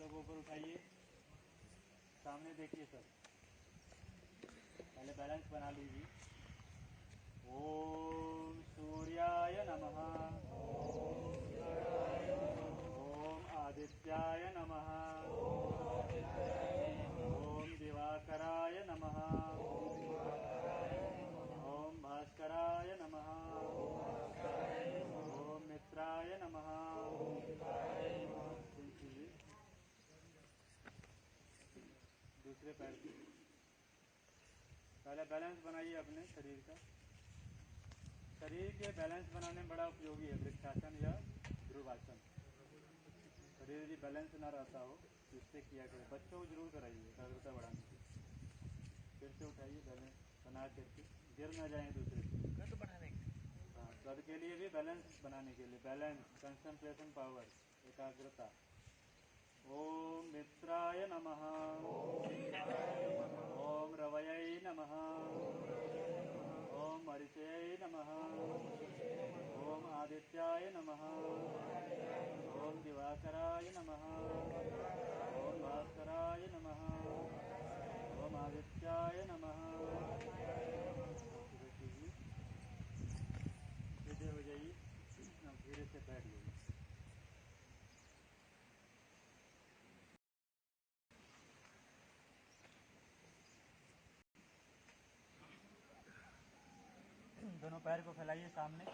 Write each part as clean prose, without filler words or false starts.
हाथों को ऊपर उठाइए, सामने देखिए सर। पहले बैलेंस बना लीजिए। ओम सूर्याय नमः। ओम आदित्याय नमः। ओम दिवाकराय नमः। ओम भास्कराय नमः। ओम मित्राय नमः। दूसरे पैर से पहले बैलेंस बनाइए अपने शरीर का। शरीर के बैलेंस बनाने में बड़ा उपयोगी है वृक्षासन या ध्रुवासन। शरीर यदि बैलेंस ना रहता हो तो इससे किया करें। बच्चों को जरूर कराइए एकाग्रता बढ़ाने के। फिर से उठाइए, बैलेंस बना करके गिर ना जाए दूसरे से। बनाने के हाँ, पद के लिए भी बैलेंस बनाने के लिए बैलेंस, कंसंट्रेशन पावर, एकाग्रता। ओम मित्राय नमः। ओम रवयै नमः। ओम मरिचयै नमः। ओम आदित्याय नमः। ओम दिवाकराय नमः। ओम भास्कराय नमः। ओम आदित्याय नमः। सीधे हो जाइए, धीरे से बैठ जाइए। दोनों पैर को फैलाइए सामने।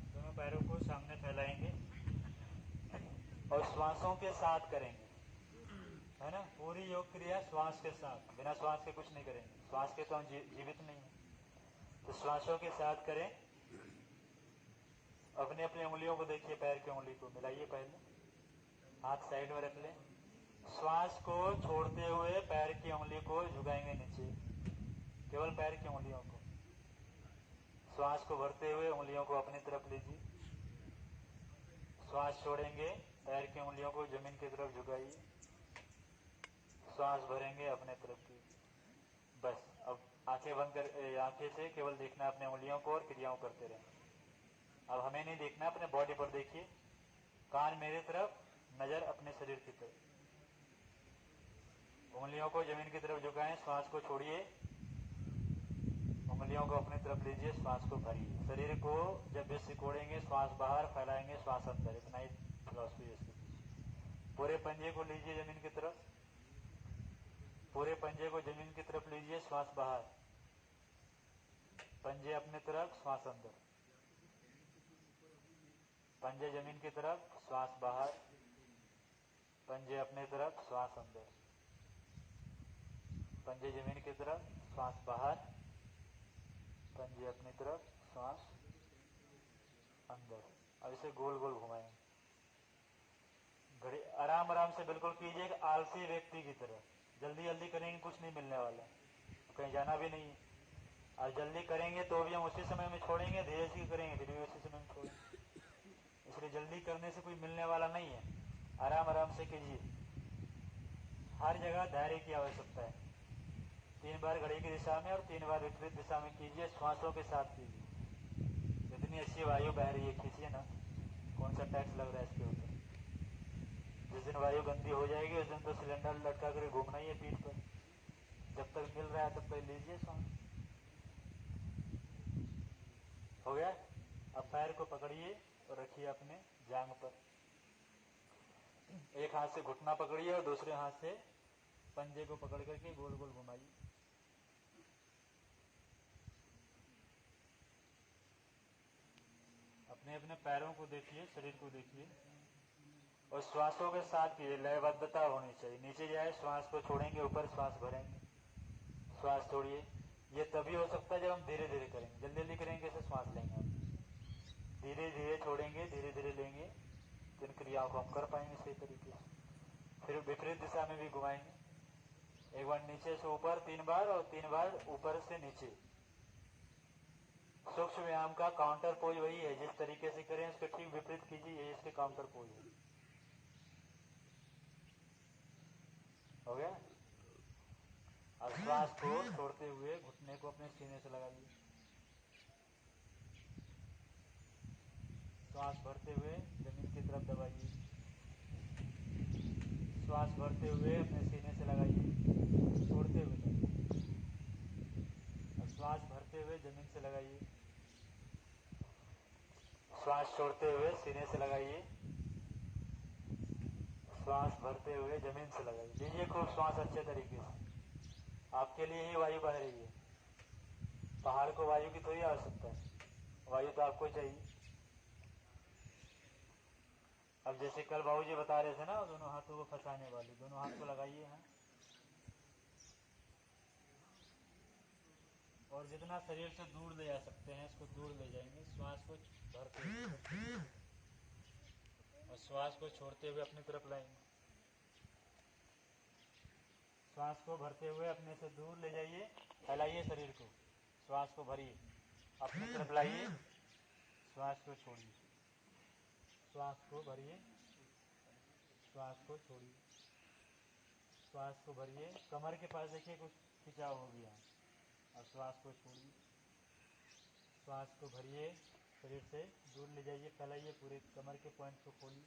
दोनों पैरों को सामने फैलाएंगे और श्वासों के साथ करेंगे, है ना। पूरी योग क्रिया श्वास के साथ, बिना श्वास के कुछ नहीं करेंगे। श्वास के तो हम जीवित नहीं है, तो श्वासों के साथ करें। अपने अपनी उंगलियों को देखिए, पैर की उंगली को मिलाइए, पहले हाथ साइड में रख लें। श्वास को छोड़ते हुए पैर की उंगली को झुकाएंगे नीचे, केवल पैर की उंगलियों को। श्वास को भरते हुए उंगलियों को अपनी तरफ लीजिए। श्वास छोड़ेंगे, पैर की उंगलियों को जमीन की तरफ झुकाइए। श्वास भरेंगे, अपने तरफ कीजिए। बस अब आंखें बंद कर, आंखें से केवल देखना अपने उंगलियों को और क्रियाओं करते रहें। अब हमें नहीं देखना, अपने बॉडी पर देखिए। कान मेरी तरफ, नजर अपने शरीर की तरफ। उंगलियों को जमीन की तरफ झुकाएं, श्वास को छोड़िए, उंगलियों को अपनी तरफ लीजिए, श्वास को भरिए। शरीर को जब भी सिकोड़ेंगे, श्वास बाहर, फैलाएंगे श्वास अंदर। इतना ही फिलॉसफी है इसके पीछे। पूरे पंजे को लीजिए जमीन की तरफ, पूरे पंजे को जमीन की तरफ लीजिए, श्वास बाहर, पंजे अपनी तरफ, श्वास अंदर। पंजे जमीन की तरफ, श्वास बाहर, पंजे अपनी तरफ, श्वास अंदर। पंजे जमीन की तरफ, श्वास बाहर, पंजे अपनी तरफ, श्वास अंदर। अब इसे गोल गोल घुमाएंगे। घड़ी आराम आराम से बिल्कुल कीजिए, एक आलसी व्यक्ति की तरह। जल्दी जल्दी करेंगे कुछ नहीं मिलने वाला, कहीं जाना भी नहीं है। और जल्दी करेंगे तो भी हम उसी समय में छोड़ेंगे, धीरे से करेंगे फिर भी उसी समय में छोड़ेंगे। इसलिए जल्दी करने से कोई मिलने वाला नहीं है। आराम आराम से कीजिए। हर जगह धैर्य की आवश्यकता है। 3 बार घड़ी की दिशा में और 3 बार विपरीत दिशा में कीजिए, श्वासों के साथ कीजिए। इतनी अच्छी वायु बह रही है, खींचिए ना। कौन सा टैक्स लग रहा है इसके ऊपर। जिस दिन वायु गंदी हो जाएगी उस दिन तो सिलेंडर लटका कर घूमना ही है पीठ पर। जब तक मिल रहा है तब तक लीजिए श्वास। हो गया। अब पैर को पकड़िए और रखिए अपने जांग पर। एक हाथ से घुटना पकड़िए और दूसरे हाथ से पंजे को पकड़ करके गोल गोल घुमाइए। अपने अपने पैरों को देखिए, शरीर को देखिए और श्वासों के साथ कीजिए। लयबद्धता होनी चाहिए। नीचे जाए, श्वास को छोड़ेंगे, ऊपर श्वास भरेंगे, श्वास छोड़िए। ये तभी हो सकता है जब हम धीरे धीरे करेंगे। जल्दी जल्दी करेंगे कैसे श्वास लेंगे हम। धीरे धीरे छोड़ेंगे, धीरे धीरे लेंगे, तो इन क्रियाओं को हम कर पाएंगे सही तरीके से। फिर विपरीत दिशा में भी घुमाएंगे। एक बार नीचे से ऊपर 3 बार और 3 बार ऊपर से नीचे। सूक्ष्म व्यायाम का काउंटर पोज वही है। जिस तरीके से करें उसके ठीक विपरीत कीजिए, ये इसके काउंटर पोज है। हो गया। अब श्वास को छोड़ते हुए घुटने को अपने सीने से लगाइए। श्वास भरते हुए जमीन की तरफ दबाइए। श्वास भरते हुए अपने सीने से लगाइए, छोड़ते हुए। और श्वास भरते हुए जमीन से लगाइए। श्वास छोड़ते हुए सीने से लगाइए। श्वास भरते हुए जमीन से लगाइए। लीजिए खूब श्वास अच्छे तरीके से। आपके लिए ही वायु बह रही है। पहाड़ को वायु की थोड़ी आवश्यकता है, वायु तो आपको चाहिए। अब जैसे कल बाबूजी बता रहे थे ना, दोनों हाथों को फंसाने वाली, दोनों हाथ को लगाइए यहाँ, और जितना शरीर से दूर ले जा सकते हैं इसको दूर ले जाएंगे। श्वास को भरते हुए और श्वास को छोड़ते हुए अपनी तरफ लाएंगे। श्वास को भरते हुए अपने से दूर ले जाइए, फैलाइए शरीर को। श्वास को भरिए, अपनी तरफ लाइए, श्वास को छोड़िए। श्वास को भरिए, श्वास को छोड़िए। श्वास को भरिए, कमर के पास देखिए कुछ खिंचाव हो गया, और श्वास को छोड़िए। श्वास को भरिए, शरीर से दूर ले जाइए, फैलाइए, पूरे कमर के पॉइंट को खोलिए।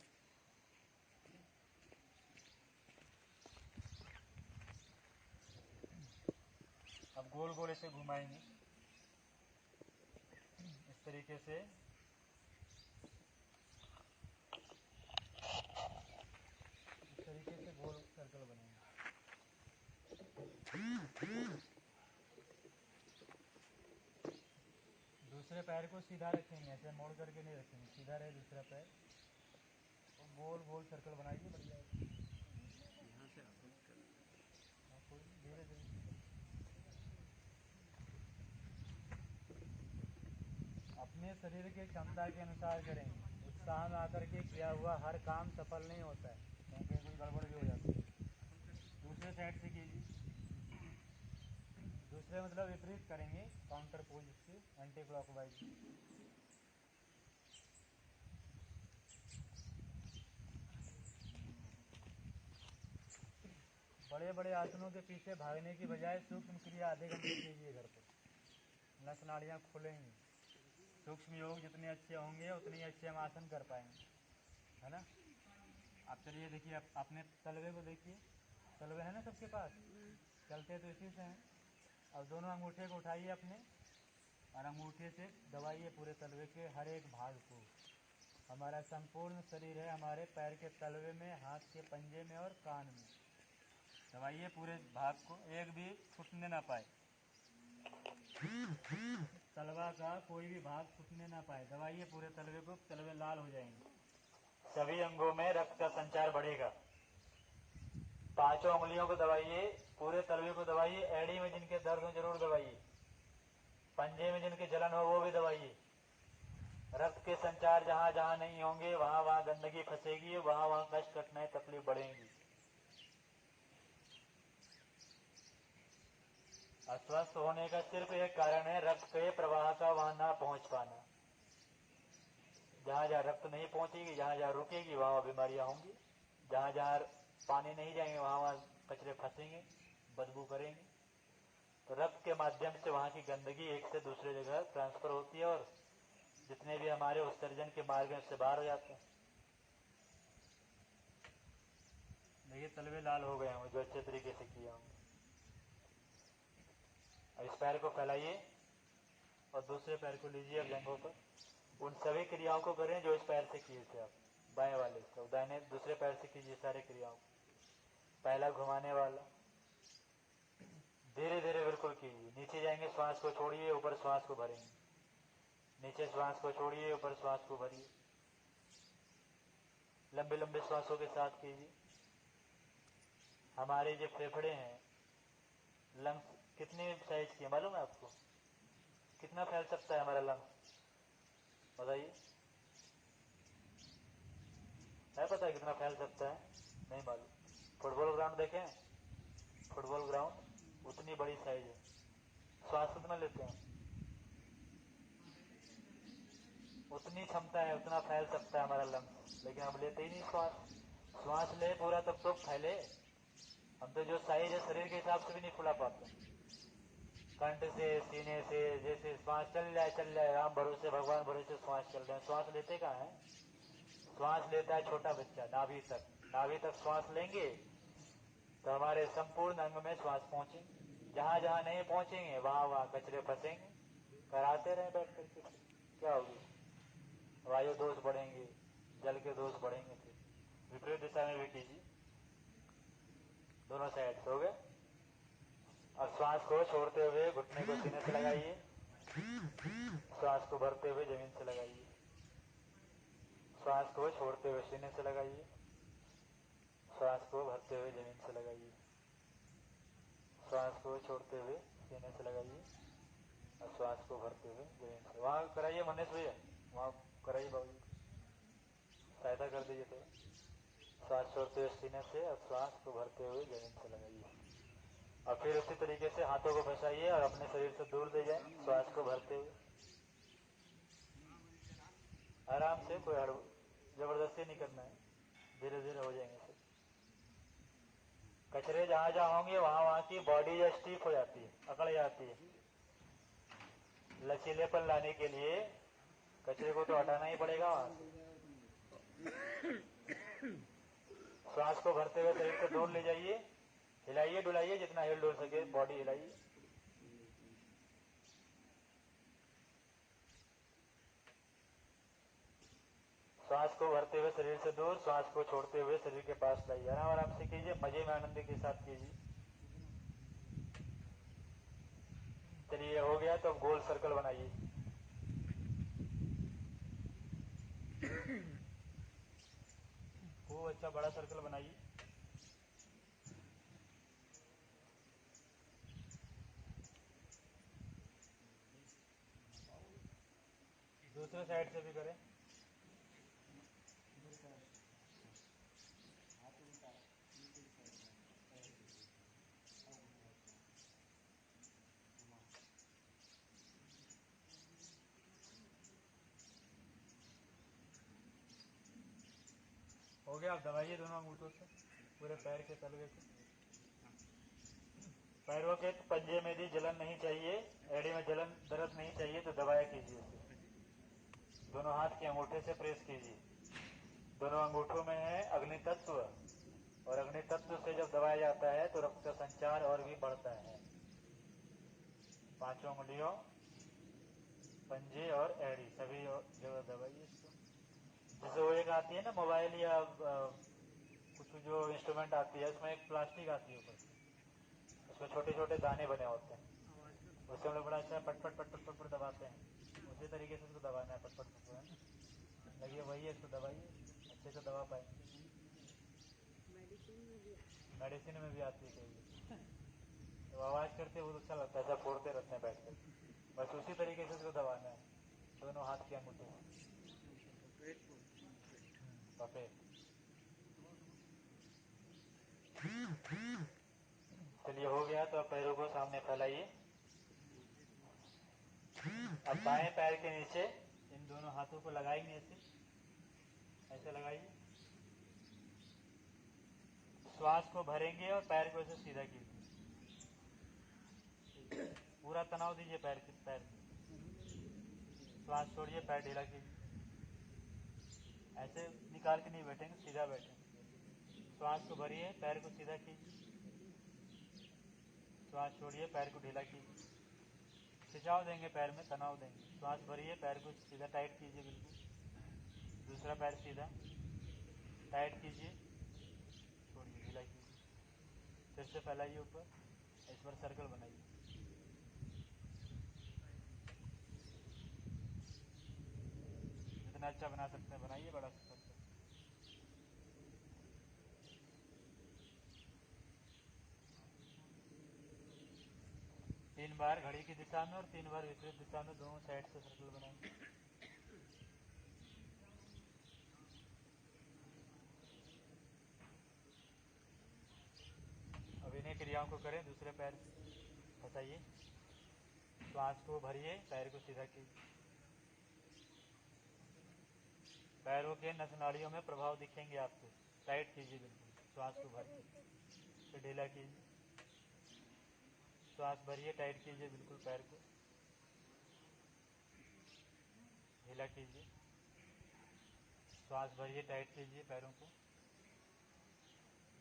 अब गोल गोल इसे घुमाएंगे इस तरीके से। इस तरीके से गोल सर्कल बनेंगे। दूसरे पैर को सीधा रखेंगे, ऐसे मोड़ करके नहीं रखेंगे, सीधा रहे दूसरा पैर। तो गोल गोल सर्कल बनाइए, बढ़िया। यहाँ से धीरे धीरे अपने शरीर के क्षमता के अनुसार करेंगे। उत्साह में आकर के किया हुआ हर काम सफल नहीं होता है, क्योंकि कुछ गड़बड़ भी हो जाती है। दूसरे साइड से कीजिए। दूसरे मतलब विपरीत करेंगे, काउंटर पोज से, एंटी क्लॉकवाइज। बड़े बड़े आसनों के पीछे भागने की बजाय सूक्ष्म क्रिया आधे घंटे कीजिए घर पर। नस नाड़ियाँ खुलेंगी। सूक्ष्म योग जितने अच्छे होंगे उतने अच्छे हम आसन कर पाएंगे, है ना। आप चलिए देखिए, अपने तलवे को देखिए, तलवे है ना सबके पास, चलते तो इसी से हैं। अब दोनों अंगूठे को उठाइए अपने, और अंगूठे से दबाइए पूरे तलवे के हर एक भाग को। हमारा संपूर्ण शरीर है हमारे पैर के तलवे में, हाथ के पंजे में और कान में। दबाइए पूरे भाग को, एक भी छूटने ना पाए, तलवा का कोई भी भाग छूटने ना पाए। दबाइए पूरे तलवे को, तलवे लाल हो जाएंगे। सभी अंगों में रक्त का संचार बढ़ेगा। पांचों उंगलियों को दबाइए, पूरे तलवे को दबाइए। एड़ी में जिनके दर्द हो जरूर दबाइए, पंजे में जिनके जलन हो वो भी दबाइए। रक्त के संचार जहाँ जहाँ नहीं होंगे वहाँ वहाँ गंदगी फंसेगी, वहाँ वहाँ कष्ट, कठिनाई, तकलीफ बढ़ेंगी। अस्वस्थ होने का सिर्फ एक कारण है रक्त के प्रवाह का वहां ना पहुंच पाना। जहाँ जहाँ रक्त नहीं पहुंचेगी, जहाँ जहाँ रुकेगी वहाँ वहाँ बीमारियां होंगी। जहाँ जहाँ पानी नहीं जाएंगे वहाँ वहाँ कचरे फंसेंगे, बदबू करेंगे। तो रक्त के माध्यम से वहाँ की गंदगी एक से दूसरे जगह ट्रांसफर होती है, और जितने भी हमारे उत्सर्जन के मार्ग से बाहर हो जाते हैं। देखिए तलवे लाल हो गए होंगे जो अच्छे तरीके से किए होंगे। इस पैर को फैलाइए और दूसरे पैर को लीजिए अब जंघों पर। उन सभी क्रियाओं को करें जो इस पैर से किए थे आप, बाएं वाले से। दाहिने दूसरे पैर से कीजिए सारे क्रियाओं। पहला घुमाने वाला, धीरे धीरे बिल्कुल कीजिए। नीचे जाएंगे, श्वास को छोड़िए, ऊपर श्वास को भरेंगे। नीचे श्वास को छोड़िए, ऊपर श्वास को भरिए। लंबे लंबे श्वासों के साथ कीजिए। हमारे जो फेफड़े हैं, लंग्स कितने साइज की है मालूम है आपको? कितना फैल सकता है हमारा लंग्स, बताइए? है पता है कितना फैल सकता है? नहीं मालूम। फुटबॉल ग्राउंड देखें, फुटबॉल ग्राउंड उतनी बड़ी साइज है। श्वास कितना लेते हैं, उतनी क्षमता है, उतना फैल सकता है हमारा लंग्स, लेकिन हम लेते ही नहीं श्वास। श्वास ले पूरा तब तो फैले। हम तो जो साइज है शरीर के हिसाब से भी नहीं फुला पाते। कंठ से, सीने से, जैसे श्वास चल जाए, राम भरोसे भगवान भरोसे श्वास चल रहे हैं। श्वास लेते कहाँ है? श्वास लेता है छोटा बच्चा नाभि तक। नाभि तक श्वास लेंगे तो हमारे संपूर्ण अंग में श्वास पहुंचेंगे। जहां जहां नहीं पहुंचेंगे वहां वहां कचरे फंसेंगे। कराते रहे बैठ करके, क्या होगी? वायु दोष बढ़ेंगे, जल के दोष बढ़ेंगे। फिर विपरीत दिशा में भी कीजिए, दोनों साइड से हो गए। अब श्वास को छोड़ते हुए घुटने को सीने से लगाइए, श्वास को भरते हुए जमीन से लगाइए। श्वास को छोड़ते हुए सीने से लगाइए, श्वास को भरते हुए जमीन से लगाइए। श्वास को छोड़ते हुए सीने से लगाइए और श्वास को भरते हुए जमीन से। वहां कराइए मनीष भैया, वहां कराइए बाबू, सहायता कर दीजिए थोड़ा। श्वास छोड़ते हुए सीने से और श्वास को भरते हुए जमीन से लगाइए। और फिर उसी तरीके से हाथों को फंसाइए और अपने शरीर से दूर ले जाए, श्वास को भरते हुए आराम से। कोई जबरदस्ती नहीं करना है, धीरे धीरे हो जाएंगे सब। कचरे जहां जहां होंगे वहां वहां की बॉडी स्टिफ हो जाती है, अकड़ जाती है। लचीलेपन लाने के लिए कचरे को तो हटाना ही पड़ेगा वहां से। श्वास को भरते हुए शरीर से दूर ले जाइए, हिलाइए डुलाइए, जितना हिल डुल सके बॉडी हिलाइए। श्वास को भरते हुए शरीर से दूर, श्वास को छोड़ते हुए शरीर के पास लाइए। आराम आराम से कीजिए, मजे में आनंद के साथ कीजिए। चलिए हो गया तो गोल सर्कल बनाइए। खूब अच्छा बड़ा सर्कल बनाइए। दूसरे साइड से भी करें। हो गया, आप दबाइए दोनों अंगूठों से पूरे पैर के तलवे से। पैरों के पंजे में भी जलन नहीं चाहिए, एड़ी में जलन दर्द नहीं चाहिए तो दबाया कीजिए उसे। दोनों हाथ के अंगूठे से प्रेस कीजिए। दोनों अंगूठों में है अग्नि तत्व, और अग्नि तत्व से जब दबाया जाता है तो रक्त का संचार और भी बढ़ता है। पांचों उंगलियों, पंजे और एड़ी सभी जगह दबाइए इसको। जैसे वो एक आती है ना मोबाइल या कुछ जो इंस्ट्रूमेंट आती है, उसमें एक प्लास्टिक आती है ऊपर, उसमें छोटे छोटे दाने बने होते हैं, उससे हम लोग बड़ा अच्छा पटपट पटपट पटपट दबाते हैं। उसी तरीके से उसको दबाना है, पटपट पटपट लगिए, वही है, इसको दबाइए, अच्छे से दबा पाएंगे। मेडिसिन में भी आती है कई, तो आवाज करते बहुत अच्छा लगता है, ऐसा फोड़ते रहते हैं बैठ कर। बस उसी तरीके से उसको दबाना है, दोनों हाथ के अंगूठे सफेद। चलिए हो गया तो अब पैरों को सामने फैलाइए। अब बाएं पैर के नीचे इन दोनों हाथों को लगाएंगे, ऐसे ऐसे लगाइए। श्वास को भरेंगे और पैर को ऐसे सीधा कीजिए, पूरा तनाव दीजिए पैर के पैर में। श्वास छोड़िए, पैर ढीला कीजिए, ऐसे निकाल के नहीं बैठेंगे, सीधा बैठेंगे। श्वास को भरिए, पैर को सीधा कीजिए, श्वास छोड़िए, पैर को ढीला कीजिए। खिंचाव देंगे पैर में, तनाव देंगे। श्वास भरिए, पैर को सीधा टाइट कीजिए बिल्कुल। दूसरा पैर सीधा टाइट कीजिए, छोड़िए, ढीला कीजिए। फिर से फैलाइए ऊपर, इस पर सर्कल बनाइए। जितना अच्छा बना सकते हैं बनाइए बड़ा सा सर्कल। तीन बार घड़ी की दिशा में और 3 बार विपरीत दिशा में, दोनों साइड से सर्कल बनाएंगे। अब इन्हीं क्रियाओं को करें दूसरे पैर से। बताइए, श्वास को भरिए, पैर को सीधा कीजिए। पैरों के नस नाड़ियों में प्रभाव दिखेंगे आपको, टाइट कीजिए बिल्कुल, श्वास को भर के। फिर ढीला कीजिए, श्वास भरिए, टाइट कीजिए बिल्कुल पैर को, ढीला कीजिए, श्वास भरिए, टाइट कीजिए पैरों को,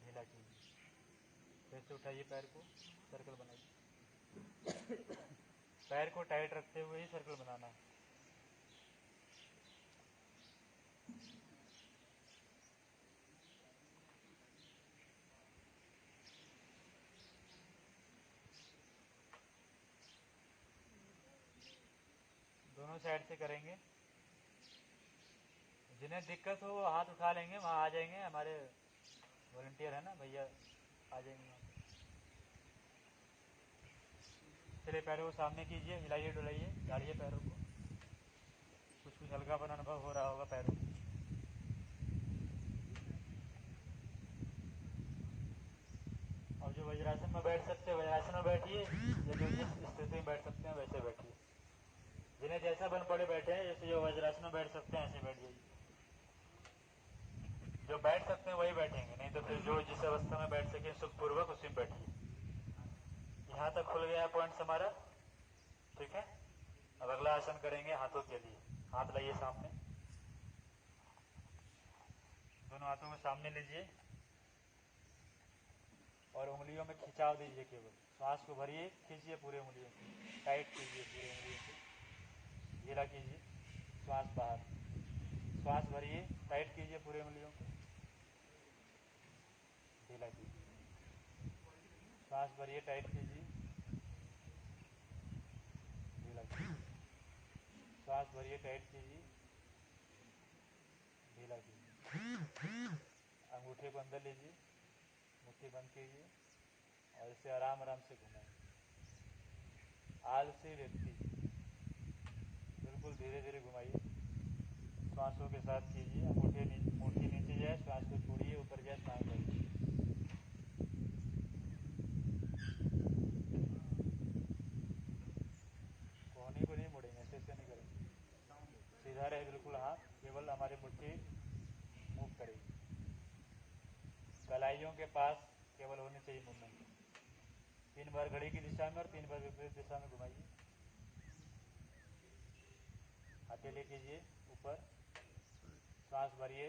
ढीला कीजिए, फिर से उठाइए पैर को, सर्कल बनाइए। पैर को टाइट रखते हुए ही सर्कल बनाना है। दोनों साइड से करेंगे। जिन्हें दिक्कत हो वो हाथ उठा लेंगे, वहाँ आ जाएंगे, हमारे वॉलंटियर है ना भैया, आ जाएंगे वहाँ पे। चलिए पैरों को सामने कीजिए, हिलाइए डुलाइए, गाड़िए पैरों को, कुछ कुछ हल्कापन अनुभव हो रहा होगा पैरों में। और जो वज्रासन में बैठ सकते हैं वज्रासन में बैठिए, या जो जिस स्थिति में बैठ सकते हैं वैसे बैठिए। जिन्हें जैसा बन पड़े बैठे हैं, जैसे जो वज्रासन में बैठ सकते हैं ऐसे बैठ जाइए। जो बैठ सकते हैं वही बैठेंगे, नहीं तो फिर जो जिस अवस्था में बैठ सके सुखपूर्वक उसी में बैठिए। यहाँ तक खुल गया पॉइंट्स हमारा, ठीक है। अब अगला आसन करेंगे हाथों के लिए। हाथ लाइए सामने, दोनों हाथों को सामने लीजिए और उंगलियों में खिंचाव दीजिए केवल। श्वास को भरिए, खींचिए पूरे उंगलियों को, टाइट कीजिए पूरे उंगलियों को, ढीला कीजिए, श्वास बाहर, श्वास भरिए, टाइट कीजिए पूरे उंगलियों को, ढीला कीजिए, श्वास भरिए, टाइट कीजिए, ढीला कीजिए, श्वास भरिए, टाइट कीजिए, ढीला कीजिए। अंगूठे को अंदर लीजिए, मुट्ठी बंद कीजिए और इसे आराम आराम से घुमाएं। आलसी व्यक्ति बिल्कुल धीरे धीरे घुमाइए, श्वासों के साथ कीजिए। मुट्ठी नीचे जाए, श्वास को छोड़िए, ऊपर जाए, श्वास भरिए। कोहनी को नहीं मुड़ेंगे, ऐसे नहीं करेंगे, सीधा रहे बिल्कुल हाथ, केवल हमारी मुट्ठी मूव करेगी, कलाइयों के पास केवल होनी चाहिए मूवमेंट। 3 बार घड़ी की दिशा में और 3 बार विपरीत दिशा में घुमाइए। अकेले कीजिए, ऊपर श्वास भरिए,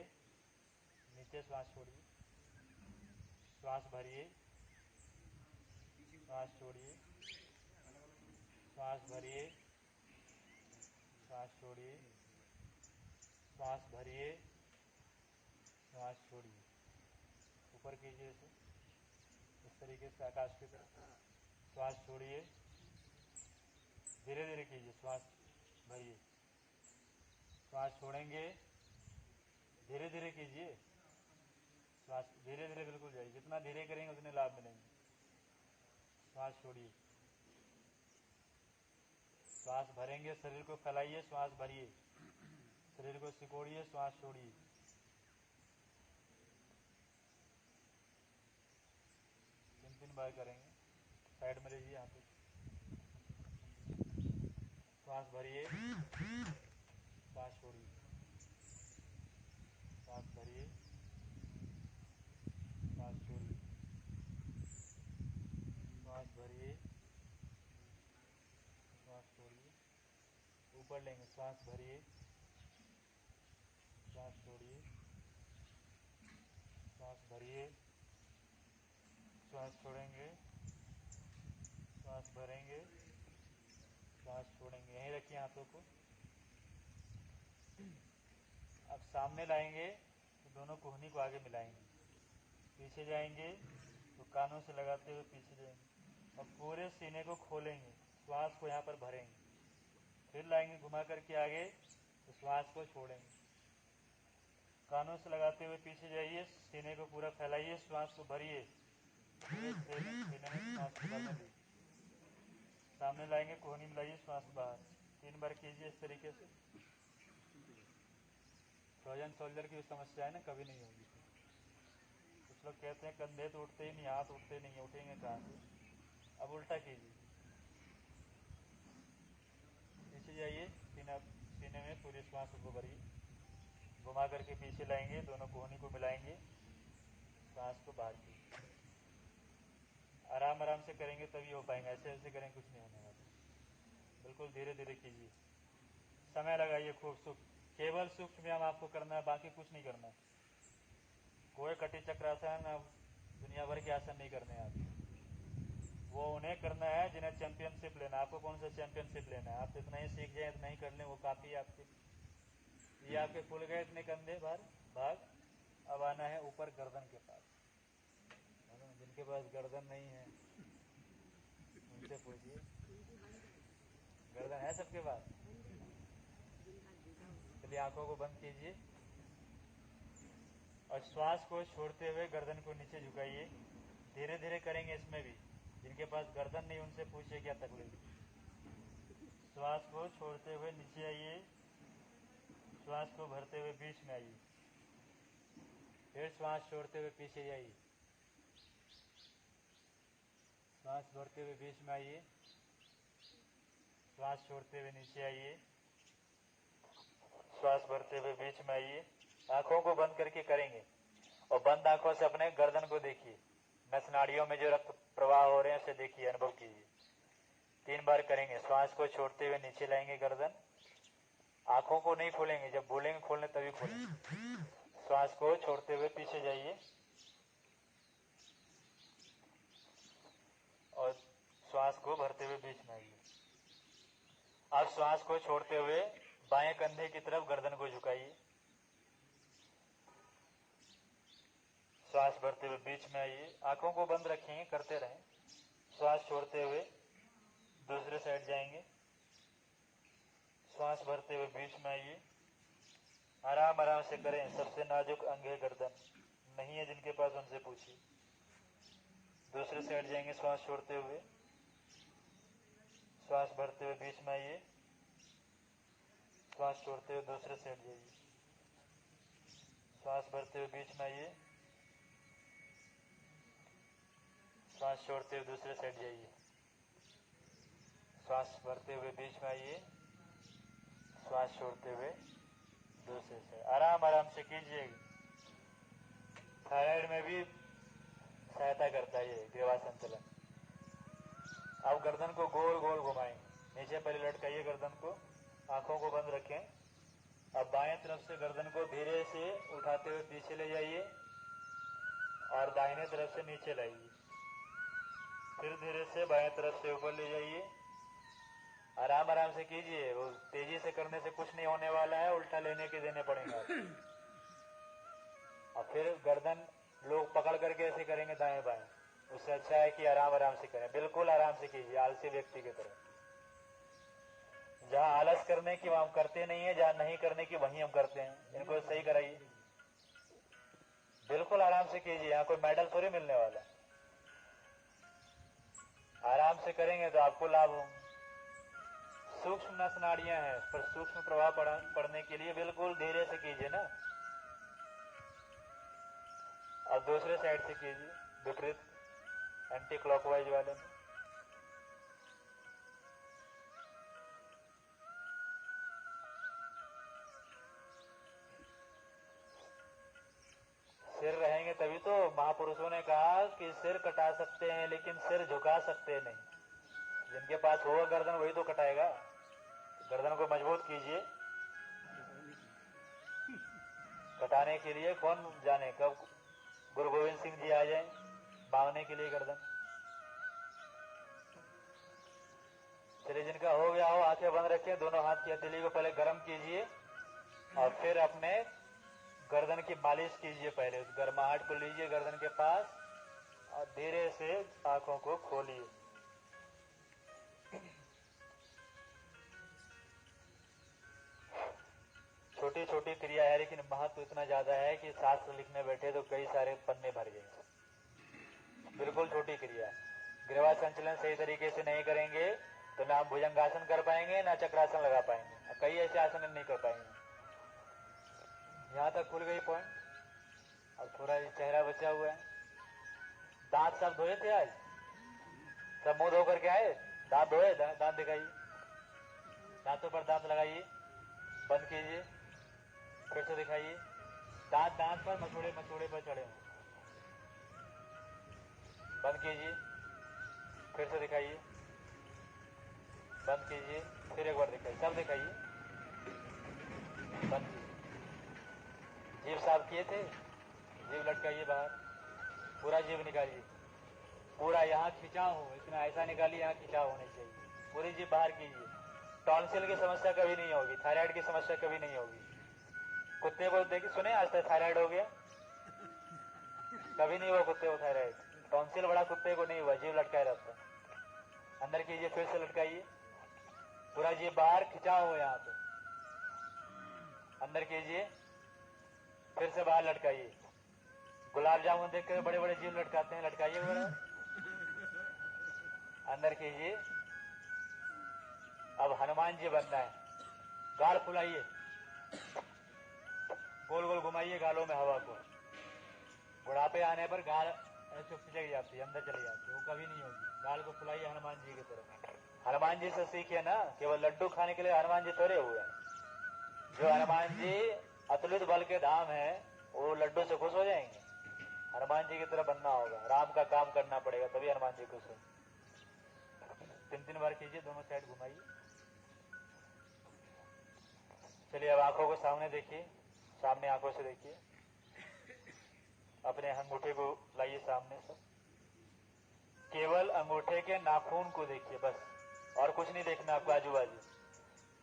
नीचे श्वास छोड़िए, श्वास भरिए, श्वास छोड़िए, श्वास भरिए, श्वास छोड़िए, श्वास भरिए, श्वास छोड़िए। ऊपर कीजिए इसे इस तरीके से आकाश की तरफ, श्वास छोड़िए, धीरे धीरे कीजिए, श्वास भरिए, श्वास छोड़ेंगे, धीरे धीरे कीजिए, श्वास धीरे धीरे बिल्कुल जाइए, जितना धीरे करेंगे उतने लाभ मिलेंगे। श्वास छोड़िए, श्वास भरेंगे, शरीर को फैलाइए, श्वास भरिए, शरीर को सिकोड़िए, श्वास छोड़िए। 3 बार करेंगे। साइड में लीजिए यहाँ पे, श्वास भरिए, श्वास छोड़िए, श्वास भरिए, श्वास छोड़िए, श्वास भरिए, श्वास छोड़िए। ऊपर लेंगे, श्वास भरिए, श्वास छोड़िए, श्वास भरिए, श्वास छोड़ेंगे, श्वास भरेंगे, श्वास छोड़ेंगे। यहीं रखिए हाथों को। अब सामने लाएंगे तो दोनों कोहनी को आगे मिलाएंगे, पीछे जाएंगे तो कानों से लगाते हुए पीछे जाएंगे और पूरे सीने को खोलेंगे, श्वास को यहाँ पर भरेंगे, फिर लाएंगे घुमा करके आगे तो श्वास को छोड़ेंगे, कानों से लगाते हुए पीछे जाइए, सीने को पूरा फैलाइए, श्वास को भरिए, सीने में श्वास को भरने दीजिए। सामने लाएंगे, कोहनी मिलाइए, श्वास बाहर। 3 बार कीजिए इस तरीके से। फ्रोजन शोल्डर की समस्या है ना, कभी नहीं होगी। कुछ लोग कहते हैं कंधे तो उठते ही नहीं, हाथ उठते नहीं, उठेंगे कहाँ से। अब उल्टा कीजिए, पीछे जाइए, सीने में पूरी श्वास को भरिए, घुमा करके पीछे लाएंगे, दोनों कोहनी को मिलाएंगे, श्वास को बाहर कीजिए। आराम आराम से करेंगे तभी हो पाएंगे, ऐसे ऐसे करेंगे कुछ नहीं होने वाला। बिल्कुल धीरे धीरे कीजिए, समय लगाइए खूब। केवल सूक्ष्म व्यायाम आपको करना है, बाकी कुछ नहीं करना है। कोई कटी चक्रासन दुनिया भर के आसन नहीं करने हैं आप। वो उन्हें करना है जिन्हें चैंपियनशिप लेना है। आपको कौन सा चैंपियनशिप लेना है? आप इतना ही सीख जाए, इतना ही कर लें, वो काफ़ी है आपके। ये आपके खुल गए इतने कंधे भाग। अब आना है ऊपर गर्दन के पास। जिनके पास गर्दन नहीं है उनसे पूछिए, गर्दन है सबके पास? चलिए आंखों को बंद कीजिए और श्वास को छोड़ते हुए गर्दन को नीचे झुकाइए। धीरे धीरे करेंगे इसमें भी। जिनके पास गर्दन नहीं उनसे पूछिए क्या तकलीफ। श्वास को छोड़ते हुए नीचे आइए, श्वास को भरते हुए बीच में आइए, फिर श्वास छोड़ते हुए पीछे जाइए, श्वास भरते हुए बीच में आइए, श्वास छोड़ते हुए नीचे आइए, श्वास भरते हुए बीच में आइए। आंखों को बंद करके करेंगे और बंद आंखों से अपने गर्दन को देखिए। नस नाड़ियों में जो रक्त प्रवाह हो रहे हैं उसे देखिए, अनुभव कीजिए। 3 बार करेंगे। श्वास को छोड़ते हुए नीचे लाएंगे गर्दन, आंखों को नहीं खोलेंगे, जब बोलेंगे खोलने तभी खोलेंगे। श्वास को छोड़ते हुए पीछे जाइए और श्वास को भरते हुए बीच में आइए। अब श्वास को छोड़ते हुए बाएं कंधे की तरफ गर्दन को झुकाइए, श्वास भरते हुए बीच में आइए। आंखों को बंद रखेंगे, करते रहें। श्वास छोड़ते हुए दूसरे साइड जाएंगे, श्वास भरते हुए बीच में आइए। आराम आराम से करें। सबसे नाजुक अंग है गर्दन, नहीं है जिनके पास उनसे पूछिए। दूसरे साइड जाएंगे, श्वास छोड़ते हुए, श्वास भरते हुए बीच में आइए, श्वास छोड़ते हुए दूसरे साइड जाइए, श्वास भरते हुए बीच में आइए, श्वास छोड़ते हुए दूसरे साइड जाइए, श्वास भरते हुए बीच में आइए, श्वास छोड़ते हुए दूसरे साइड। आराम आराम से कीजिए। थायराइड में भी सहायता करता है ये ग्रीवा संतुलन। अब गर्दन को गोल गोल घुमाएंगे। नीचे पहले लटकाइए गर्दन को, आंखों को बंद रखें। अब बाएं तरफ से गर्दन को धीरे से उठाते हुए पीछे ले जाइए और दाहिने तरफ से नीचे लाइए, फिर धीरे से बाएं तरफ से ऊपर ले जाइए। आराम आराम से कीजिए, वो तेजी से करने से कुछ नहीं होने वाला है, उल्टा लेने के देने पड़ेंगे। और फिर गर्दन लोग पकड़ करके ऐसे करेंगे दाएं बाएं, उससे अच्छा है कि आराम आराम से करें। बिल्कुल आराम से कीजिए, आलसी व्यक्ति की तरह। जहाँ आलस करने की वहां हम करते नहीं है, जहाँ नहीं करने की वहीं हम करते हैं। इनको सही कराइए। बिल्कुल आराम से कीजिए, यहाँ कोई मेडल थोड़ी मिलने वाला। आराम से करेंगे तो आपको लाभ होंगे। सूक्ष्म नस नाड़ियां हैं, उस पर सूक्ष्म प्रभाव पड़ने के लिए बिल्कुल धीरे से कीजिए ना। अब दूसरे साइड से कीजिए, विपरीत एंटी क्लॉकवाइज वाले में। सिर रहेंगे तभी तो महापुरुषों ने कहा कि सिर कटा सकते हैं लेकिन सिर झुका सकते नहीं। जिनके पास होगा गर्दन वही तो कटाएगा। गर्दन को मजबूत कीजिए। कटाने के लिए कौन जाने कब गुरु गोविंद सिंह जी आ जाए बांधने के लिए गर्दन। चलिए, जिनका हो गया हो आंखें बंद रखें, दोनों हाथ की हथेली को पहले गर्म कीजिए और फिर अपने गर्दन की मालिश कीजिए। पहले उस गर्माहट को लीजिए गर्दन के पास और धीरे से आंखों को खोलिए। छोटी छोटी क्रिया है लेकिन महत्व इतना ज्यादा है कि शास्त्र लिखने बैठे तो कई सारे पन्ने भर गए। बिल्कुल छोटी क्रिया। ग्रीवा संचलन सही तरीके से नहीं करेंगे तो ना भुजंगासन कर पाएंगे ना चक्रासन लगा पाएंगे, कई ऐसे आसन नहीं कर पाएंगे। यहाँ तक खुल गई पॉइंट। अब थोड़ा चेहरा बचा हुआ है। दांत सब धोए थे आज? सब मुंह धो करके आए? दांत धोए? दांत दिखाइए, दांतों पर दांत लगाइए, बंद कीजिए, फिर से दिखाइए। दांत दांत पर मथोड़े मथोड़े पर चढ़े हों, बंद कीजिए। फिर से दिखाइए, बंद कीजिए, फिर एक बार दिखाइए, सब दिखाइए, बंद कीजिए। जीभ साफ किए थे, जीभ लटकाइए बाहर, पूरा जीभ निकालिए, पूरा यहाँ खिंचाव हो, इसमें ऐसा निकालिए यहाँ खिंचाव होनी चाहिए, पूरी जीभ बाहर कीजिए। टॉन्सिल की समस्या कभी नहीं होगी, थायराइड की समस्या कभी नहीं होगी। कुत्ते को देखिए, सुने आज तक थायराइड हो गया? कभी नहीं हुआ कुत्ते को थायराइड। टॉन्सिल बड़ा कुत्ते को नहीं हुआ, जीभ लटकाए रहता है। अंदर कीजिए, फिर से लटकाइए, पूरा जीभ बाहर खिंचाव हो यहाँ पे, अंदर कीजिए, फिर से बाहर लटकाइए। गुलाब जामुन देख कर बड़े बड़े जीभ लटकाते हैं, लटकाइए बराबर, अंदर कीजिए। अब हनुमान जी बनना है, गाल फुलाइए, गोल गोल घुमाइए गालों में हवा को। बुढ़ापे आने पर गाल ऐसे फिसक जाती है, अंदर चली जाती है, वो कभी नहीं होगी। गाल को फुलाइए हनुमान जी की तरफ। हनुमान जी से सीखिए ना, केवल लड्डू खाने के लिए हनुमान जी थोड़े हुए हैं। जो हनुमान जी अतुलित बल के धाम है, वो लड्डू से खुश हो जाएंगे। हनुमान जी की तरह बनना होगा, राम का काम करना पड़ेगा, तभी हनुमान जी खुश हो। 3-3 बार कीजिए, दोनों साइड घुमाइए। चलिए अब आंखों को सामने देखिए, सामने आंखों से देखिए, अपने अंगूठे को लाइए सामने से, केवल अंगूठे के नाखून को देखिए बस, और कुछ नहीं देखना आपको आजू बाजू,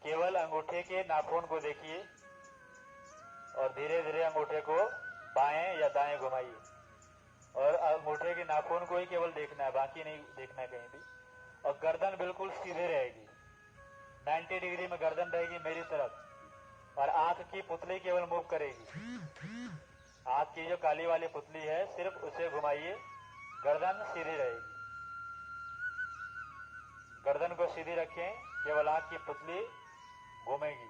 केवल अंगूठे के नाखून को देखिए और धीरे धीरे अंगूठे को बाएं या दाएं घुमाइए, और अंगूठे के नाखून को ही केवल देखना है, बाकी नहीं देखना है कहीं भी। और गर्दन बिल्कुल सीधे रहेगी, 90 डिग्री में गर्दन रहेगी मेरी तरफ, और आंख की पुतली केवल मूव करेगी। आंख की जो काली वाली पुतली है सिर्फ उसे घुमाइए, गर्दन सीधी रहेगी। गर्दन को सीधी रखें, केवल आंख की पुतली घूमेगी।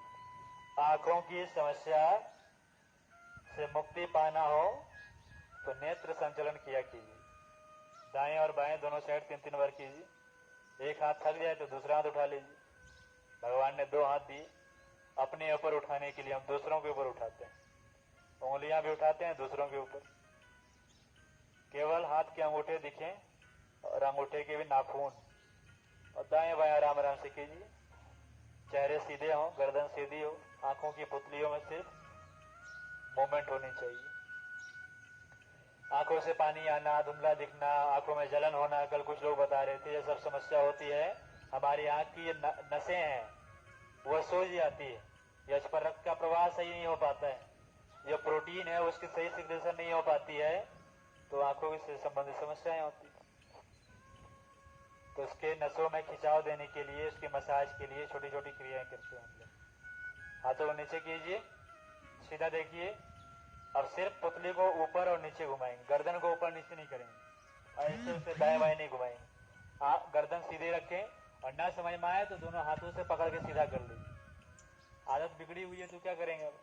आंखों की समस्या से मुक्ति पाना हो तो नेत्र संचलन किया कीजिए, दाएं और बाएं दोनों साइड 3-3 बार कीजिए। एक हाथ थक जाए तो दूसरा हाथ उठा लीजिए। भगवान ने 2 हाथ दिए अपने ऊपर उठाने के लिए, हम दूसरों के ऊपर उठाते हैं, उंगलियां भी उठाते हैं दूसरों के ऊपर। केवल हाथ के अंगूठे दिखें और अंगूठे के भी नाखून, और दाएं बाएं आराम आराम से कीजिए। चेहरे सीधे हों, गर्दन सीधी हो, आंखों की पुतलियों में सिर्फ मूवमेंट होनी चाहिए। आंखों से पानी आना, धुंधला दिखना, आंखों में जलन होना, कल कुछ लोग बता रहे थे, ये सब समस्या होती है। हमारी आंख की ये नसें हैं, वह सूज जाती है, या पर रक्त का प्रवाह सही नहीं हो पाता है, जो प्रोटीन है उसकी सही सिक्रेशन नहीं हो पाती है, तो आंखों से संबंधित समस्याएं होती है। तो उसके नसों में खिंचाव देने के लिए, उसके मसाज के लिए छोटी छोटी क्रियाएं करते हैं हम लोग। हाथों को नीचे कीजिए, सीधा देखिए, अब सिर्फ पुतली को ऊपर और नीचे घुमाएंगे, गर्दन को ऊपर नीचे नहीं करेंगे, ऐसे उसे दाएं बाएं नहीं घुमाएंगे। गर्दन सीधे रखें, और ना समझ में आए तो दोनों हाथों से पकड़ के सीधा कर लीजिए। आदत बिगड़ी हुई है तो क्या करेंगे अब,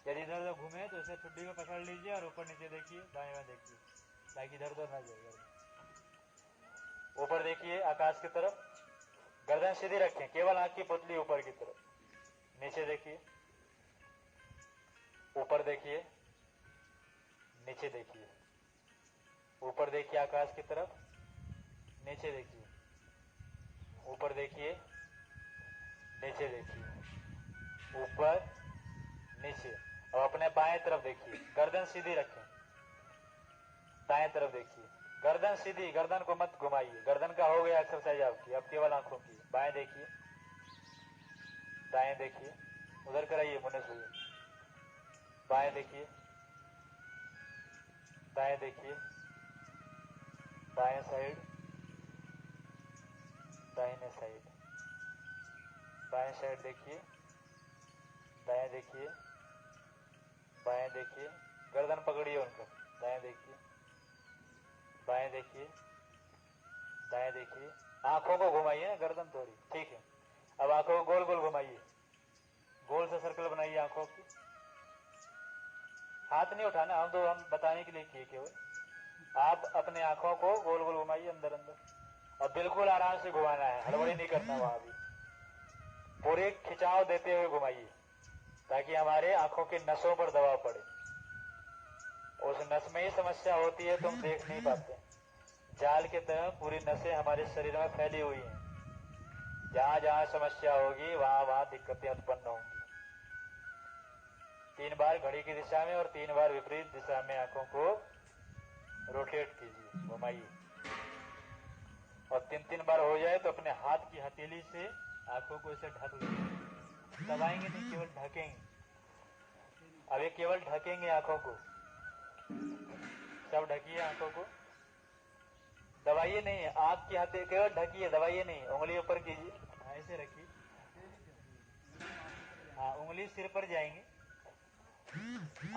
यदि इधर उधर घूमे तो इसे ठुड्डी को पकड़ लीजिए और ऊपर नीचे देखिए, दाएं बाएं देखिए, ताकि इधर उधर ना जाए। ऊपर देखिए आकाश की तरफ, गर्दन सीधी रखें, केवल आंख की पुतली ऊपर की तरफ। नीचे देखिए, ऊपर देखिए, नीचे देखिए, ऊपर देखिए आकाश की तरफ, नीचे देखिए, ऊपर देखिए, नीचे देखिए, ऊपर नीचे। और अपने बाएं तरफ देखिए, गर्दन सीधी रखें, दाएं तरफ देखिए, गर्दन सीधी, गर्दन को मत घुमाइए, गर्दन का हो गया एक्सरसाइज आपकी, अब केवल आंखों की। बाएं देखिए, दाएं देखिए, उधर कराइए मुनेश भैया, बाएं देखिए, दाएं देखिए, बाएं साइड, दाहिने साइड, बाएं साइड देखिए, दाएं देखिए, बाएं देखिए, गर्दन पकड़िए उनका, दाएं देखिए, बाएं देखिए, दाएं देखिए, आंखों को घुमाइए ना, गर्दन थोड़ी, ठीक है। अब आंखों को गोल गोल घुमाइए, गोल से सर्कल बनाइए आंखों की। हाथ नहीं उठाना, हम बताने के लिए किए केवल। आप अपने आंखों को गोल गोल घुमाइए अंदर अंदर, और बिल्कुल आराम से घुमाना है, हड़बड़ी नहीं करना वहां भी, पूरे खिंचाव देते हुए घुमाइए, ताकि हमारे आंखों की नसों पर दबाव पड़े। उस नस में ही समस्या होती है तो हम देख नहीं पाते। जाल के तरह पूरी नसें हमारे शरीर में फैली हुई हैं। जहां जहां समस्या होगी वहां वहां दिक्कतें उत्पन्न होंगी। 3 बार घड़ी की दिशा में और 3 बार विपरीत दिशा में आंखों को रोटेट कीजिए, घुमाइए। और 3-3 बार हो जाए तो अपने हाथ की हथेली से आंखों को इसे ढक लीजिए। दबाएंगे नहीं, केवल ढकेंगे। अब ये केवल ढकेंगे आंखों को। सब ढकिए आंखों को, दबाइए नहीं। आंख की हथेली केवल ढकिए, दबाइए नहीं। उंगली ऊपर कीजिए, ऐसे रखिए। हाँ, उंगली सिर पर जाएंगे।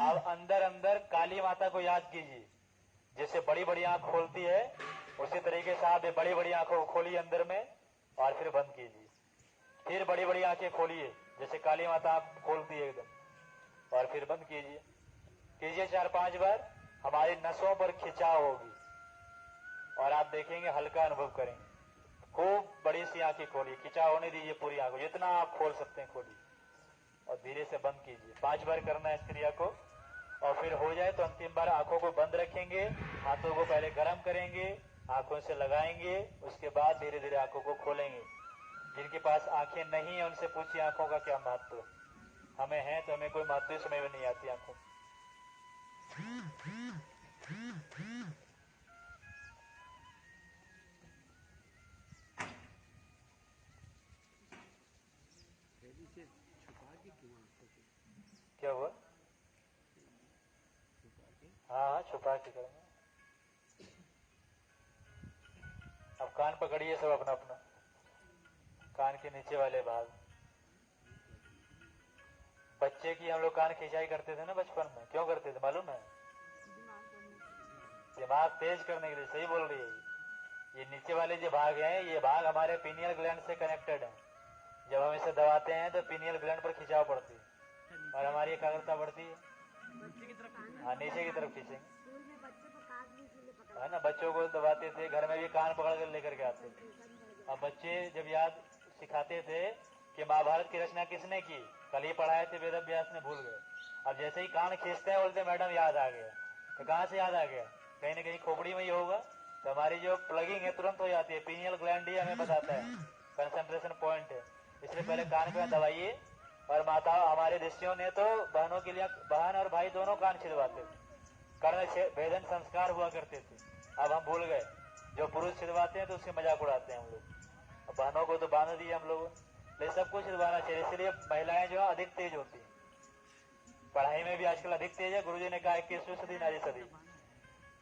अब अंदर अंदर काली माता को याद कीजिए। जैसे बड़ी बड़ी आंख खोलती है उसी तरीके से आप बड़ी बड़ी आंखों को खोलिए अंदर में और फिर बंद कीजिए। फिर बड़ी बड़ी आंखें खोलिए जैसे काली माता आप खोलती है एकदम, और फिर बंद कीजिए। कीजिए 4-5 बार। हमारी नसों पर खिंचाव होगी और आप देखेंगे, हल्का अनुभव करेंगे। खूब बड़ी सी आंखें खोलिए, खिंचाव होने दीजिए पूरी आंखों, जितना आप खोल सकते हैं खोलिए और धीरे से बंद कीजिए। 5 बार करना है इस क्रिया को। और फिर हो जाए तो अंतिम बार आंखों को बंद रखेंगे। हाथों को पहले गर्म करेंगे, आंखों से लगाएंगे, उसके बाद धीरे धीरे आंखों को खोलेंगे। जिनके पास आंखें नहीं है उनसे पूछिए आंखों का क्या महत्व है। हमें है तो हमें कोई महत्व समझ में नहीं आती आंखों। क्या हुआ? हाँ, छुपा के करेंगे। अब कान पकड़िए सब अपना अपना, कान के नीचे वाले भाग। बच्चे की हम लोग कान खिंचाई करते थे ना बचपन में, क्यों करते थे मालूम है? दिमाग तेज करने के लिए। सही बोल रही है। ये नीचे वाले जो भाग हैं, ये भाग हमारे पीनियल ग्लैंड से कनेक्टेड है। जब हम इसे दबाते हैं तो पीनियल ग्लैंड पर खिंचाव पड़ती है और हमारी एकाग्रता बढ़ती है। हाँ, नीचे की तरफ खींचेंगे, है ना। बच्चों को दबाते थे, घर में भी कान पकड़ कर लेकर के आते थे। अब बच्चे जब याद सिखाते थे कि महाभारत की रचना किसने की, कल ही पढ़ाए थे वेद व्यास ने, भूल गए। अब जैसे ही कान खींचते हैं बोलते मैडम याद आ गया। तो कहाँ से याद आ गया? कहीं ना कहीं खोपड़ी में ही होगा। तो हमारी जो प्लगिंग है तुरंत हो जाती है। पीनियल ग्लैंड ही हमें बताता है, कंसंट्रेशन पॉइंट है। इसलिए पहले कान को दबाइए। और माता हमारे ऋषियों ने तो बहनों के लिए, बहन और भाई दोनों कान छिदवाते थे। कर्ण भेदन संस्कार हुआ करते थे, अब हम भूल गए। जो पुरुष छिदवाते हैं तो उससे मजाक उड़ाते हैं हम लोग। अब बहनों को तो बांध दिया हम लोगों ने, लेकिन सबको छिदवाना चाहिए। इसलिए महिलाएं जो है अधिक तेज होती है, पढ़ाई में भी आजकल अधिक तेज है। गुरुजी ने कहा 21वीं सदी नारी सदी।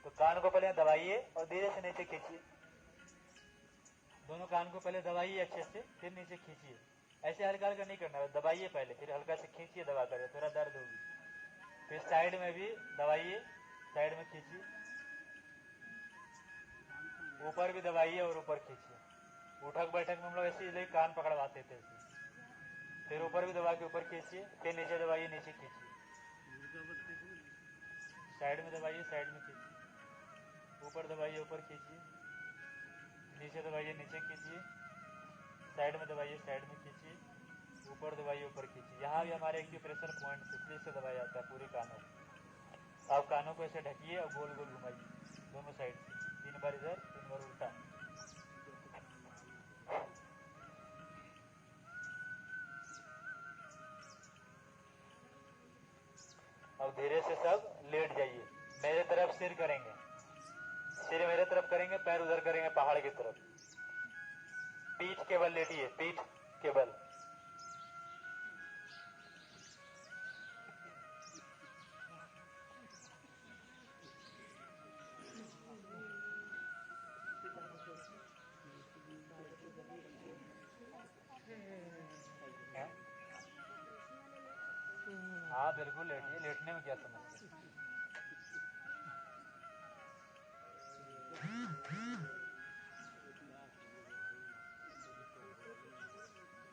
तो कान को पहले दबाइए और धीरे से नीचे खींचिए। दोनों कान को पहले दबाइए अच्छे से, फिर नीचे खींचिए। ऐसे हल्का हल्का नहीं करना, दबाइए पहले, फिर हल्का से खींचिए दबा कर, थोड़ा दर्द होगी। फिर साइड में भी दबाइए, साइड में खींचिए, ऊपर भी दबाइए और ऊपर खींचिए। उठक बैठक में हम लोग ऐसे ही कान पकड़वाते थे ऐसे। फिर ऊपर भी दबा के ऊपर खींचिए, फिर नीचे दबाइए, नीचे खींचिए। साइड में दबाइए, साइड में खींचिए। ऊपर दबाइए, ऊपर खींचिए। नीचे दबाइए, नीचे खींचिए। साइड में दबाइए, साइड में खींचिए। ऊपर दबाइए, ऊपर खींचिए। यहाँ भी हमारे एक्यूप्रेशर पॉइंट इसलिए से दबाया जाता है पूरे कानों को। आप कानों को ऐसे ढकिए और गोल गोल घुमाइए दोनों साइड से, 3 बार इधर, 3 बार उल्टा। अब धीरे से सब लेट जाइए। मेरे तरफ सिर करेंगे, सिर मेरे तरफ करेंगे, पैर उधर करेंगे पहाड़ की तरफ। पीठ के बल लेटिए, पीठ के बल। हाँ बिल्कुल लेटिए, लेटने में क्या समस्या।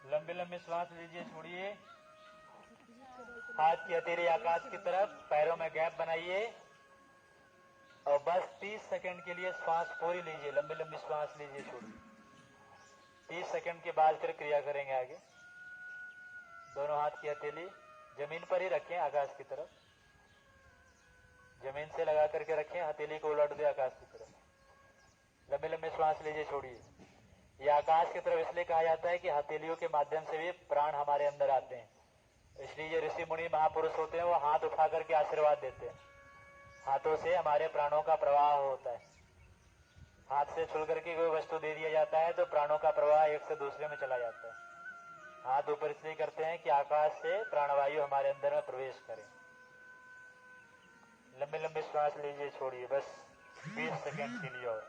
लंबे लंबे श्वास लीजिए, छोड़िए। हाथ की हथेली आकाश की तरफ, पैरों में गैप बनाइए और बस 30 सेकंड के लिए श्वास पूरी लीजिए। लंबी लंबी श्वास लीजिए, छोड़िए। 30 सेकंड के बाद फिर क्रिया करेंगे आगे। दोनों हाथ की हथेली जमीन पर ही रखें, आकाश की तरफ। जमीन से लगा करके रखें, हथेली को उलट दे आकाश की तरफ। लंबे लंबे श्वास लीजिए, छोड़िए। ये आकाश की तरफ इसलिए कहा जाता है कि हथेलियों के माध्यम से भी प्राण हमारे अंदर आते हैं। इसलिए ये ऋषि मुनि महापुरुष होते हैं, वो हाथ उठा करके आशीर्वाद देते हैं। हाथों से हमारे प्राणों का प्रवाह होता है। हाथ से छुल करके कोई वस्तु दे दिया जाता है तो प्राणों का प्रवाह एक से दूसरे में चला जाता है। हाथ ऊपर इसलिए करते हैं कि आकाश से प्राणवायु हमारे अंदर में प्रवेश करे। लंबे लंबे श्वास लीजिए, छोड़िए, बस 20 सेकेंड के लिए और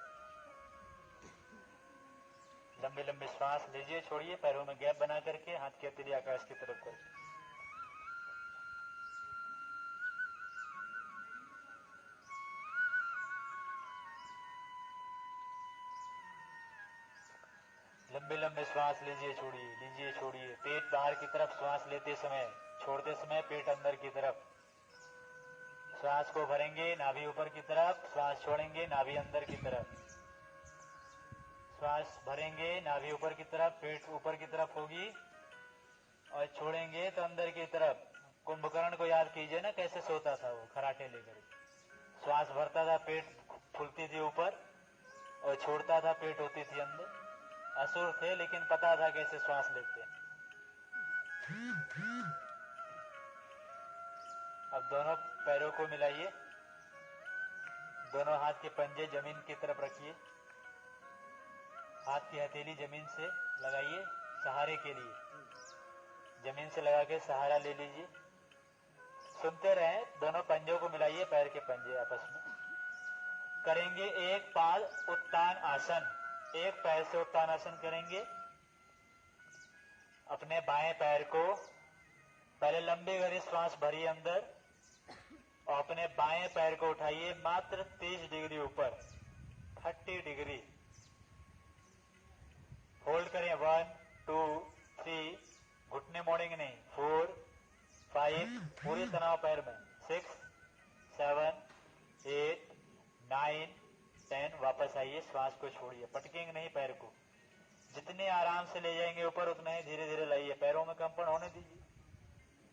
लंबे लंबे श्वास लीजिए, छोड़िए, पैरों में गैप बना करके हाथ की हथेली आकाश की तरफ करके। लंबे लंबे श्वास लीजिए, छोड़िए, लीजिए, छोड़िए। पेट बाहर की तरफ श्वास लेते समय, छोड़ते समय पेट अंदर की तरफ। श्वास को भरेंगे, नाभि ऊपर की तरफ, श्वास छोड़ेंगे, नाभि अंदर की तरफ। श्वास भरेंगे, नाभि ऊपर की तरफ, पेट ऊपर की तरफ होगी, और छोड़ेंगे तो अंदर की तरफ। कुंभकर्ण को याद कीजिए ना, कैसे सोता था वो खराटे लेकर। श्वास भरता था, पेट फूलती थी ऊपर, और छोड़ता था, पेट होती थी अंदर। असुर थे लेकिन पता था कैसे श्वास लेते। अब दोनों पैरों को मिलाइए, दोनों हाथ के पंजे जमीन की तरफ रखिए, हाथ की हथेली जमीन से लगाइए सहारे के लिए। जमीन से लगा के सहारा ले लीजिए, सुनते रहें। दोनों पंजों को मिलाइए, पैर के पंजे आपस में करेंगे एक पाद उत्तान आसन। एक पैर से उत्तान आसन करेंगे। अपने बाएं पैर को पहले लंबी गहरी श्वास भरिए अंदर, और अपने बाएं पैर को उठाइए मात्र 30 डिग्री ऊपर, 30 डिग्री। होल्ड करें, 1 2 3, घुटने मोड़ेंगे नहीं, 4 5, पूरी तनाव पैर में, 6 7 8 9 10। वापस आइए, श्वास को छोड़िए, पटकेंगे नहीं पैर को। जितने आराम से ले जाएंगे ऊपर, उतना ही धीरे धीरे लाइए। पैरों में कंपन होने दीजिए।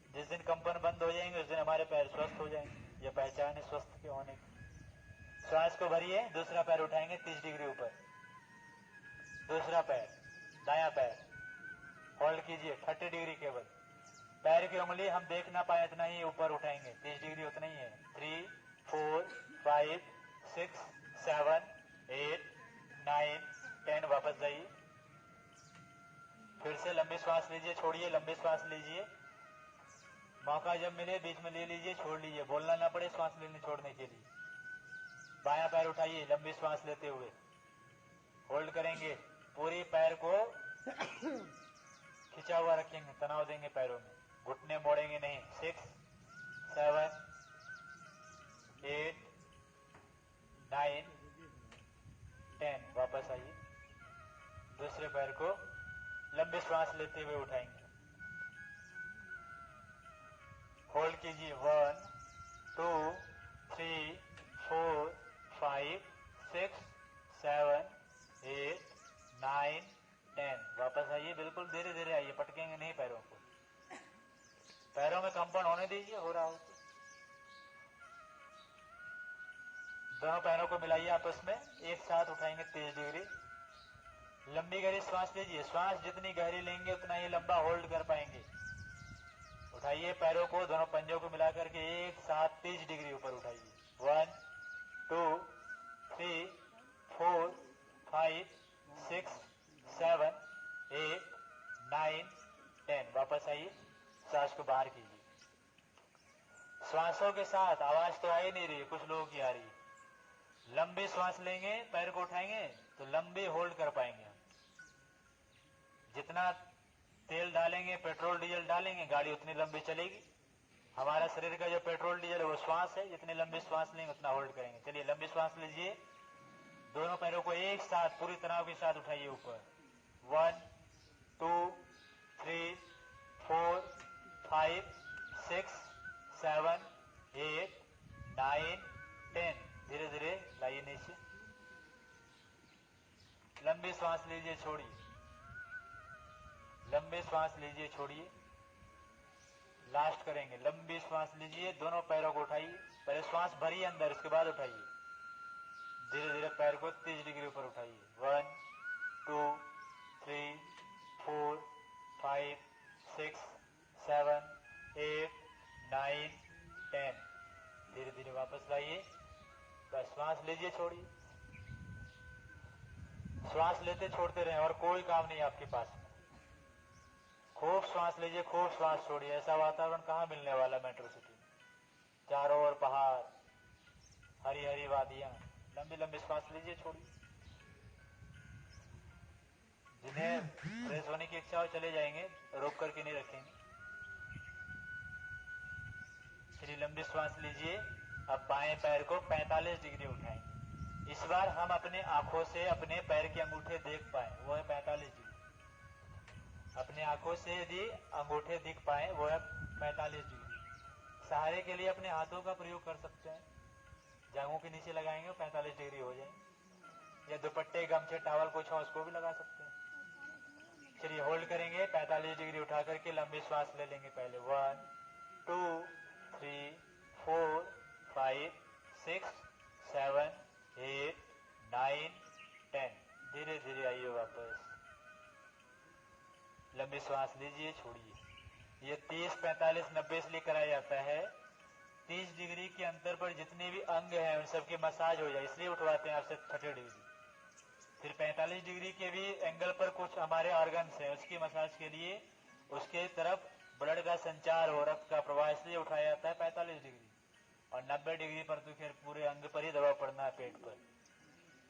जिस दिन कंपन बंद हो जाएंगे उस दिन हमारे पैर स्वस्थ हो जाएंगे। यह पहचान है स्वस्थ के होने की। श्वास को भरिए, दूसरा पैर उठाएंगे 30 डिग्री ऊपर, दूसरा पैर, दायां पैर होल्ड कीजिए 30 डिग्री केवल। पैर की उंगली हम देख ना पाए इतना ही ऊपर उठाएंगे, 30 डिग्री उतना ही है। 3 4 5 6 7 8 9 10। वापस जाइए, फिर से लंबी श्वास लीजिए, छोड़िए, लंबी श्वास लीजिए। मौका जब मिले बीच में ले लीजिए, छोड़ लीजिए, बोलना ना पड़े श्वास लेने छोड़ने के लिए। बायां पैर उठाइए लंबी श्वास लेते हुए, होल्ड करेंगे, पूरी पैर को खिंचा हुआ रखेंगे, तनाव देंगे पैरों में, घुटने मोड़ेंगे नहीं। 6 7 8 9 10। वापस आइए, दूसरे पैर को लंबी श्वास लेते हुए उठाएंगे, होल्ड कीजिए, 1 2 3 4 5 6 7 8 9 10। वापस आइए, बिल्कुल धीरे धीरे आइए, पटकेंगे नहीं पैरों को। पैरों में कंपन होने दीजिए, हो रहा हो। दोनों पैरों को मिलाइए आपस में, एक साथ उठाएंगे 30 डिग्री। लंबी गहरी श्वास लीजिए, श्वास जितनी गहरी लेंगे उतना ही लंबा होल्ड कर पाएंगे। उठाइए पैरों को, दोनों पंजों को मिलाकर के एक साथ 30 डिग्री ऊपर उठाइए। 1 2 3 4 5 6 7 8 9 10। वापस आइए, सांस को बाहर कीजिए। श्वासों के साथ आवाज तो आ ही नहीं रही, कुछ लोगों की आ रही है। लंबी श्वास लेंगे, पैर को उठाएंगे तो लंबी होल्ड कर पाएंगे। जितना तेल डालेंगे, पेट्रोल डीजल डालेंगे, गाड़ी उतनी लंबी चलेगी। हमारा शरीर का जो पेट्रोल डीजल है वो श्वास है, जितनी लंबी श्वास लेंगे उतना होल्ड करेंगे। चलिए लंबी श्वास लीजिए, दोनों पैरों को एक साथ पूरी तनाव के साथ उठाइए ऊपर। 1 2 3 4 5 6 7 8 9 10। धीरे धीरे लाइए नीचे, लंबी श्वास लीजिए, छोड़िए, लंबी श्वास लीजिए, छोड़िए। लास्ट करेंगे, लंबी श्वास लीजिए, दोनों पैरों को उठाइए, पहले श्वास भरिए अंदर, इसके बाद उठाइए। धीरे धीरे पैर को 30 डिग्री ऊपर उठाइए। 1 2 3 4 5 6 7 8 9 10। धीरे धीरे वापस लाइए। बस श्वास लीजिए, छोड़िए। श्वास लेते छोड़ते रहें और कोई काम नहीं आपके पास में। खूब श्वास लीजिए, खूब श्वास छोड़िए। ऐसा वातावरण कहाँ मिलने वाला मेट्रो सिटी में। चारों ओर पहाड़, हरी हरी वादियां। लंबी लंबी श्वास लीजिए, छोड़िए। जिन्हें फ्रेश होने की इच्छा हो चले जाएंगे, रोक करके नहीं रखेंगे। चलिए, लंबी श्वास लीजिए। अब बाएं पैर को 45 डिग्री उठाएंगे। इस बार हम अपने आंखों से अपने पैर के अंगूठे देख पाए, वो है 45 डिग्री। अपने आंखों से यदि अंगूठे दिख पाए, वो है 45 डिग्री। सहारे के लिए अपने हाथों का प्रयोग कर सकते हैं। जांघों के नीचे लगाएंगे, 45 डिग्री हो जाएंगे। या दुपट्टे, गमछे, टॉवल कुछ हो उसको भी लगा सकते हैं। चलिए, होल्ड करेंगे। 45 डिग्री उठा करके लंबी श्वास ले लेंगे। पहले 1 2 3 4 5 6 7 8 9 10। धीरे धीरे आइए वापस। लंबी श्वास लीजिए, छोड़िए। ये 30 45 90 इसलिए कराया जाता है, 30 डिग्री के अंतर पर जितने भी अंग हैं उन सबकी मसाज हो जाए, इसलिए उठवाते हैं आपसे 30 डिग्री। फिर 45 डिग्री के भी एंगल पर कुछ हमारे ऑर्गन्स हैं, उसकी मसाज के लिए उसके तरफ ब्लड का संचार हो, रक्त का प्रवाह, इसलिए उठाया जाता है 45 डिग्री। और 90 डिग्री पर तो फिर पूरे अंग पर ही दबाव पड़ना है, पेट पर।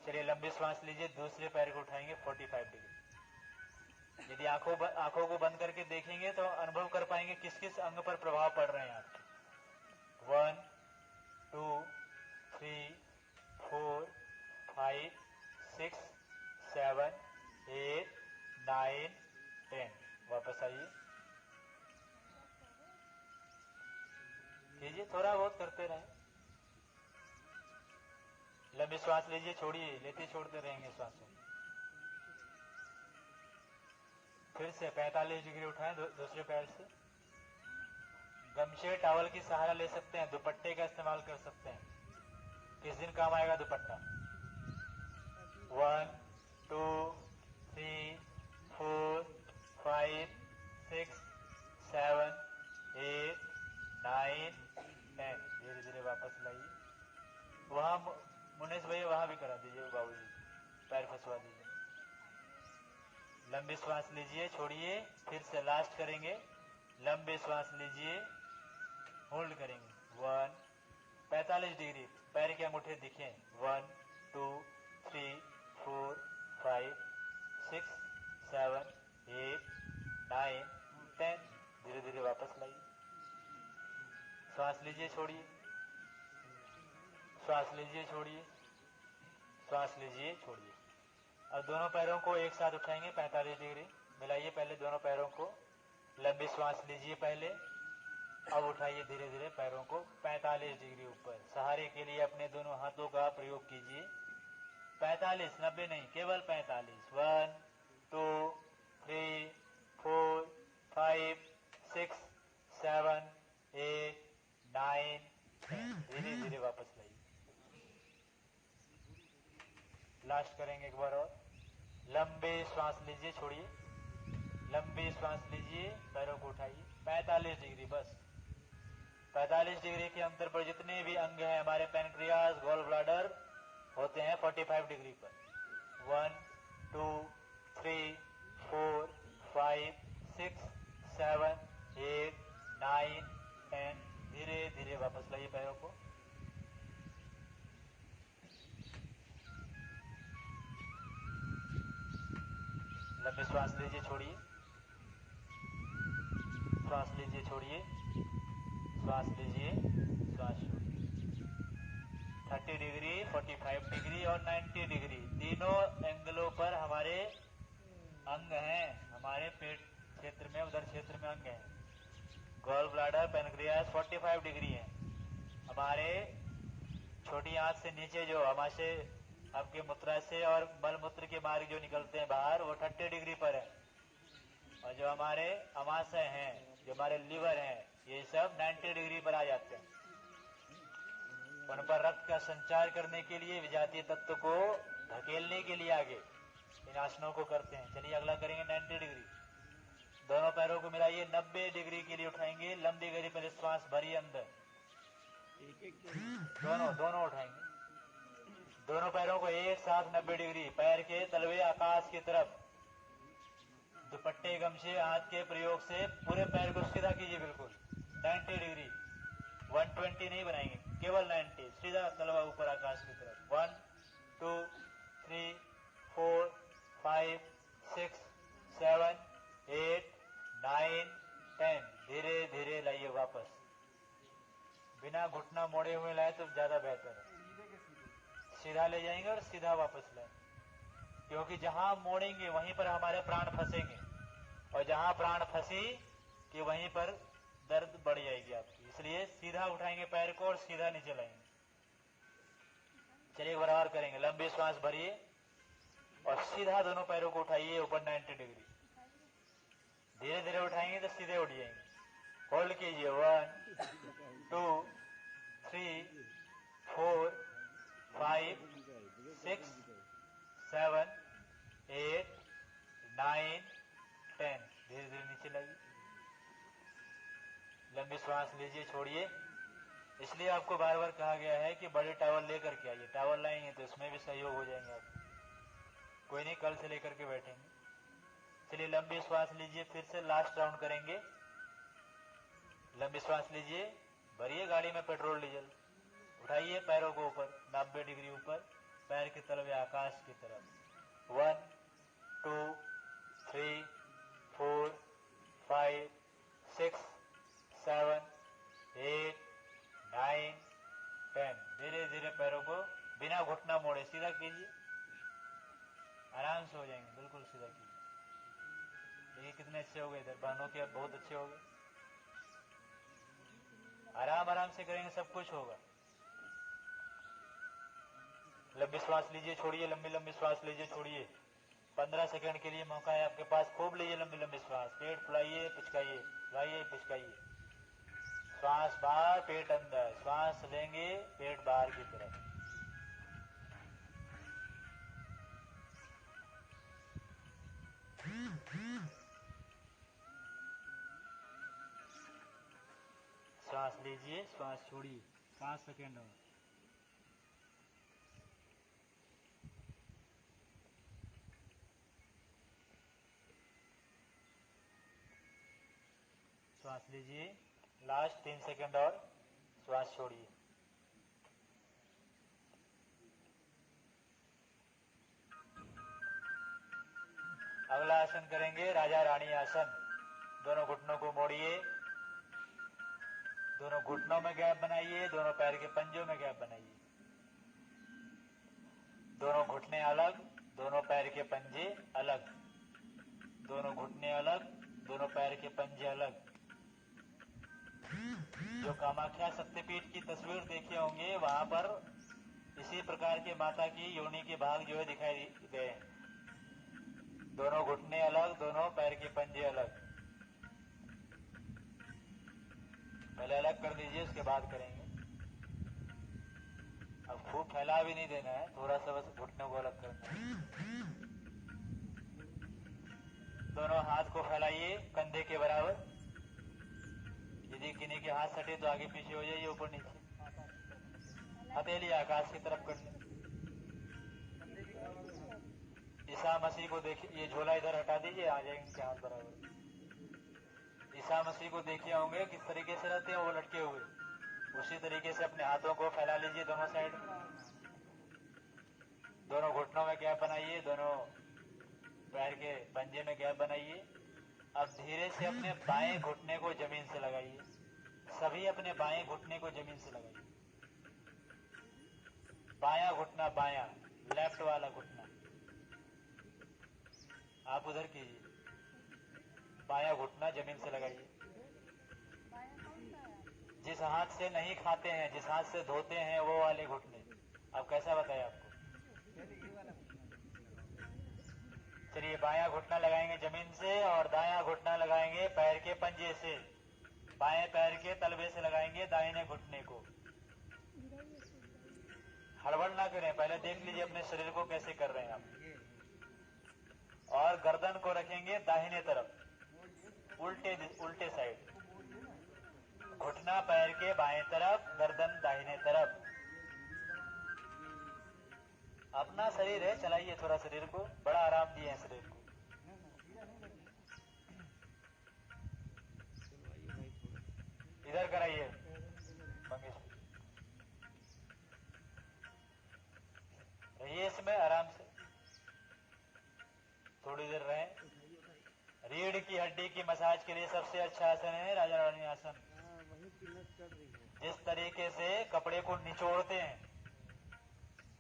चलिए, लंबी श्वास लीजिए। दूसरे पैर को उठाएंगे 45 डिग्री। यदि आंखों को बंद करके देखेंगे तो अनुभव कर पाएंगे किस किस अंग पर प्रभाव पड़ रहे हैं आपके। 1 2 3 4 5 6 7 8 9 10। वापस आइए। कीजिए, थोड़ा बहुत करते रहें। लंबी श्वास लीजिए, छोड़िए। लेते छोड़ते रहेंगे श्वासों। फिर से 45 डिग्री उठाएं दूसरे पैर से। गमछे, टॉवल की सहारा ले सकते हैं, दुपट्टे का इस्तेमाल कर सकते हैं। किस दिन काम आएगा दुपट्टा। 1 2 3 4 5 6 7 8 9 10। धीरे धीरे वापस लाइए। वहां मुनेश भैया वहां भी करा दीजिए, बाबूजी पैर फंसवा दीजिए। लंबी श्वास लीजिए, छोड़िए। फिर से लास्ट करेंगे। लंबी श्वास लीजिए, होल्ड करेंगे। 1 45 डिग्री पैर के अंगूठे दिखे। 1 2 3 4 5 6 7 8 9 10। धीरे धीरे वापस लाइए। श्वास लीजिए, छोड़िए। श्वास लीजिए, छोड़िए। श्वास लीजिए, छोड़िए। अब दोनों पैरों को एक साथ उठाएंगे 45 डिग्री। मिलाइए पहले दोनों पैरों को। लंबी श्वास लीजिए पहले। अब उठाइए धीरे धीरे पैरों को 45 डिग्री ऊपर। सहारे के लिए अपने दोनों हाथों का प्रयोग कीजिए। 45, 90 नहीं, केवल 45। 1 2 3 4 5 6 7 8 9 10। धीरे धीरे वापस लाइए। लास्ट करेंगे एक बार और। लंबे श्वास लीजिए, छोड़िए। लंबी श्वास लीजिए, पैरों को उठाइए। 45 डिग्री बस। 45 डिग्री के अंतर पर जितने भी अंग हैं हमारे, पैनक्रियाज, गॉल ब्लाडर, होते हैं 45 डिग्री पर। 1 2 3 4 5 6 7 8 9 10। धीरे धीरे वापस लाइए पैरों को। लंबी श्वास लीजिए, छोड़िए। श्वास लीजिए, छोड़िए। श्वास लीजिए, श्वास छोड़िए। 30 डिग्री, 45 डिग्री और 90 डिग्री, तीनों एंगलों पर हमारे अंग हैं। हमारे पेट क्षेत्र में, उधर क्षेत्र में अंग हैं। गॉल ब्लाडर, पैनक्रियास 45 डिग्री है। हमारे छोटी आंत से नीचे जो हमारे से आपके मूत्राशय और मल मूत्र के मार्ग जो निकलते हैं बाहर, वो 30 डिग्री पर है। और जो हमारे अमाशय हैं, जो हमारे लीवर हैं, ये सब 90 डिग्री पर आ जाते हैं। उन पर रक्त का संचार करने के लिए, विजातीय तत्व को धकेलने के लिए आगे इन आसनों को करते हैं। चलिए अगला करेंगे 90 डिग्री। दोनों पैरों को मिलाइए, 90 डिग्री के लिए उठाएंगे। लंबी गहरी पहले श्वास भरिए अंदर, दोनों उठाएंगे। दोनों पैरों को एक साथ 90 डिग्री, पैर के तलवे आकाश की तरफ। दुपट्टे गमछे हाथ के प्रयोग से पूरे पैर को सीधा कीजिए, बिल्कुल 90 डिग्री। 120 नहीं बनाएंगे, केवल 90, सीधा तलवा ऊपर आकाश की तरफ। 1 2 3 4 5 6 7 8 9 10। धीरे धीरे लाइए वापस, बिना घुटना मोड़े हुए लाए तो ज्यादा बेहतर है। सीधा ले जाएंगे और सीधा वापस लाएंगे, क्योंकि जहां मोड़ेंगे वहीं पर हमारे प्राण फंसेंगे, और जहां प्राण फंसी कि वहीं पर दर्द बढ़ जाएगी आपकी। इसलिए सीधा उठाएंगे पैर को और सीधा नीचे लाएंगे। चलिए बराबर करेंगे। लंबी श्वास भरिए और सीधा दोनों पैरों को उठाइए ऊपर 90 डिग्री। धीरे धीरे उठाएंगे तो सीधे उठ जाएंगे। होल्ड कीजिए। 1 2 3 4 5 6 7 8 9 10। धीरे धीरे नीचे लाइए। लंबी श्वास लीजिए, छोड़िए। इसलिए आपको बार बार कहा गया है कि बड़े टावल लेकर के आइए। टावल लाएंगे तो इसमें भी सहयोग हो जाएंगे आप। कोई नहीं, कल से लेकर के बैठेंगे। चलिए लंबी श्वास लीजिए, फिर से लास्ट राउंड करेंगे। लंबी श्वास लीजिए, भरिए गाड़ी में पेट्रोल डीजल। उठाइए पैरों को ऊपर 90 डिग्री ऊपर, पैर के तलवे आकाश की तरफ। 1 2 3 4 5 6 7 8 9 10। धीरे धीरे पैरों को बिना घुटना मोड़े सीधा कीजिए। आराम से हो जाएंगे, बिल्कुल सीधा कीजिए। देखिए कितने अच्छे हो गए, इधर बहनों के बहुत अच्छे हो गए। आराम आराम से करेंगे, सब कुछ होगा। लंबी श्वास लीजिए, छोड़िए। लंबी लंबी श्वास लीजिए, छोड़िए। 15 सेकंड के लिए मौका है आपके पास। खूब लीजिए लंबी लंबी श्वास। पेट फुलाइए, पिचकाइए, फुलाइए, पिचकाइए। श्वास बाहर, पेट अंदर। श्वास लेंगे, पेट बाहर की तरफ। श्वास लीजिए, श्वास छोड़िए। 5 सेकंड और। श्वास लीजिए, लास्ट 3 सेकंड और। श्वास छोड़िए। अगला आसन करेंगे राजा रानी आसन। दोनों घुटनों को मोड़िए, दोनों घुटनों में गैप बनाइए, दोनों पैर के पंजों में गैप बनाइए। दोनों घुटने अलग, दोनों पैर के पंजे अलग। दोनों घुटने अलग, दोनों पैर के पंजे अलग। जो कामाख्या शक्तिपीठ की तस्वीर देखे होंगे, वहां पर इसी प्रकार के माता की योनि के भाग जो है दिखाई गए। दोनों घुटने अलग, दोनों पैर के पंजे अलग। पहले अलग कर दीजिए, उसके बाद करेंगे। अब खूब फैला भी नहीं देना है, थोड़ा सा बस घुटनों को अलग करना है। दोनों हाथ को फैलाइए कंधे के बराबर। यदि किन्हीं के हाथ सटे तो आगे पीछे हो जाइए, ऊपर नीचे। हथेली आकाश की तरफ कर ले। ईसा मसीह को देखिए, ये झोला इधर हटा दीजिए, आ जाएंगे इनके हाथ बराबर। ईसा मसीह को देखे होंगे किस तरीके से रहते हैं वो लटके हुए, उसी तरीके से अपने हाथों को फैला लीजिए दोनों साइड। दोनों घुटनों में गैप बनाइए, दोनों पैर के पंजे में गैप बनाइए। अब धीरे से अपने बाएं घुटने को जमीन से लगाइए। सभी अपने बाएं घुटने को जमीन से लगाइए। बायां घुटना, बायां लेफ्ट वाला घुटना आप उधर कीजिए। बायां घुटना जमीन से लगाइए। जिस हाथ से नहीं खाते हैं, जिस हाथ से धोते हैं, वो वाले घुटने। अब कैसा बताए आपको? चलिए बायां घुटना लगाएंगे जमीन से और दायां घुटना लगाएंगे पैर के पंजे से। बाएं पैर के तलवे से लगाएंगे दाहिने घुटने को। हड़बड़ ना करें, पहले देख लीजिए अपने शरीर को कैसे कर रहे हैं आप। और गर्दन को रखेंगे दाहिने तरफ, उल्टे साइड, घुटना पैर के बाएं तरफ, गर्दन दाहिने तरफ। अपना शरीर है, चलाइए थोड़ा शरीर को, बड़ा आराम दिए हैं शरीर को। इधर कराइए मंगेश, रहिए इसमें आराम से, थोड़ी देर रहे। रीढ़ की हड्डी की मसाज के लिए सबसे अच्छा आसन है राजा रानी आसन। जिस तरीके से कपड़े को निचोड़ते हैं,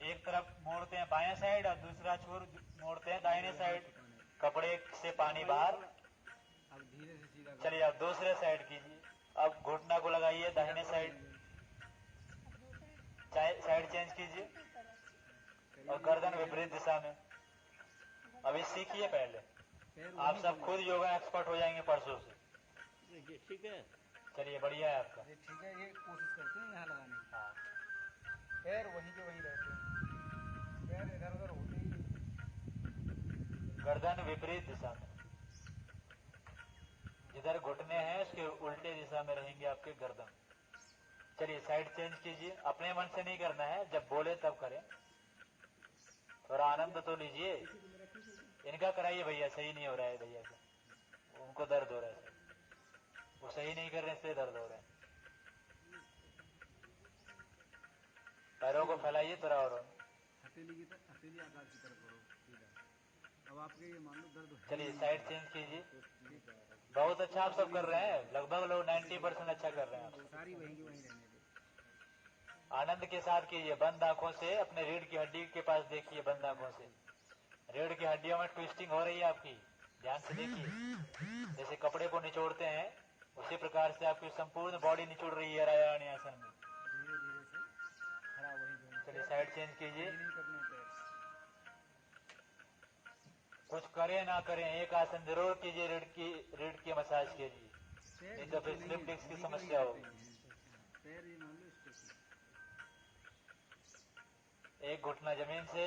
एक तरफ मोड़ते हैं बाएं साइड और दूसरा छोर मोड़ते हैं दाहिने साइड, कपड़े से पानी बाहर। चलिए अब दूसरे साइड कीजिए। अब घुटना को लगाइए दाहिने साइड, साइड चेंज कीजिए और गर्दन विपरीत दिशा में। अभी सीखिए पहले, आप सब खुद योगा एक्सपर्ट हो जाएंगे परसों से। ठीक है, चलिए बढ़िया है आपका। ठीक है, ये कोशिश करते हैं यहाँ लगाने की। हाँ, पैर वहीं के वहीं रहते हैं, पैर इधर उधर होते ही। गर्दन विपरीत दिशा में, जिधर घुटने हैं उसके उल्टे दिशा में रहेंगे आपके गर्दन। चलिए साइड चेंज कीजिए, अपने मन से नहीं करना है, जब बोले तब करें, थोड़ा आनंद तो लीजिए। इनका कराइए भैया, सही नहीं हो रहा है भैया से, उनको दर्द हो रहा है, वो सही नहीं कर रहे इसलिए दर्द हो रहा है। पैरों को फैलाइए थोड़ा और। हथेली आकार की तरफ करो सीधा। अब आपके ये मान लो दर्द है। चलिए साइड चेंज कीजिए। बहुत अच्छा आप सब कर रहे हैं, लगभग लोग 90% अच्छा कर रहे हैं आप। सारी वहीं की वहीं रहने दो। आनंद के साथ कीजिए, बंद आंखों से अपने रीढ़ की हड्डी के पास देखिए, बंद आंखों से रीढ़ की हड्डियों में ट्विस्टिंग हो रही है आपकी, ध्यान से देखिए। जैसे कपड़े को निचोड़ते हैं उसी प्रकार से आपकी संपूर्ण बॉडी निचोड़ रही है राजा रानी आसन में। धीरे धीरे से खड़ा वहीं। चलिए साइड चेंज कीजिए। नहीं करने पैर। कुछ करें ना करें एक आसन जरूर कीजिए रीढ़ की मसाज के लिए, नहीं तो फिर स्लिप डिस्क की समस्या होगी। पैर ये मान लो इसको। एक घुटना जमीन से,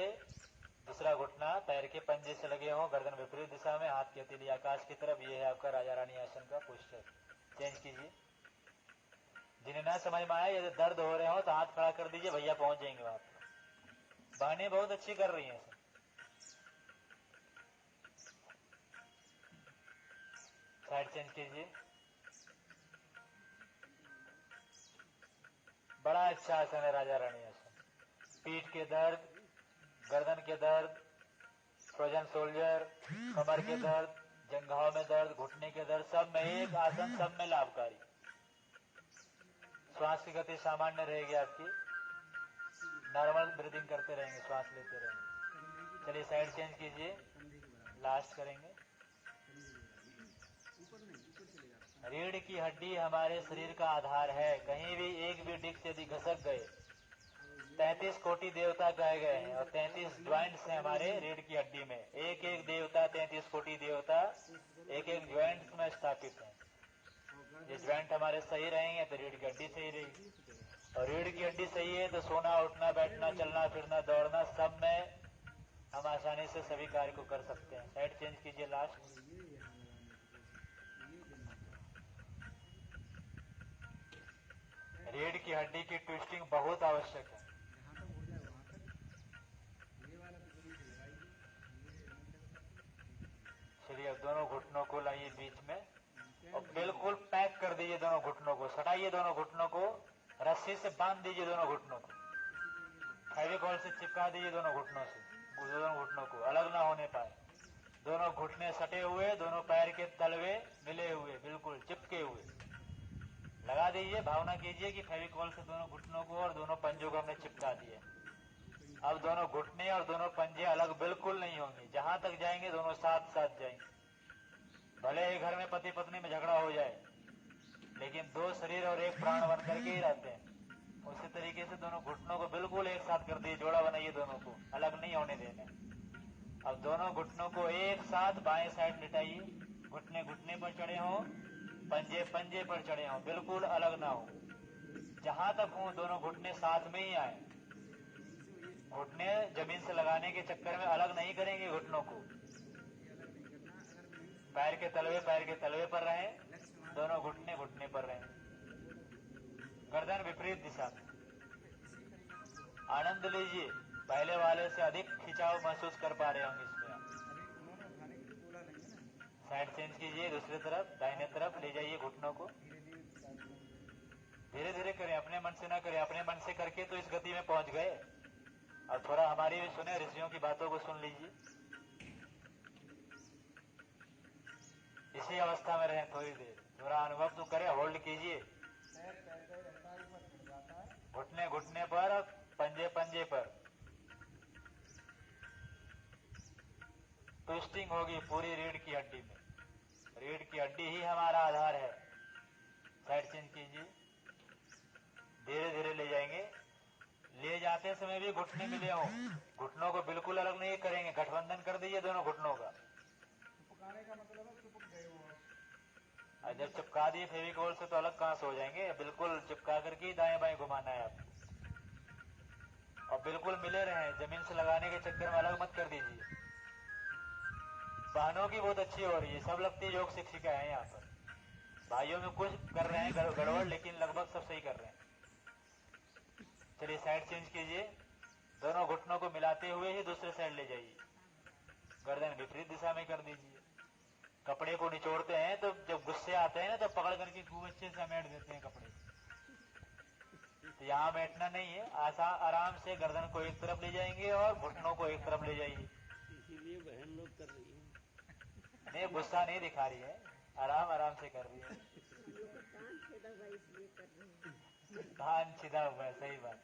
दूसरा घुटना पैर के पंजे से लगे हो, गर्दन विपरीत दिशा में, हाथ की हथेली आकाश की तरफ। ये है आपका राजा रानी आसन का पोस्टर। चेंज कीजिए। जिन्हें ना समझ में आए, यदि दर्द हो रहे हो तो हाथ खड़ा कर दीजिए, भैया पहुंच जाएंगे वहां पर। बहनें बहुत अच्छी कर रही हैं। साइड चेंज कीजिए। बड़ा अच्छा आसन है राजा रानी आसन। पीठ के दर्द, गर्दन के दर्द, फ्रोजन शोल्डर, कमर के दर्द, जंघाओं में दर्द, घुटने के दर्द, सब में एक आसन, सब में लाभकारी। श्वास की गति सामान्य रहेगी आपकी, नॉर्मल ब्रीदिंग करते रहेंगे, श्वास लेते रहेंगे। चलिए साइड चेंज कीजिए, लास्ट करेंगे। रीढ़ की हड्डी हमारे शरीर का आधार है, कहीं भी एक भी डिस्क यदि घसक गए, 33 कोटि देवता कहे गए हैं और 33 ज्वाइंट्स हैं हमारे रीढ़ की हड्डी में। एक एक देवता, 33 कोटि देवता एक एक ज्वाइंट्स में स्थापित हैं। ये ज्वाइंट हमारे सही रहेंगे तो रीढ़ की हड्डी सही रहेगी, और रीढ़ की हड्डी सही है तो सोना, उठना, बैठना, चलना फिरना, दौड़ना, सब में हम आसानी से सभी कार्य को कर सकते हैं। साइड चेंज कीजिए लास्ट। रीढ़ की हड्डी की ट्विस्टिंग बहुत आवश्यक है। चलिए अब दोनों घुटनों को लाइए बीच में और बिल्कुल पैक कर दीजिए दोनों घुटनों को। सटाइए दोनों घुटनों को, रस्सी से बांध दीजिए दोनों घुटनों को, फेविकॉल से चिपका दीजिए दोनों घुटनों से, दोनों घुटनों को अलग ना होने पाए। दोनों घुटने सटे हुए, दोनों पैर के तलवे मिले हुए, बिल्कुल चिपके हुए लगा दीजिए। भावना कीजिए कि फेविकॉल से दोनों घुटनों को और दोनों पंजों को हमने चिपका दिया। अब दोनों घुटने और दोनों पंजे अलग बिल्कुल नहीं होंगे, जहां तक जाएंगे दोनों साथ साथ जाएंगे। भले ही घर में पति पत्नी में झगड़ा हो जाए, लेकिन दो शरीर और एक प्राण बन करके ही रहते हैं। उसी तरीके से दोनों घुटनों को बिल्कुल एक साथ कर दिए, जोड़ा बनाइए, दोनों को अलग नहीं होने देना। अब दोनों घुटनों को एक साथ बाएं साइड लिटाइए, घुटने घुटने पर चढ़े हों, पंजे पंजे पर चढ़े हों, बिल्कुल अलग ना हो। जहां तक हो दोनों घुटने साथ में ही आए। घुटने जमीन से लगाने के चक्कर में अलग नहीं करेंगे घुटनों को। पैर के तलवे पर रहे, दोनों घुटने घुटने पर रहे, गर्दन विपरीत दिशा में। आनंद लीजिए, पहले वाले से अधिक खिंचाव महसूस कर पा रहे होंगे इसमें आप। साइड चेंज कीजिए, दूसरी तरफ दाहिने तरफ ले जाइए घुटनों को। धीरे धीरे करें, अपने मन से ना करें। अपने मन से करके तो इस गति में पहुंच गए, और थोड़ा हमारी भी सुने, ऋषियों की बातों को सुन लीजिए। इसी अवस्था में रहें थोड़ी देर, थोड़ा अनुभव तो करें। होल्ड कीजिए, घुटने घुटने पर और पंजे पंजे पर। ट्विस्टिंग होगी पूरी रीढ़ की हड्डी में। रीढ़ की हड्डी ही हमारा आधार है। साइड चेंज कीजिए, धीरे धीरे ले जाएंगे। ले जाते समय भी घुटने मिले हों, घुटनों को बिल्कुल अलग नहीं करेंगे। गठबंधन कर दीजिए दोनों घुटनों का। चिपकाने का मतलब है चिपक गए हो। और जब चिपका दिए फेविकोल से तो अलग कहां से हो जाएंगे। बिल्कुल चिपका करके ही दाएं बाएं घुमाना है आपको, और बिल्कुल मिले रहे। जमीन से लगाने के चक्कर में अलग मत कर दीजिए। बहनों की बहुत अच्छी हो रही है, सब लगती है योग शिक्षिका है यहाँ पर। भाइयों में कुछ कर रहे हैं गड़बड़, लेकिन लगभग सब सही कर रहे हैं। चलिए साइड चेंज कीजिए, दोनों घुटनों को मिलाते हुए ही दूसरे साइड ले जाइए। गर्दन विपरीत दिशा में कर दीजिए। कपड़े को निचोड़ते हैं तो जब गुस्से आते हैं ना, तो पकड़ करके खूब अच्छे से समेट देते हैं कपड़े। तो यहाँ बैठना नहीं है, आराम से गर्दन को एक तरफ ले जाएंगे और घुटनों को एक तरफ ले जाइए। इसीलिए बहन लोग कर रही है। नहीं, गुस्सा नहीं दिखा रही है, आराम आराम से कर रही है। कान सीधा हुआ है, सही बात।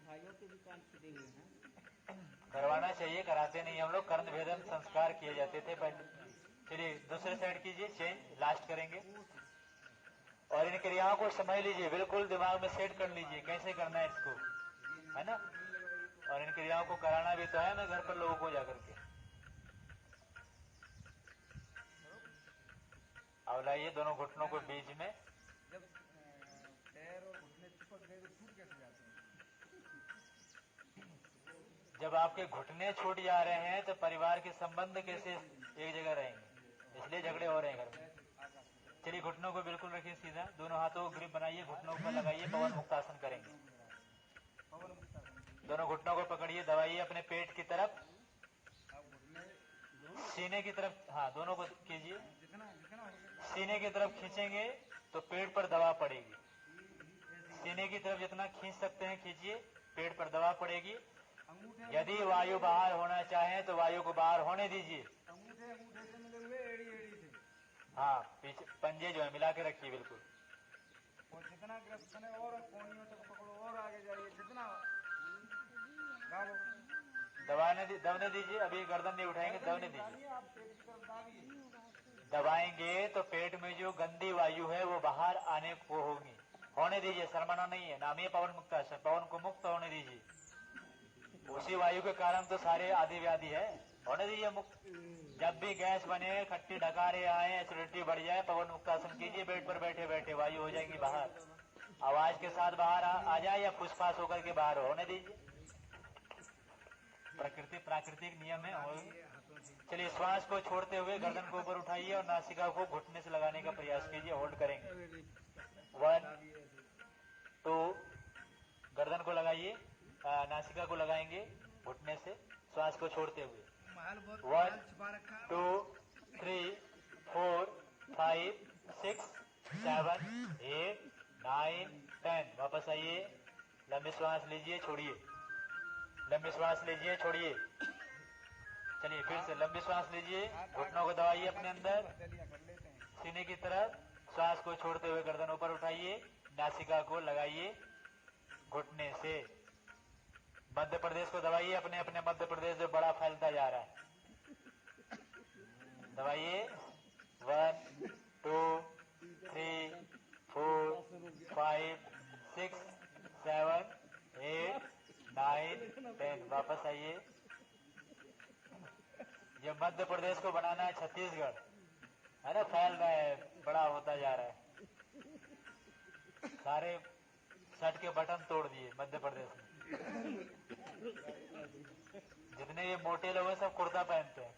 भाइयों के भी कान सीधे हुए हैं। करवाना चाहिए, कराते नहीं हम लोग। कर्ण भेदन संस्कार किए जाते थे पहले। चलिए दूसरे साइड कीजिए, चेंज लास्ट करेंगे। और इन क्रियाओं को समझ लीजिए, बिल्कुल दिमाग में सेट कर लीजिए कैसे करना है इसको, है ना। और इन क्रियाओं को कराना भी तो है ना घर पर लोगों को जाकर के। अब लाइए दोनों घुटनों को बीच में। जब पैर और घुटने चिपक गए तो छूट कैसे जाते हैं? जब आपके घुटने छूट जा रहे हैं तो परिवार के संबंध कैसे एक जगह रहेंगे, इसलिए झगड़े हो रहे हैं घर में। चलिए घुटनों को बिल्कुल रखिए सीधा, दोनों हाथों को ग्रिप बनाइए, घुटनों पर लगाइए, पवन मुक्तासन करेंगे। दोनों घुटनों को पकड़िए, दबाइए अपने पेट की तरफ, सीने की तरफ। हाँ, दोनों को कीजिए। सीने की तरफ खींचेंगे तो पेट पर दबाव पड़ेगी। सीने की तरफ जितना खींच सकते हैं खींचिए, पेट पर दबाव पड़ेगी। यदि वायु बाहर होना चाहे तो वायु को बाहर होने दीजिए। अंगूठे से मिले हुए एड़ी से। हाँ, पीछे पंजे जो है मिला के रखिए बिल्कुल। और जितना ग्रस्त बने और कोहनियों तक पकड़ो और आगे जाइए, जितना दबने दीजिए। अभी गर्दन नहीं उठाएंगे, दबने दीजिए। आप पेट की तरफ दाबिए। दबाएंगे तो पेट में जो गंदी वायु है वो बाहर आने को होगी। होने दीजिए, शर्माना नहीं है। नाम ही पवन मुक्तासन, पवन को मुक्त होने दीजिए। उसी वायु के कारण तो सारे आदि व्याधि है, होने दीजिए मुक्त। जब भी गैस बने, खट्टी डकारे आए, एसिडिटी बढ़ जाए, पवन मुक्तासन कीजिए। बेड पर बैठे बैठे वायु हो जाएगी बाहर, आवाज के साथ बाहर आ जाए या फुसफास होकर के बाहर होने दीजिए। प्रकृति प्राकृतिक नियम है। चलिए श्वास को छोड़ते हुए गर्दन को ऊपर उठाइए और नासिका को घुटने से लगाने का प्रयास कीजिए। होल्ड करेंगे। 1 2, गर्दन को लगाइए, नासिका को लगाएंगे घुटने से, श्वास को छोड़ते हुए। 1 2 3 4 5 6 7 8 9 10। वापस आइए, लंबी श्वास लीजिए, छोड़िए, लंबी श्वास लीजिए, छोड़िए। चलिए फिर से लंबी श्वास लीजिए, घुटनों को दबाइए अपने अंदर, सीने की तरफ। श्वास को छोड़ते हुए गर्दन ऊपर उठाइए, नासिका को लगाइए घुटने से। मध्य प्रदेश को दबाइए, अपने अपने मध्य प्रदेश जो बड़ा फैलता जा रहा है, दबाइए। 1 2 3 4 5 6 7 8 9 10। वापस आइए। ये मध्य प्रदेश को बनाना है छत्तीसगढ़, है ना, फैल रहा है, बड़ा होता जा रहा है। सारे शर्ट के बटन तोड़ दिए मध्य प्रदेश में। जितने ये मोटे लोग हैं सब कुर्ता पहनते हैं।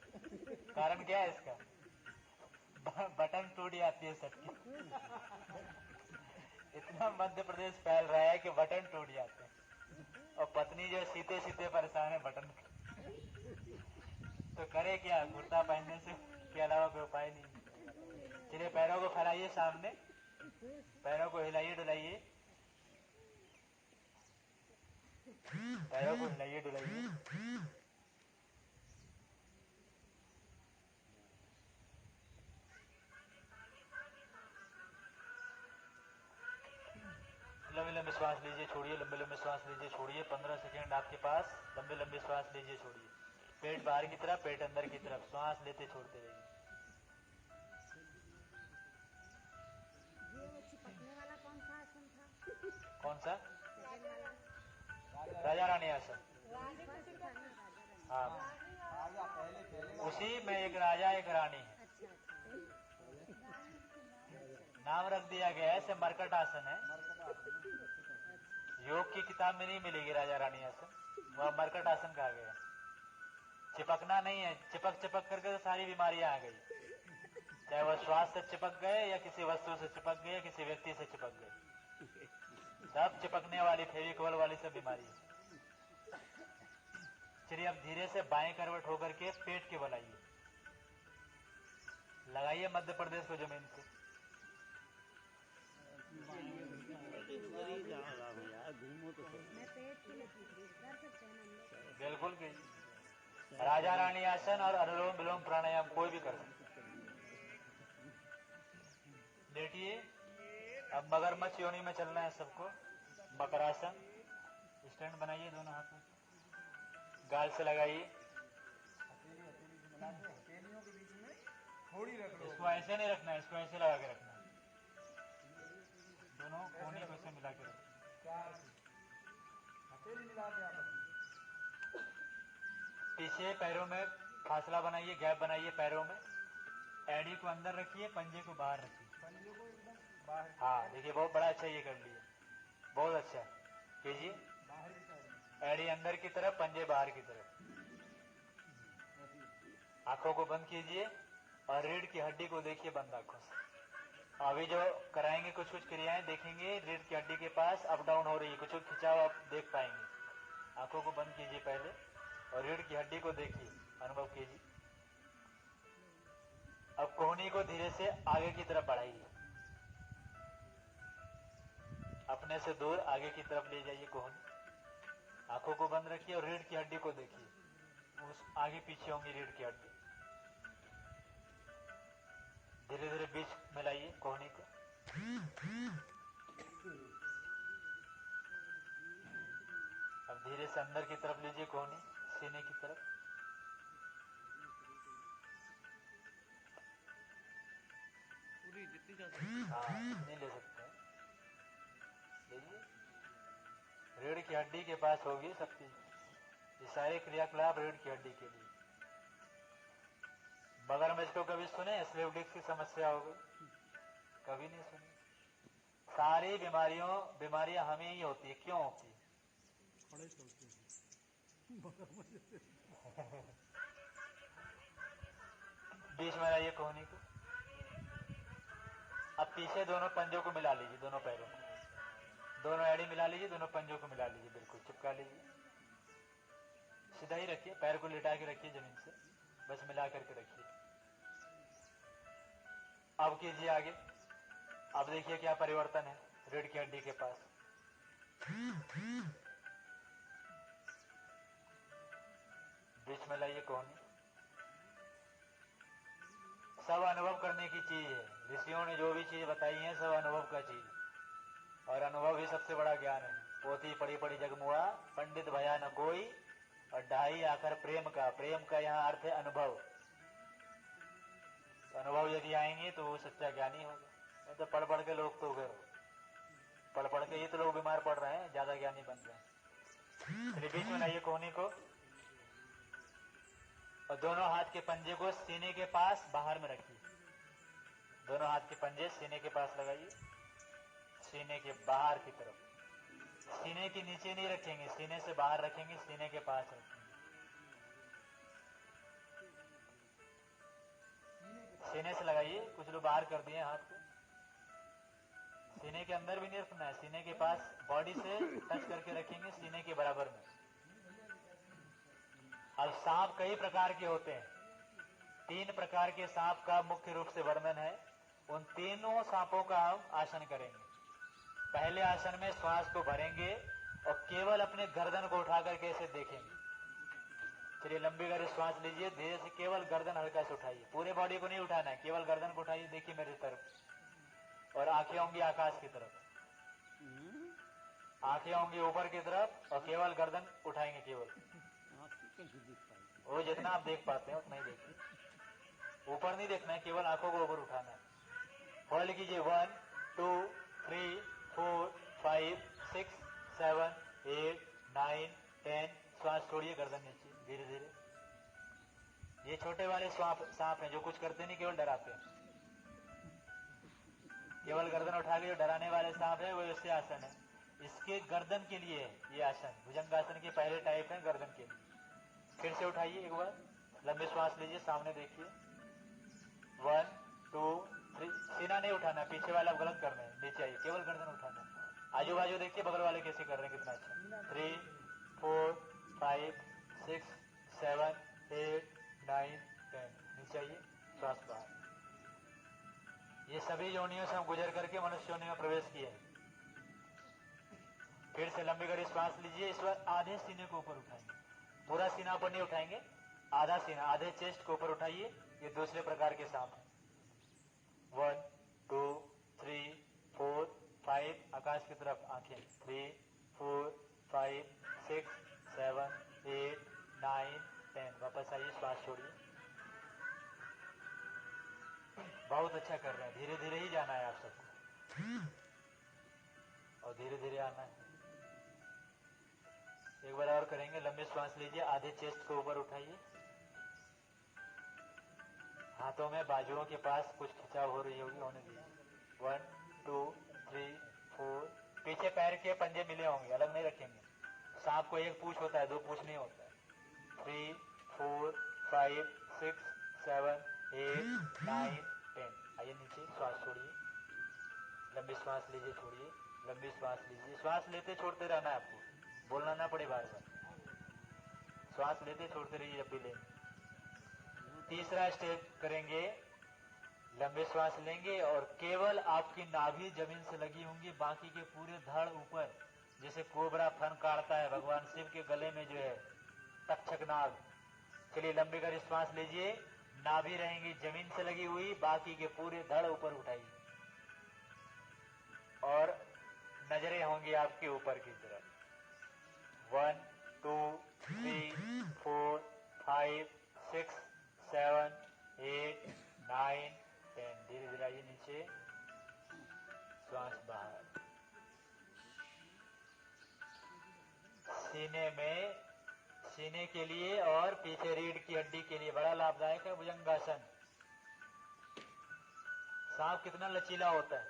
कारण क्या है इसका? बटन टूट जाती है शर्ट की। इतना मध्य प्रदेश फैल रहा है कि बटन टूट जाते हैं और पत्नी जो सीते सीते परेशान है बटन तो करे क्या? कुर्ता पहनने से के अलावा कोई उपाय नहीं। चलिए पैरों को फैलाइए सामने, पैरों को हिलाइए डुलाइए, पैरों को हिलाइए डुलाइए। लंबे लंबे श्वास लीजिए छोड़िए, लंबे लंबे श्वास लीजिए छोड़िए। 15 सेकेंड आपके पास। लंबे लंबे श्वास लीजिए छोड़िए। पेट बाहर की तरफ, पेट अंदर की तरफ, श्वास लेते छोड़ते रहिए। ये वो चिपकने वाला कौन सा आसन था? कौन सा? सेकंड वाला राजा रानी आसन। फर्स्ट था ना, राजा रानी। हाँ, राजा पहले उसी में एक राजा एक रानी है। अच्छा नाम रख दिया गया है, इसे मरकट आसन है। योग की किताब में नहीं मिलेगी राजा रानी आसन, वह मरकट आसन कहा गया है। चिपकना नहीं है, चिपक चिपक करके तो सारी बीमारियां आ गई, चाहे वह श्वास से चिपक गए या किसी वस्तु से चिपक गए, किसी व्यक्ति से चिपक गए, सब चिपकने वाली फेविकोल वाली सब बीमारी है। चलिए अब धीरे से बाएं करवट होकर के पेट के बल आइए, लगाइए मध्य प्रदेश को जमीन से। घूमो तो मैं पेट के लिए पूछ रही हूँ, कर सकते हैं हम लोग? बिल्कुल कीजिए। राजा रानी आसन और अनुलोम विलोम प्राणायाम कोई भी कर सकते। लेटिए। अब मगरमच्छ योनि में चलना है सबको। मकरासन। स्टैंड बनाइए दोनों हाथों, गाल से लगाइए। हथेलियों के बीच में थोड़ी रख लो। इसको ऐसे नहीं रखना है, इसको ऐसे लगा के रखना है। दोनों कोने को ऐसे मिला के रखना। हथेली मिला के आप पीछे पैरों में फासला बनाइए, गैप बनाइए पैरों में। एड़ी को अंदर रखिए, पंजे को बाहर रखिए। पंजे को एकदम बाहर हाँ देखिए, बहुत बड़ा अच्छा ये कर लिया, बहुत अच्छा कीजिए। बाहरी साइड में एड़ी अंदर की तरफ, पंजे बाहर की तरफ। आंखों को बंद कीजिए और रीढ़ की हड्डी को देखिए बंद आंखों से। अभी जो कराएंगे कुछ कुछ क्रियाएं देखेंगे, रीढ़ की हड्डी के पास अप डाउन हो रही है, कुछ कुछ खिंचाव आप देख पाएंगे। आंखों को बंद कीजिए पहले और रीढ़ की हड्डी को देखिए, अनुभव कीजिए। अब कोहनी को धीरे से आगे की तरफ बढ़ाइए, अपने से दूर आगे की तरफ ले जाइए कोहनी। आंखों को बंद रखिए और रीढ़ की हड्डी को देखिए, उस आगे पीछे होंगी रीढ़ की हड्डी। धीरे धीरे बीच में लाइए कोहनी को। अब धीरे से अंदर की तरफ लीजिए कोहनी, सीने की तरफ। पूरी जितनी जा सकती हाँ नहीं ले सकते हैं, लीजिए। रीढ़ की हड्डी के पास होगी शक्ति। ये सारे क्रियाकलाप रीढ़ की हड्डी के लिए। बगैर में इसको कभी सुने स्लीप डिस्क की समस्या हो गई? कभी नहीं सुनी। सारी बीमारियां हमें ही होती है। क्यों होती है? खड़े चलते हैं बीच में लाइए कोहनी को। अब पीछे दोनों पंजों को मिला लीजिए, दोनों पैरों को, दोनों एड़ी मिला लीजिए, दोनों पंजों को मिला लीजिए, बिल्कुल चिपका लीजिए। सीधा ही रखिए, पैर को लिटा के रखिए जमीन से, बस मिला करके रखिए। अब कीजिए आगे। अब देखिए क्या परिवर्तन है रीढ़ की हड्डी के पास। बीच में लाइए कोहनी। सब अनुभव करने की चीज है। ऋषियों ने जो भी चीज बताई है सब अनुभव का चीज, और अनुभव ही सबसे बड़ा ज्ञान है। पोथी पढ़ी पढ़ी जगमुआ, पंडित भया न कोई, और ढाई आखिर प्रेम का। प्रेम का यहाँ अर्थ है अनुभव। तो अनुभव यदि आएंगे तो वो सच्चा ज्ञानी होगा। नहीं तो पढ़ पढ़ के लोग तो फिर पढ़ पढ़ के ही तो लोग बीमार पड़ रहे हैं, ज्यादा ज्ञानी बन रहे हैं। फिर बीच में लाइए कोहनी को और दोनों हाथ के पंजे को सीने के पास बाहर में रखिए। दोनों हाथ के पंजे सीने के पास लगाइए, सीने के बाहर की तरफ। सीने के नीचे नहीं रखेंगे, सीने से बाहर रखेंगे, सीने के पास रखेंगे। सीने से लगाइए, कुछ लोग बाहर कर दिए हाथ को। सीने के अंदर भी नहीं रखना है, सीने के पास बॉडी से टच करके रखेंगे, सीने के बराबर में। अब सांप कई प्रकार के होते हैं, 3 प्रकार के सांप का मुख्य रूप से वर्णन है। उन तीनों सांपों का हम आसन करेंगे। पहले आसन में श्वास को भरेंगे और केवल अपने गर्दन को उठाकर कैसे देखेंगे। चलिए लंबी गहरी श्वास लीजिए, धीरे से केवल गर्दन हल्का से उठाइए, पूरे बॉडी को नहीं उठाना है, केवल गर्दन को उठाइए, देखिए मेरी तरफ। और आंखें होंगी आकाश की तरफ, आंखें होंगी ऊपर की तरफ और केवल गर्दन उठाएंगे, केवल वो जितना आप देख पाते हैं उतना ही देखिए, ऊपर नहीं देखना है, केवल आंखों को ऊपर उठाना है। होल्ड कीजिए 1 2 3 4 5 6 7 8 9 10। श्वास छोड़िए, गर्दन नीचे धीरे धीरे। ये छोटे वाले सांप हैं जो कुछ करते नहीं, केवल डराते हैं। केवल गर्दन उठा के जो डराने वाले सांप है वो इससे आसन है, इसके गर्दन के लिए ये आसन भुजंगासन के पहले टाइप है, गर्दन के लिए। फिर से उठाइए एक बार, लंबी श्वास लीजिए, सामने देखिए 1 2 3। सीना नहीं उठाना, पीछे वाला गलत कर रहे हैं, नीचे आइए, केवल गर्दन उठाना। आजू बाजू देखिए बगल वाले कैसे कर रहे हैं, कितना अच्छा। 3 4 5 6 7 8 9 10। नीचे आइए, श्वास बाहर। ये सभी योनियों से हम गुजर करके मनुष्य योनि में प्रवेश किए हैं। फिर से लंबी गहरी श्वास लीजिए, इस बार आधे सीने को ऊपर उठाएंगे, पूरा सीना ऊपर नहीं उठाएंगे, आधा सीना, आधे चेस्ट को ऊपर उठाइए। ये दूसरे प्रकार के सांप हैं। 1 2 3 4 5, आकाश की तरफ आंखें, 3 4 5 6 7 8 9 10। वापस आइए, श्वास छोड़िए। बहुत अच्छा कर रहे हैं, धीरे धीरे ही जाना है आप सबको और धीरे धीरे आना है। एक बार और करेंगे, लंबी श्वास लीजिए, आधे चेस्ट को ऊपर उठाइए, हाथों में बाजुओं के पास कुछ खिंचाव हो रही होगी, होने दीजिए। 1 2 3 4। पीछे पैर के पंजे मिले होंगे, अलग नहीं रखेंगे। सांप को एक पूंछ होता है, 2 पूंछ नहीं होता है। 3 4 5 6 7 8 9 10। आइए नीचे, श्वास छोड़िए, लंबी श्वास लीजिए, छोड़िए, लंबी श्वास लीजिए। श्वास लेते छोड़ते रहना है आपको, बोलना ना पड़े बार बार, श्वास लेते छोड़ते रहिए जब भी लेंगे। तीसरा स्टेप करेंगे, लंबे श्वास लेंगे और केवल आपकी नाभि जमीन से लगी होंगी, बाकी के पूरे धड़ ऊपर, जैसे कोबरा फन काटता है भगवान शिव के गले में जो है तक्षक नाग। चलिए लंबी कर श्वास लीजिए, नाभि रहेंगी जमीन से लगी हुई, बाकी के पूरे धड़ ऊपर उठाइए और नजरें होंगी आपके ऊपर की तरफ। 1 2 3 4 5 6 7 8 9 10। धीरे धीरे आइए नीचे, श्वास बाहर। सीने में, सीने के लिए और पीछे रीढ़ की हड्डी के लिए बड़ा लाभदायक है भुजंगासन। सांप कितना लचीला होता है,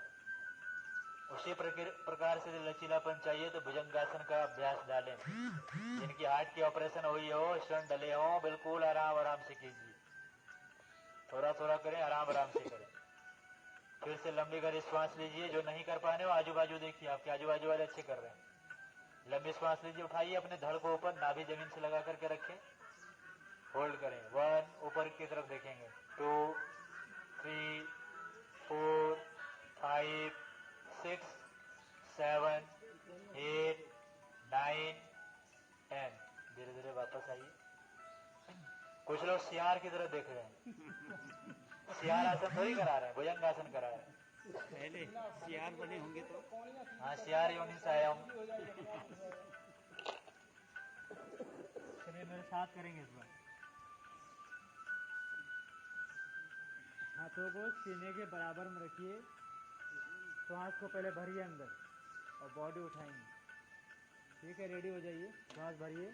उसी प्रकार से लचीलापन चाहिए तो भुजंगासन का अभ्यास डालें। जिनकी हार्ट की ऑपरेशन हुई हो, स्टंट डले हो, बिल्कुल आराम आराम से कीजिए, थोड़ा थोड़ा करें, आराम आराम से करें। फिर से लंबी गहरी श्वास लीजिए, जो नहीं कर पा रहे हो आजू बाजू देखिए, आपके आजू बाजू वाले अच्छे कर रहे हैं। लंबी श्वास लीजिए, उठाइए अपने धड़ को ऊपर, नाभि जमीन से लगा करके रखें, होल्ड करें। 1, ऊपर की तरफ देखेंगे, 2 3 4 5 6 7 8 9 10। धीरे धीरे वापस आइए। कुछ लोग सियार की तरफ देख रहे हैं, सियार आसन थोड़ी करा रहे हैं, भुजंगासन करा रहे हैं। पहले सियार बने होंगे तो। हाँ, सियार योनि से आया हूँ। चलिए मेरे साथ करेंगे इस बार। हाथों को सीने के बराबर में रखिए, श्वास को पहले भरिए अंदर और बॉडी उठाएंगे। ठीक है, रेडी हो जाइए, श्वास भरिए।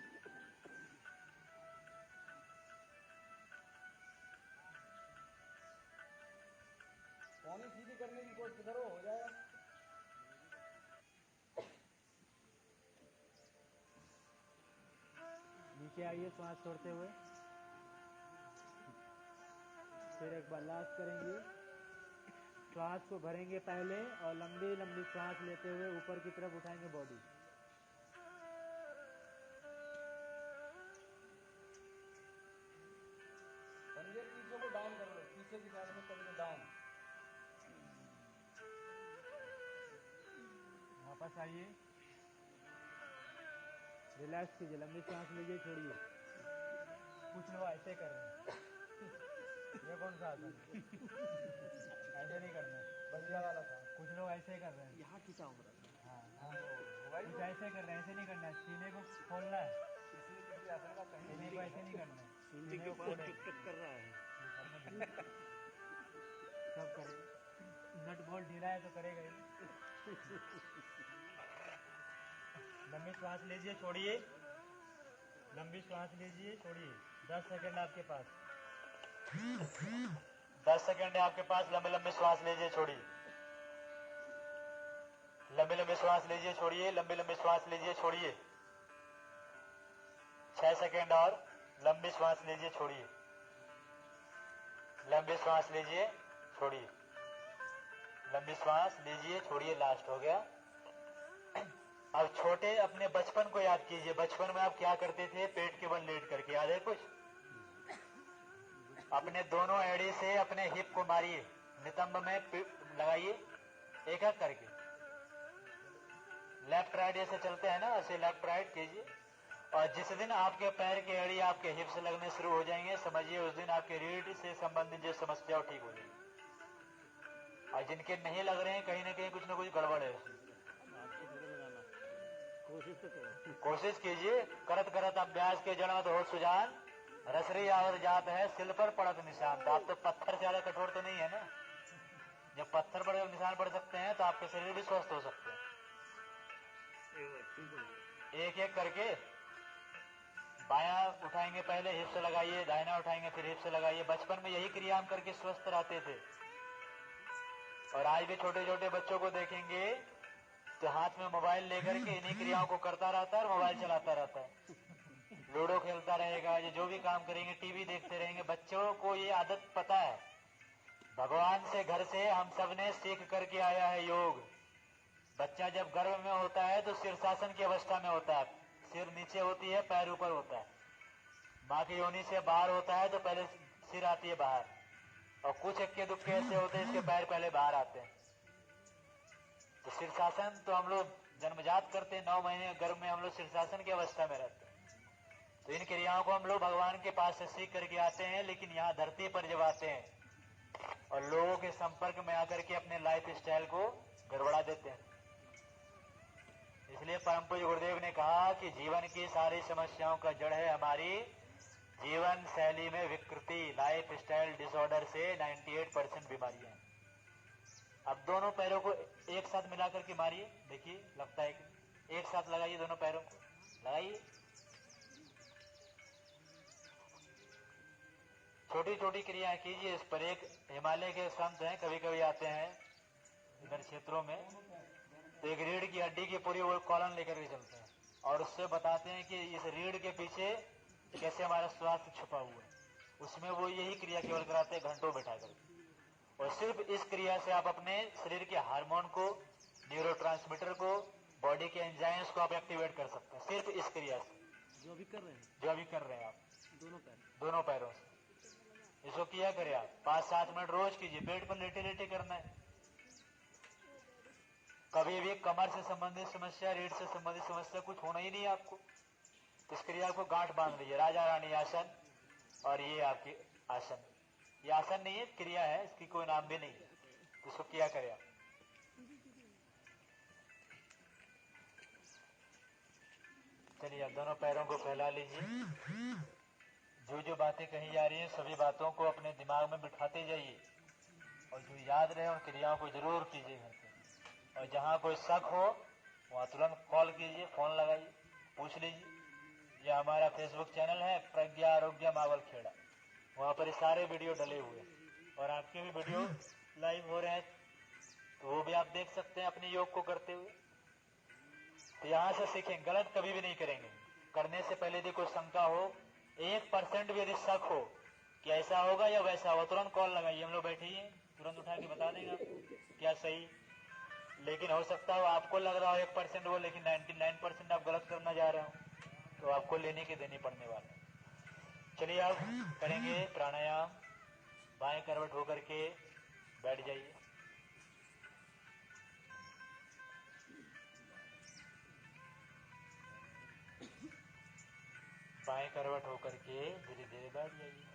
पानी सीधी करने की कोशिश करो, हो जाएगा। नीचे आइए श्वास छोड़ते हुए। फिर एक बार लास्ट करेंगे। श्वास को भरेंगे पहले और लंबी लंबी श्वास लेते हुए ऊपर की तरफ उठाएंगे बॉडी। ये पीछे को डाउन कर लो, पीछे की साइड में कर डाउन। वापस आइए, रिलैक्स कीजिए, लंबी सांस लीजिए, छोड़िए। कुछ लोग ऐसे कर रहे हैं, ये कौन सा आसन है? ऐसे नहीं करना है, बढ़िया वाला था। कुछ लोग ऐसे कर रहे हैं। यहाँ खींचा हो रहा था। हाँ, कुछ ऐसे कर रहे हैं, ऐसे नहीं करना है, सीने को खोलना है, किसी आसन का कहीं सीने को ऐसे नहीं करना है, सीने सीने के को पास खोलें। टक टक कर रहा है। सब करें, नट बोल्ट ढीला है तो करेगा ही। लंबी श्वास लीजिए, छोड़िए, लंबी श्वास लीजिए, छोड़िए। 10 सेकंड आपके पास, 10 सेकंड है आपके पास। लंबी लंबी श्वास लीजिए, छोड़िए, लंबी लंबी श्वास लीजिए, छोड़िए, लंबी लंबी श्वास लीजिए, छोड़िए। 6 सेकंड और, लंबी श्वास लीजिए, छोड़िए, लंबी श्वास लीजिए, छोड़िए, लंबी श्वास लीजिए, छोड़िए। लास्ट हो गया। अब छोटे अपने बचपन को याद कीजिए। बचपन में आप क्या करते थे? पेट के बल लेट करके, याद है कुछ? अपने दोनों एड़ी से अपने हिप को मारिए, नितंब में लगाइए, एक एक करके। लेफ्ट राइट ऐसे चलते हैं ना, ऐसे लेफ्ट राइट कीजिए। और जिस दिन आपके पैर की एड़ी आपके हिप से लगने शुरू हो जाएंगे, समझिए उस दिन आपके रीढ़ से संबंधित जो समस्या हो ठीक हो जाएगी। और जिनके नहीं लग रहे हैं, कहीं ना कहीं कुछ ना कुछ गड़बड़ है। आपको थोड़ा लगाना, कोशिश तो करो। कोशिश कीजिए। करत करत अभ्यास के जड़ में तो हो सुजान, रसरी आवत जात है, सिल पर पड़त निशान। तो आप तो पत्थर से ज्यादा कठोर तो नहीं है ना। जब पत्थर पर निशान पड़ सकते हैं तो आपके शरीर भी स्वस्थ हो सकते हैं। एक एक करके बायां उठाएंगे, पहले हिप से लगाइए, दाहिना उठाएंगे, फिर हिप से लगाइए। बचपन में यही क्रिया हम करके स्वस्थ रहते थे। और आज भी छोटे छोटे बच्चों को देखेंगे तो हाथ में मोबाइल लेकर के इन्हीं क्रियाओं को करता रहता है और मोबाइल चलाता रहता है। लूडो खेलता रहेगा, ये जो भी काम करेंगे, टीवी देखते रहेंगे। बच्चों को ये आदत पता है। भगवान से, घर से हम सब ने सीख करके आया है योग। बच्चा जब गर्भ में होता है तो शीर्षासन की अवस्था में होता है, सिर नीचे होती है, पैर ऊपर होता है। माँ की योनि से बाहर होता है तो पहले सिर आती है बाहर, और कुछ इक्के दुक्के ऐसे होते हैं इसके पैर पहले बाहर आते हैं। तो शीर्षासन तो हम लोग जन्मजात करते हैं, 9 महीने गर्भ में हम लोग शीर्षासन की अवस्था में रहते हैं। तो इन क्रियाओं को हम लोग भगवान के पास से सीख करके आते हैं, लेकिन यहाँ धरती पर जब आते हैं और लोगों के संपर्क में आकर के अपने लाइफ स्टाइल को गड़बड़ा देते हैं। इसलिए परम पूज्य गुरुदेव ने कहा कि जीवन की सारी समस्याओं का जड़ है हमारी जीवन शैली में विकृति। लाइफ स्टाइल डिसऑर्डर से 98% बीमारियां हैं। अब दोनों पैरों को एक साथ मिलाकर के मारिए, देखिए लगता है कि एक साथ लगाइए, दोनों पैरों को लगाइए। छोटी छोटी क्रियाएं कीजिए इस पर। एक हिमालय के संत हैं, कभी कभी आते हैं इधर क्षेत्रों में, तो एक रीढ़ की हड्डी की पूरी वो कॉलम लेकर के चलते हैं और उससे बताते हैं कि इस रीढ़ के पीछे कैसे हमारा स्वास्थ्य छुपा हुआ है। उसमें वो यही क्रिया केवल कराते हैं, घंटों बैठा कर। और सिर्फ इस क्रिया से आप अपने शरीर के हार्मोन को, न्यूरोट्रांसमीटर को, बॉडी के एंजाइम्स को आप एक्टिवेट कर सकते हैं, सिर्फ इस क्रिया से जो अभी कर रहे हैं, जो अभी कर रहे हैं आप दोनों पैर। दोनों पैरों से। इसको किया करें आप 5-7 मिनट रोज कीजिए। बेड पर लेटे लेटे करना है। कभी भी कमर से संबंधित समस्या, रीढ़ से संबंधित समस्या कुछ होना ही नहीं है आपको, तो इस क्रिया को गांठ बांध लीजिए। राजा रानी आसन, और ये आपकी आसन, ये आसन नहीं है, क्रिया है, इसकी कोई नाम भी नहीं है। तो इसको किया करें आप। चलिए आप दोनों पैरों को फैला लीजिए। जो जो बातें कही जा रही हैं सभी बातों को अपने दिमाग में बिठाते जाइए, और जो याद रहे उन क्रियाओं को जरूर कीजिए घर पे। और जहाँ कोई शक हो वहाँ तुरंत कॉल कीजिए, फोन लगाइए, पूछ लीजिए। यह हमारा फेसबुक चैनल है प्रज्ञा आरोग्य मावल खेड़ा, वहाँ पर सारे वीडियो डले हुए हैं और आपके भी वीडियो लाइव हो रहे हैं, तो वो भी आप देख सकते हैं अपने योग को करते हुए। तो यहाँ से सीखें, गलत कभी भी नहीं करेंगे। करने से पहले यदि कोई शंका हो, 1% भी यदि शक हो कि ऐसा होगा या वैसा होगा, तुरंत कॉल लगाइए, हम लोग बैठे ही हैं, तुरंत उठा के बता देंगे आपको क्या सही। लेकिन हो सकता हो आपको लग रहा हो 1% वो, लेकिन 99% आप गलत करना जा रहे हो, तो आपको लेने के देने पड़ने वाले। चलिए आप करेंगे प्राणायाम। बाएं करवट होकर के बैठ जाइए। बाएं करवट होकर के धीरे धीरे बैठ जाइए।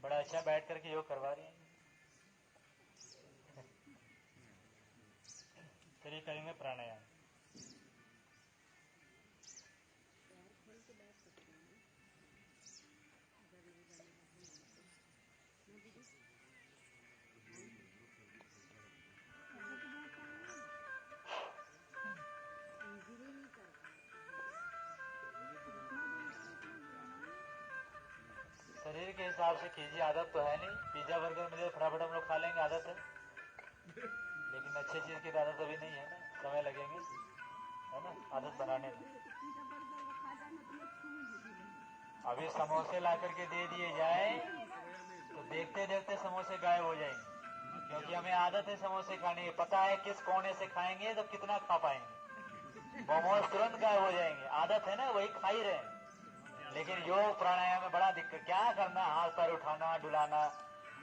बड़ा अच्छा बैठ करके योग करवा रहे हैं। चलिए करेंगे प्राणायाम। शरीर के हिसाब से कीजिए, आदत तो है नहीं। पिज्जा बर्गर मिले फटाफट हम लोग खा लेंगे, आदत है। लेकिन अच्छी चीज की आदत अभी नहीं है ना, समय लगेंगे, है ना, आदत बनाने में। अभी समोसे ला करके दे दिए जाए तो देखते देखते समोसे गायब हो जाएंगे, क्योंकि हमें आदत है समोसे खाने की। पता है किस कोने से खाएंगे तो कितना खा पाएंगे। मोमोज तुरंत गायब हो जाएंगे, आदत है ना, वही खा ही रहे। लेकिन योग प्राणायाम में बड़ा दिक्कत, क्या करना, हाथ पैर उठाना डुलाना।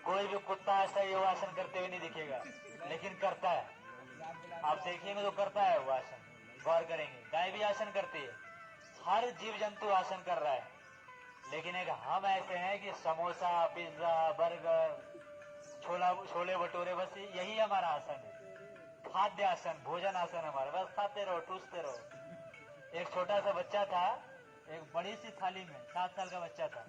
कोई भी कुत्ता ऐसा योगासन करते हुए नहीं दिखेगा, लेकिन करता है। आप देखिएंगे तो करता है वो आसन, गौर करेंगे। गाय भी आसन करती है, हर जीव जंतु आसन कर रहा है। लेकिन एक हम ऐसे हैं कि समोसा, पिज्जा, बर्गर, छोले भटूरे, बस यही हमारा आसन है। खाद्य आसन, भोजन आसन हमारा, बस खाते रहो, ठूसते रहो। एक छोटा सा बच्चा था, एक बड़ी सी थाली में, 7 साल का बच्चा था,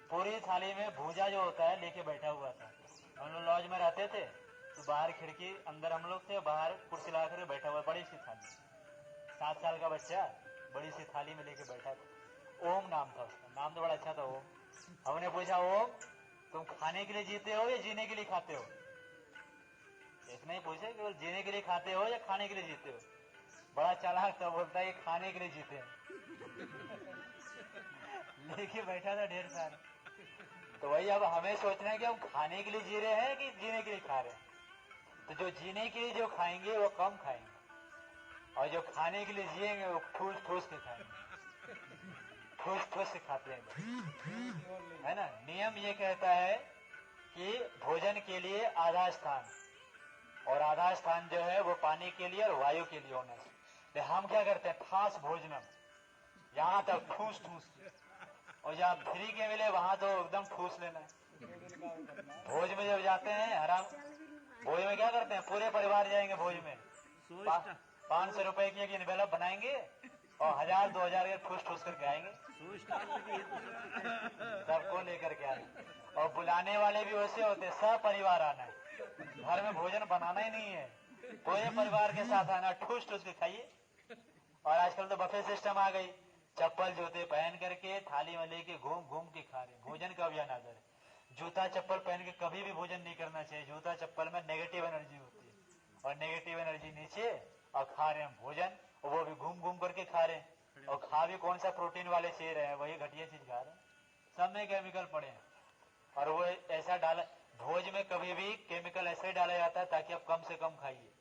पूरी थाली में भूजा जो होता है लेके बैठा हुआ था। हम लोग लॉज में रहते थे, तो बाहर खिड़की, अंदर हम लोग थे, बाहर कुर्सी लगा कर बैठा हुआ, बड़ी सी थाली। 7 साल का बच्चा बड़ी सी थाली में लेके बैठा था। ओम नाम था उसका, नाम तो बड़ा अच्छा था ओम। हमने पूछा, ओम तुम खाने के लिए जीते हो या जीने के लिए खाते हो? एक नहीं पूछे, केवल जीने के लिए खाते हो या खाने के लिए जीते हो? बड़ा चालाक था, बोलता है खाने के लिए जीते हैं। लेके बैठा था ढेर सारा। तो वही अब हमें सोचना है कि हम खाने के लिए जी रहे हैं कि जीने के लिए खा रहे हैं। तो जो जीने के लिए जो खाएंगे वो कम खाएंगे, और जो खाने के लिए जिएंगे वो ठूस ठूस के खाएंगे, ठूस ठूस के खाते हैं, है ना। नियम ये कहता है कि भोजन के लिए आधा स्थान, और आधा स्थान जो है वो पानी के लिए और वायु के लिए होना चाहिए। हम क्या करते हैं, ठास भोजनम, यहाँ तक ठूस ठूस, और जहाँ फ्री के मिले वहां तो एकदम ठूस लेना है। भोज में जब जाते हैं हराम, भोज में क्या करते हैं, पूरे परिवार जाएंगे भोज में, 500 रुपए की एक इनवेलप बनाएंगे और 1000-2000 के ठूस ठूस करके आएंगे, सबको लेकर के आएंगे। और बुलाने वाले भी वैसे होते, सब परिवार आना है, घर में भोजन बनाना ही नहीं है, पूरे परिवार के साथ आना, ठूस ठूस के खाइए। और आजकल तो बफे सिस्टम आ गई, चप्पल जूते पहन करके थाली में लेके घूम घूम के खा रहे। भोजन का भी अनादर है। जूता चप्पल पहन के कभी भी भोजन नहीं करना चाहिए। जूता चप्पल में नेगेटिव एनर्जी होती है, और नेगेटिव एनर्जी नीचे, और खा रहे हैं भोजन, और वो भी घूम घूम करके खा रहे हैं। और खा भी कौन सा, प्रोटीन वाले चीज रहे हैं, वही घटिया चीज खा रहे हैं, सब में केमिकल पड़े हैं। और वो ऐसा डाला, भोज में कभी भी केमिकल ऐसे डाला जाता है ताकि आप कम से कम खाइए,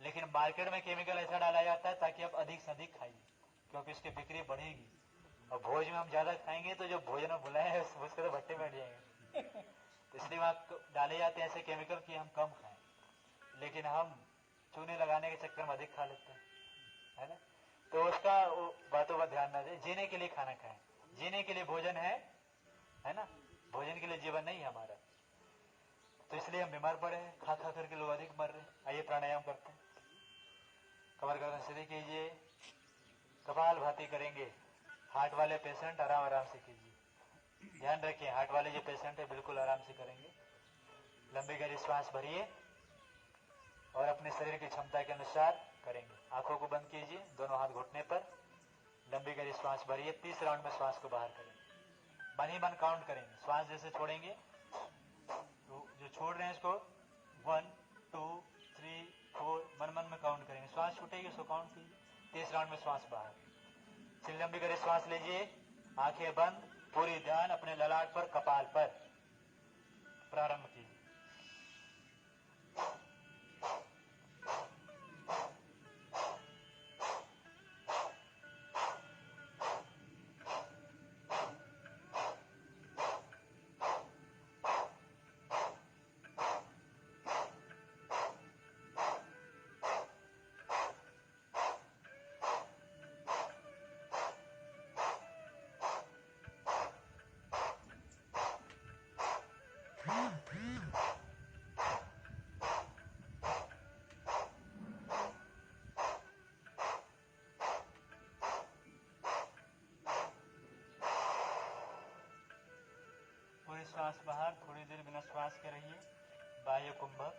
लेकिन मार्केट में केमिकल ऐसा डाला जाता है ताकि आप अधिक से अधिक खाइए, क्योंकि उसकी बिक्री बढ़ेगी। और भोज में हम ज्यादा खाएंगे तो जो भोजन में बुलाए हैं उसके तो भट्टे बैठ जाएंगे। तो इसलिए वहां डाले जाते हैं ऐसे केमिकल कि हम कम खाएं, लेकिन हम चूने लगाने के चक्कर में अधिक खा लेते हैं, है ना। तो उसका बातों पर ध्यान न दें। जीने के लिए खाना खाएं, जीने के लिए भोजन है ना, भोजन के लिए जीवन नहीं है हमारा। तो इसलिए हम बीमार पड़े हैं, खा खा करके लोग अधिक मर रहे हैं। आइए प्राणायाम करते हैं। कमर गर्दन सीधी कीजिए, कपाल भाती करेंगे। हार्ट वाले पेशेंट आराम आराम से कीजिए, ध्यान रखिए हार्ट वाले जो पेशेंट है बिल्कुल आराम से करेंगे। लंबी गहरी श्वास भरिए और अपने शरीर की क्षमता के अनुसार करेंगे। आंखों को बंद कीजिए, दोनों हाथ घुटने पर, लंबी गहरी श्वास भरिए। 30 राउंड में श्वास को बाहर करेंगे, मन ही मन काउंट करेंगे। श्वास जैसे छोड़ेंगे तो जो छोड़ रहे हैं इसको 1 2 3 4 मन मन में काउंट करेंगे। श्वास छूटेगी उसको काउंट कीजिए, 30 राउंड में श्वास बाहर। फिर लंबी गहरी श्वास लीजिए, आंखें बंद, पूरी ध्यान अपने ललाट पर, कपाल पर। प्रारंभ कीजिए। श्वास बाहर, थोड़ी देर बिना श्वास के रहिए, बाह्य कुंभक।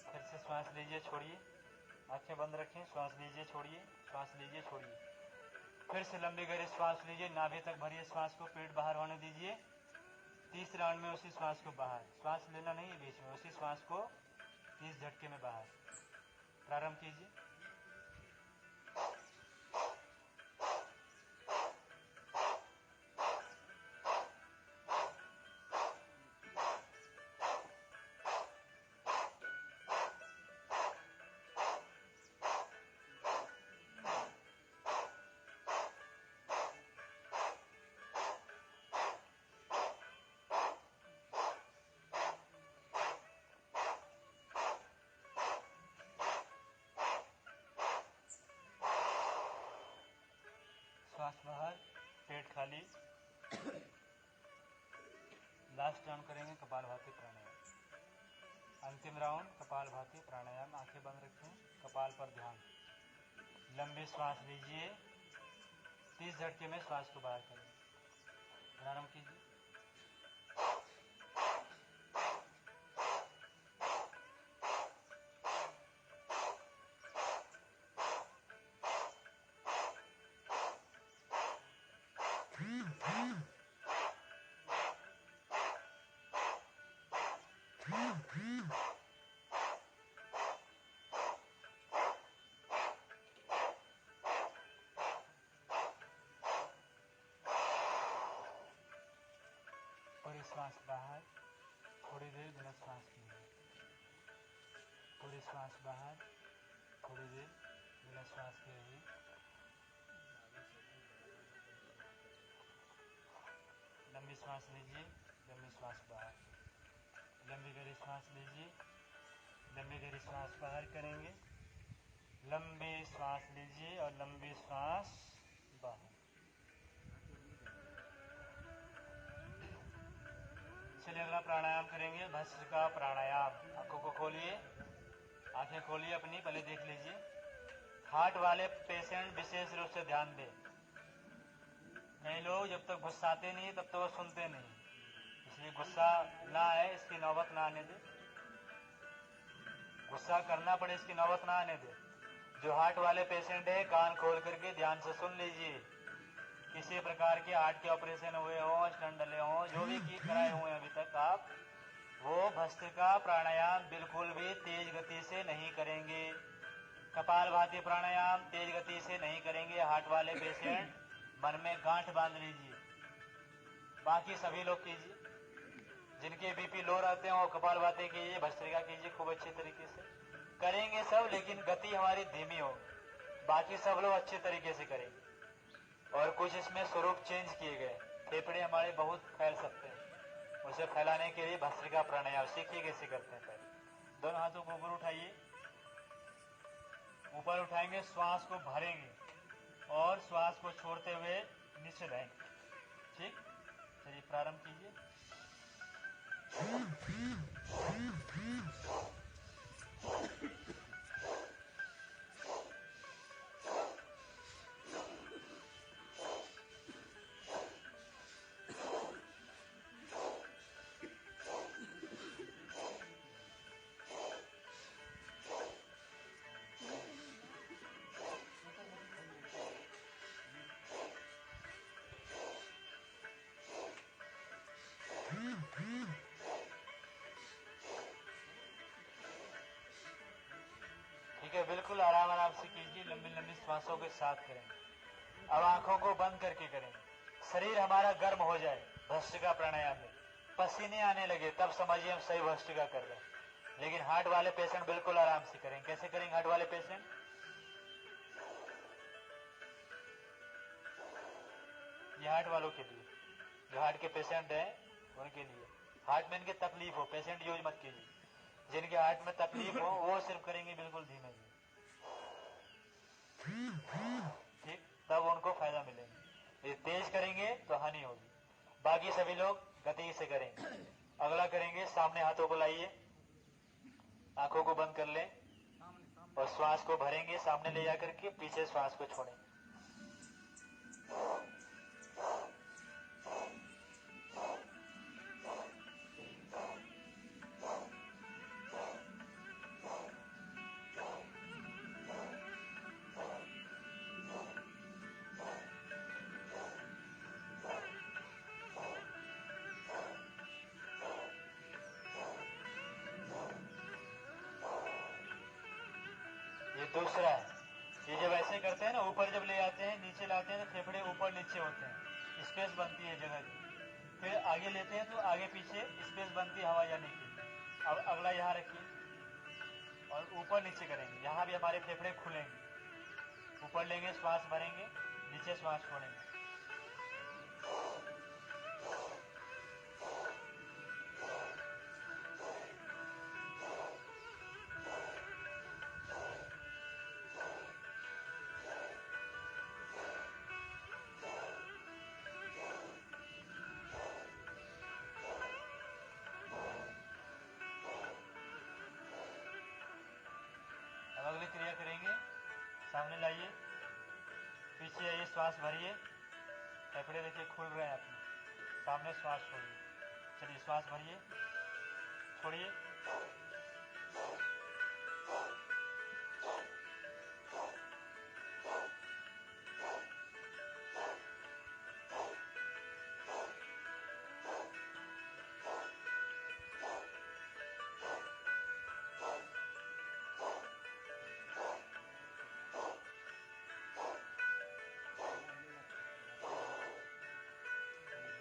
फिर से श्वास लीजिए, छोड़िए, आंखें बंद रखें, श्वास लीजिए, छोड़िए, श्वास लीजिए, छोड़िए। फिर से लंबी गहरी श्वास लीजिए, नाभि तक भरिए श्वास को, पेट बाहर होने दीजिए। 30 राउंड में उसी श्वास को बाहर, श्वास लेना नहीं है बीच में, उसी श्वास को 30 झटके में बाहर। प्रारंभ कीजिए। श्वास बाहर, पेट खाली। लास्ट राउंड करेंगे कपालभाति प्राणायाम। अंतिम राउंड कपालभाति प्राणायाम। आंखें बंद रखें, कपाल पर ध्यान। लंबी श्वास लीजिए, 30 झटके में श्वास को बाहर करें। प्रारंभ कीजिए। पूरी श्वास बाहर, थोड़ी देर बिना श्वास कीजिए। पूरी श्वास बाहर, थोड़ी देर बिना श्वास के रहिए। लंबी श्वास लीजिए, लंबी श्वास बाहर। लंबी गहरी श्वास लीजिए, लंबी गहरी श्वास बाहर करेंगे। लंबी श्वास लीजिए और लंबी श्वास बाहर। चलिए अगला प्राणायाम करेंगे, भस्त्रिका प्राणायाम। आंखों को खोलिए, आंखें खोलिए अपनी, पहले देख लीजिए। हार्ट वाले पेशेंट विशेष रूप से ध्यान दें। कई लोग जब तक गुस्साते नहीं तब तक वो सुनते नहीं, इसलिए गुस्सा ना आए इसकी नौबत ना आने दे। गुस्सा करना पड़े इसकी नौबत ना आने दे। जो हार्ट वाले पेशेंट है, कान खोल करके ध्यान से सुन लीजिए। किसी प्रकार के हार्ट के ऑपरेशन हुए हों, स्टंट डले हों, जो भी की कराए हुए अभी तक आप, वो भस्त्रिका प्राणायाम बिल्कुल भी तेज गति से नहीं करेंगे। कपालभाति प्राणायाम तेज गति से नहीं करेंगे। हार्ट वाले पेशेंट मन में गांठ बांध लीजिए, बाकी सभी लोग कीजिए। जिनके बीपी लो रहते हैं वो कपालभाति कीजिए, भस्त्रिका कीजिए, खूब अच्छे तरीके से करेंगे सब, लेकिन गति हमारी धीमी होगी। बाकी सब लोग अच्छे तरीके से करेंगे। और कुछ इसमें स्वरूप चेंज किए गए। फेफड़े हमारे बहुत फैल सकते हैं, उसे फैलाने के लिए भस्त्रिका प्राणायाम सीखिए कैसे करते हैं। पहले दोनों हाथों को ऊपर उठाइए, ऊपर उठाएंगे, श्वास को भरेंगे और श्वास को छोड़ते हुए नीचे रहेंगे। ठीक, चलिए प्रारंभ कीजिए। ठीक है, बिल्कुल आराम आराम से कीजिए, लंबी लंबी श्वासों के साथ करेंगे। अब आंखों को बंद करके करेंगे। शरीर हमारा गर्म हो जाए भस्त्रिका प्राणायाम में, पसीने आने लगे, तब समझिए हम सही भस्त्रिका कर रहे हैं। लेकिन हार्ट वाले पेशेंट बिल्कुल आराम से करेंगे। कैसे करेंगे हार्ट वाले पेशेंट? ये हार्ट वालों के लिए, जो हार्ट के पेशेंट हैं उनके लिए। हार्ट में इनके तकलीफ हो, पेशेंट यूज मत कीजिए। जिनके हार्ट में तकलीफ हो वो सिर्फ करेंगे बिल्कुल धीमे धीमे, ठीक, तब उनको फायदा मिलेगा। ये तेज करेंगे तो हानि होगी। बाकी सभी लोग गति से करेंगे। अगला करेंगे, सामने हाथों को लाइए, आंखों को बंद कर लें और श्वास को भरेंगे सामने ले जाकर के, पीछे श्वास को छोड़ेंगे। दूसरा है, ये जब ऐसे करते हैं ना, ऊपर जब ले आते हैं नीचे लाते हैं तो फेफड़े ऊपर नीचे होते हैं, स्पेस बनती है जगह की। फिर आगे लेते हैं तो आगे पीछे स्पेस बनती है हवा जाने की। अब अगला यहाँ रखिए और ऊपर नीचे करेंगे। यहाँ भी हमारे फेफड़े खुलेंगे। ऊपर लेंगे, श्वास भरेंगे, नीचे श्वास छोड़ेंगे। अगली क्रिया करेंगे, सामने लाइए, पीछे आइए, श्वास भरिए, फेफड़े देखिए खुल रहे हैं अपने, सामने श्वास छोड़िए। चलिए श्वास भरिए, छोड़िए,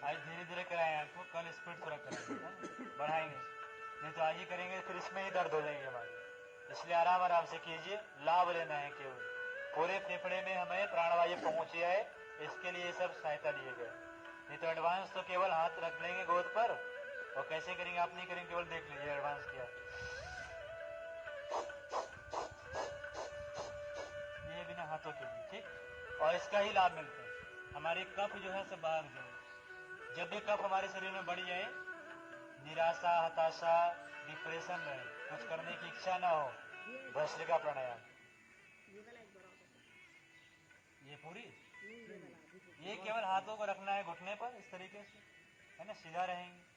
आज धीरे धीरे कराएं आपको, कल स्पीड थोड़ा करेंगे, बढ़ाएंगे, नहीं तो आज ही करेंगे फिर इसमें ही दर्द हो जाएगी हमारी। इसलिए आराम आराम से कीजिए, लाभ लेना है केवल। पूरे फेफड़े में हमें प्राणवायु पहुंच जाए, इसके लिए सब सहायता लिए गए। नहीं तो एडवांस तो केवल हाथ रख लेंगे गोद पर, और कैसे करेंगे आप नहीं करेंगे, केवल देख लीजिए एडवांस किया। ये बिना हाथों के लिए, ठीक। और इसका ही लाभ मिलता है, हमारे कफ जो है सब बाहर जाए। जब भी कफ हमारे शरीर में बढ़ जाए, निराशा, हताशा, डिप्रेशन रहे, कुछ करने की इच्छा ना हो, भस्त्रिका प्राणायाम, ये पूरी, ये केवल हाथों को रखना है घुटने पर, इस तरीके से, है ना, सीधा रहेंगे।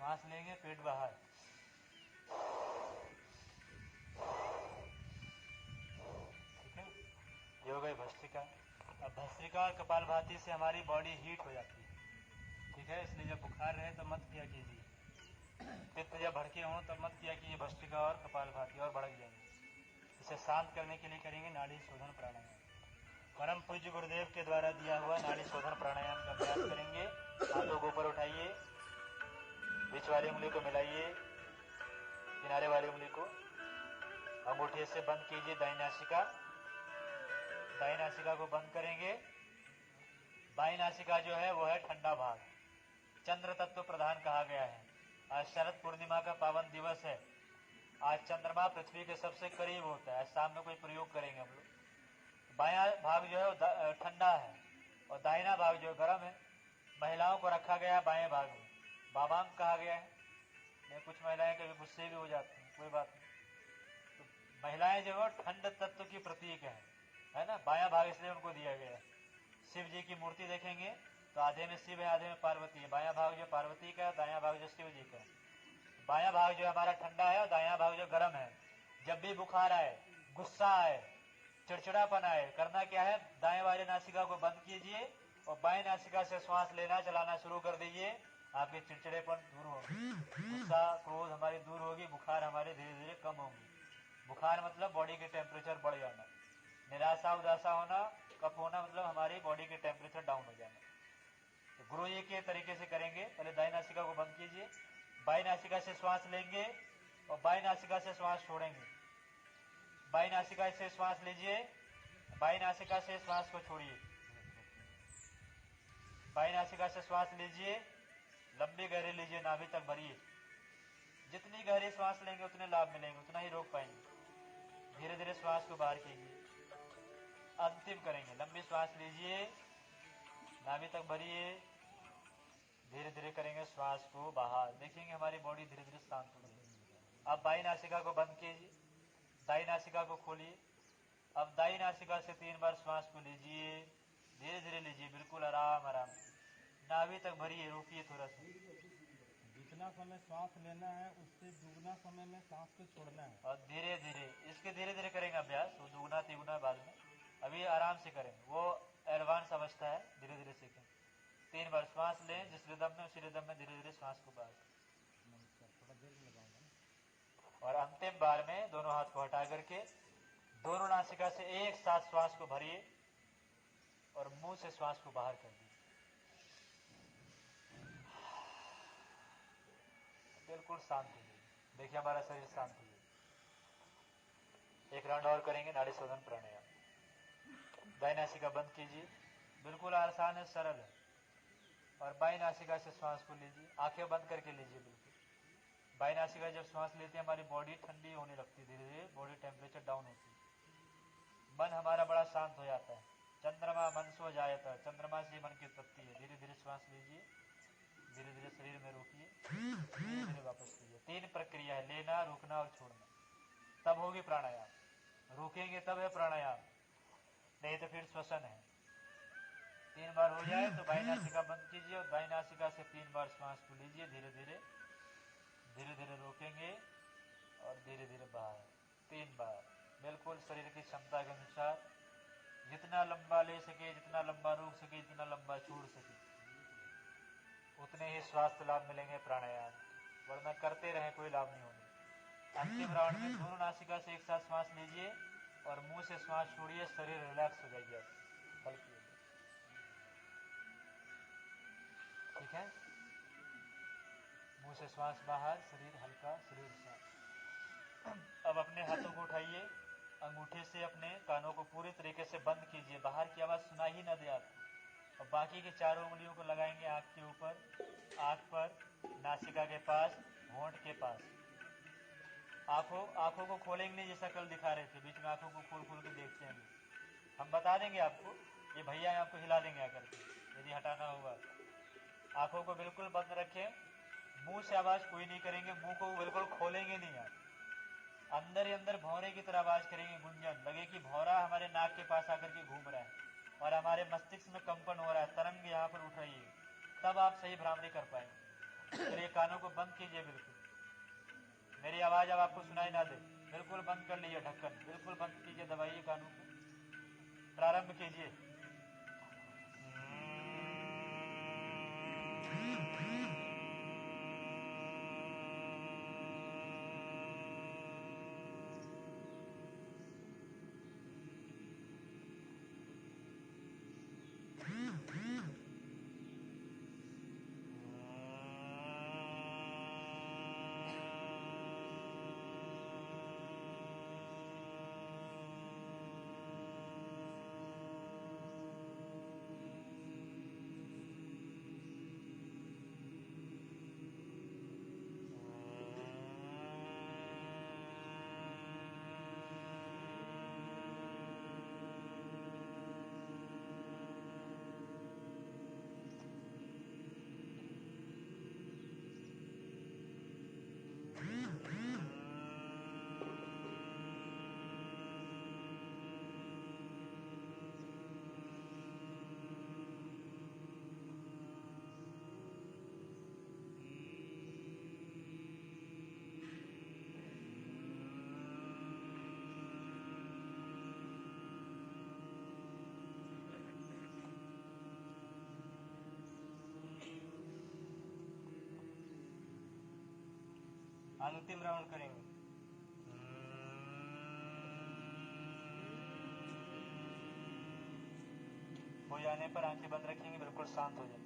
सांस लेंगे, पेट बाहर, ठीक है। ये हो गई भस्त्रिका। अब भस्त्रिका और कपालभाति से हमारी बॉडी हीट हो जाती है, ठीक है। इसलिए जब बुखार रहे तो मत किया कीजिए, पित्त जब भड़के हों तब मत किया कीजिए भस्त्रिका और कपालभाति, और भड़क जाएंगे। इसे शांत करने के लिए करेंगे नाड़ी शोधन प्राणायाम। परम पूज्य गुरुदेव के द्वारा दिया हुआ नाड़ी शोधन प्राणायाम का अभ्यास करेंगे। हाथों को ऊपर उठाइए, बीच वाली उंगली को मिलाइए, किनारे वाली उंगली को अंगूठे से बंद कीजिए। दाहिनी नासिका, दाहिनी नासिका को बंद करेंगे। बाईं नासिका जो है वो है ठंडा भाग, चंद्र तत्व प्रधान कहा गया है। आज शरद पूर्णिमा का पावन दिवस है। आज चंद्रमा पृथ्वी के सबसे करीब होता है। आज शाम में कोई प्रयोग करेंगे हम लोग। बायां भाग जो है वो ठंडा है और दाहिना भाग जो गर्म है। महिलाओं को रखा गया है बाएं भाग में, बाबांग कहा गया है। कुछ महिलाएं कभी गुस्से भी हो जाती हैं, कोई बात नहीं। तो महिलाएं जो है ठंड तत्व की प्रतीक है ना। बायां भाग इसलिए उनको दिया गया है। शिव जी की मूर्ति देखेंगे तो आधे में शिव है, आधे में पार्वती है। बायां भाग जो पार्वती का है, दायां भाग जो शिव जी का है। बायां भाग जो हमारा ठंडा है और दायां भाग जो गर्म है। जब भी बुखार आए, गुस्सा आए, चिड़चिड़ापन आए, करना क्या है, दाएं वाले नासिका को बंद कीजिए और बाएं नासिका से श्वास लेना चलाना शुरू कर दीजिए। आपके चिड़चिड़ेपन दूर होगी, गुस्सा क्रोध हमारी दूर होगी, बुखार हमारे धीरे धीरे कम होगी। बुखार मतलब बॉडी के टेम्परेचर बढ़ जाना, निराशा उदासा होना, कफ होना मतलब हमारी बॉडी के टेम्परेचर डाउन हो जाना। तो गुरु जी के तरीके से करेंगे। पहले दाएं नासिका को बंद कीजिए, बाएं नासिका से श्वास लेंगे और बाएं नासिका से श्वास छोड़ेंगे। बाएं नासिका से श्वास लीजिए, बाएं नासिका से श्वास को छोड़िए। बाएं नासिका से श्वास लीजिए, लंबी गहरी लीजिए, नाभि तक भरिए। जितनी गहरी श्वास लेंगे उतने लाभ मिलेंगे, उतना ही रोक पाएंगे। धीरे धीरे श्वास को बाहर कीजिए। अंतिम करेंगे, लंबी श्वास लीजिए, नाभि तक भरिए, धीरे धीरे करेंगे श्वास को बाहर। देखेंगे हमारी बॉडी धीरे धीरे शांत हो जाएगी। अब बाई नासिका को बंद कीजिए, दाई नासिका को खोलिए। अब दाई नासिका से 3 बार श्वास को लीजिए, धीरे धीरे लीजिए, बिल्कुल आराम आराम। नाभि तक भरिए, रोकिए थोड़ा सा। जितना समय श्वास लेना है उससे दुगना समय में सांस को छोड़ना है। और धीरे धीरे इसके धीरे धीरे करेंगे अभ्यास, वो दुगुना तिगुना बाद में, अभी आराम से करेंगे, वो एडवांस अवस्था है, धीरे धीरे सीखेंगे। 3 बार श्वास लें, जिस रिदम में उसी रिदम में धीरे धीरे श्वास को बाहर। थोड़ा देर में लगाऊंगा। और अंतिम बार में दोनों हाथ को हटा करके दोनों नासिका से एक साथ श्वास को भरिए और मुंह से श्वास को बाहर कर दीजिए। बिल्कुल शांत हो जाइए, देखिए हमारा शरीर शांत हो जाए। एक राउंड और करेंगे नाड़ी शोधन प्राणायाम। दाई नासिका बंद कीजिए, बिल्कुल आसान है, सरल है। और बाई नासिका से श्वास को लीजिए, आंखें बंद करके लीजिए बिल्कुल। बाई नासिका जब श्वास लेते हैं हमारी बॉडी ठंडी होने लगती है, धीरे धीरे बॉडी टेम्परेचर डाउन होती है, मन हमारा बड़ा शांत हो जाता है। चंद्रमा मन सो जाता है, चंद्रमा से मन की उत्पत्ति है। धीरे धीरे श्वास लीजिए, धीरे धीरे शरीर में रोकिए, धीरे धीरे वापस लीजिए। 3 प्रक्रिया है, लेना, रोकना और छोड़ना, तब होगी प्राणायाम। रोकेंगे तब है प्राणायाम, नहीं तो फिर श्वसन है। 3 बार हो जाए तो बाई नासिका बंद कीजिए और दाई नासिका से 3 बार श्वास को लीजिए, धीरे धीरे धीरे धीरे रोकेंगे और धीरे धीरे बाहर। 3 बार बिल्कुल शरीर की क्षमता के अनुसार, जितना लंबा ले सके, जितना लंबा रोक सके, जितना लंबा छोड़ सके, उतने ही स्वास्थ्य लाभ मिलेंगे प्राणायाम, वरना करते रहे कोई लाभ नहीं होने। अंतिम राउंड में दोनों नासिका से एक साथ श्वास लीजिए और मुंह से श्वास छोड़िए, शरीर रिलैक्स हो जाएगी आपकी, हल्की हो जाएगी। ठीक है, मुंह से श्वास बाहर, शरीर हल्का, शरीर शांत। अब अपने हाथों को उठाइए, अंगूठे से अपने कानों को पूरी तरीके से बंद कीजिए, बाहर की आवाज सुनाई ही न दे आपको। और बाकी के 4 उंगलियों को लगाएंगे आंख के ऊपर, आंख पर, नासिका के पास, होंठ के पास। आंखों को खोलेंगे नहीं, जैसा कल दिखा रहे थे, बीच में आंखों को खोल खोल के देखते हैं। हम बता देंगे आपको, ये भैया आपको हिला देंगे आकर के, यदि हटाना होगा। आंखों को बिल्कुल बंद रखें, मुंह से आवाज कोई नहीं करेंगे, मुंह को बिल्कुल खोलेंगे नहीं आप। अंदर ही अंदर भौरे की तरह आवाज करेंगे, गुंजन लगे कि भौरा हमारे नाक के पास आकर के घूम रहा है और हमारे मस्तिष्क में कंपन हो रहा है, तरंग यहाँ पर उठ रही है, तब आप सही भ्रामरी कर पाएंगे। चलिए कानों को बंद कीजिए, बिल्कुल मेरी आवाज अब आपको सुनाई ना दे, बिल्कुल बंद कर लीजिए ढक्कन, बिल्कुल बंद कीजिए, दबाइए कानों को, प्रारंभ कीजिए। अंतिम राउंड करेंगे। हो जाने पर आंखें बंद रखेंगे, बिल्कुल शांत हो जाए।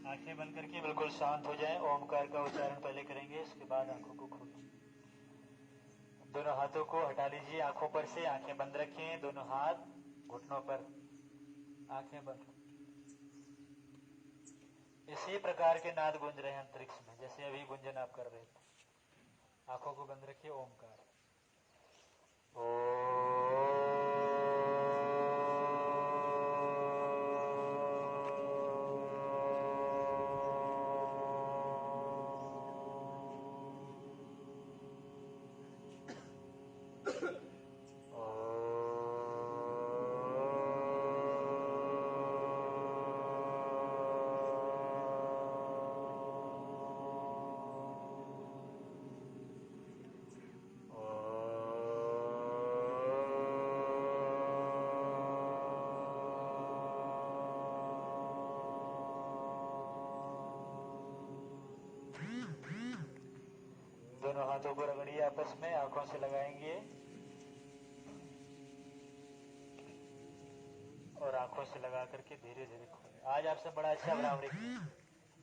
आंखें बंद करके बिल्कुल शांत हो जाए। ओमकार का उच्चारण पहले करेंगे, उसके बाद आंखों को खोलें। दोनों हाथों को हटा लीजिए आंखों पर से, आंखें बंद रखें, दोनों हाथ घुटनों पर, आंखें बंद। इसी प्रकार के नाद गूंज रहे हैं अंतरिक्ष में, जैसे अभी गुंजन आप कर रहे थे। आंखों को बंद रखिए। ओमकार। दोनों हाथों को रगड़िए आपस में, आंखों से लगाएंगे और आंखों से लगा करके धीरे धीरे खोलें। आज आपसे बड़ा अच्छा भ्रामरी,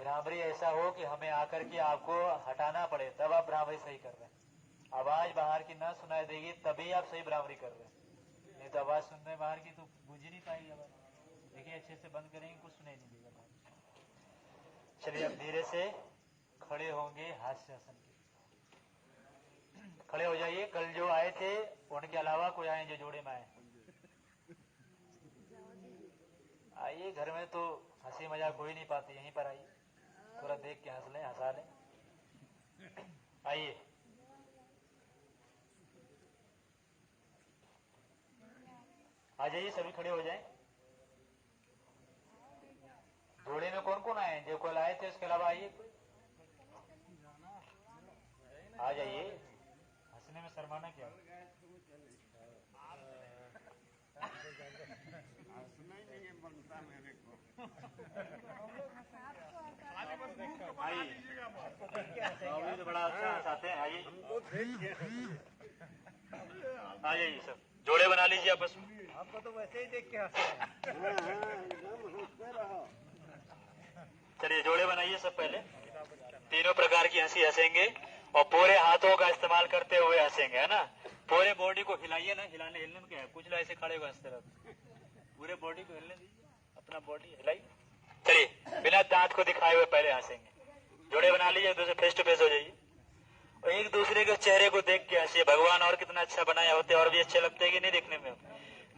भ्रामरी ऐसा हो कि हमें आकर के आपको हटाना पड़े, तब आप भ्रामरी सही कर रहे हैं। आवाज बाहर की ना सुनाई देगी तभी आप सही भ्रामरी कर रहे हैं, नहीं तो आवाज सुनने बाहर की तो गूंज नहीं पाएगी आवाज। देखिए अच्छे से बंद करेंगे, कुछ सुनाई नहीं देगा बाहर। चलिए अब धीरे से खड़े होंगे हास्यासन के। खड़े हो जाइए। कल जो आए थे उनके अलावा कोई आए जो जोड़े में आए? आइए, घर में तो हंसी मजाक हो ही नहीं पाती, यहीं पर आइए, थोड़ा देख के हंस लें, हंसा लें। आइए, आ जाइए, सभी खड़े हो जाएं। जोड़े में कौन कौन आए हैं? जो कल आए थे उसके अलावा आइए, आ जाइए। हंसने में शर्माना क्या? आइए, तो बड़ा अच्छा हंसाते हैं। आइए, आ जाइए सब, जोड़े बना लीजिए आपस में। आपको तो वैसे ही देख के हंसे। चलिए जोड़े बनाइए सब। पहले तीनों प्रकार की हंसी हंसेंगे और पूरे हाथों का इस्तेमाल करते हुए हंसेंगे, है ना। पूरे बॉडी को हिलाइए ना, हिलाने हिलने में क्या है, कुछ लोग ऐसे खड़े हुए हंसते रहते। पूरे बॉडी को हिलने दीजिए, अपना बॉडी हिलाइए। चलिए बिना दांत को दिखाए हुए पहले हंसेंगे। जोड़े बना लीजिए, एक दूसरे फेस टू फेस हो जाइए और एक दूसरे के चेहरे को देख के हंसिए। भगवान और कितना अच्छा बनाया होते और भी अच्छे लगते हैं कि नहीं देखने में?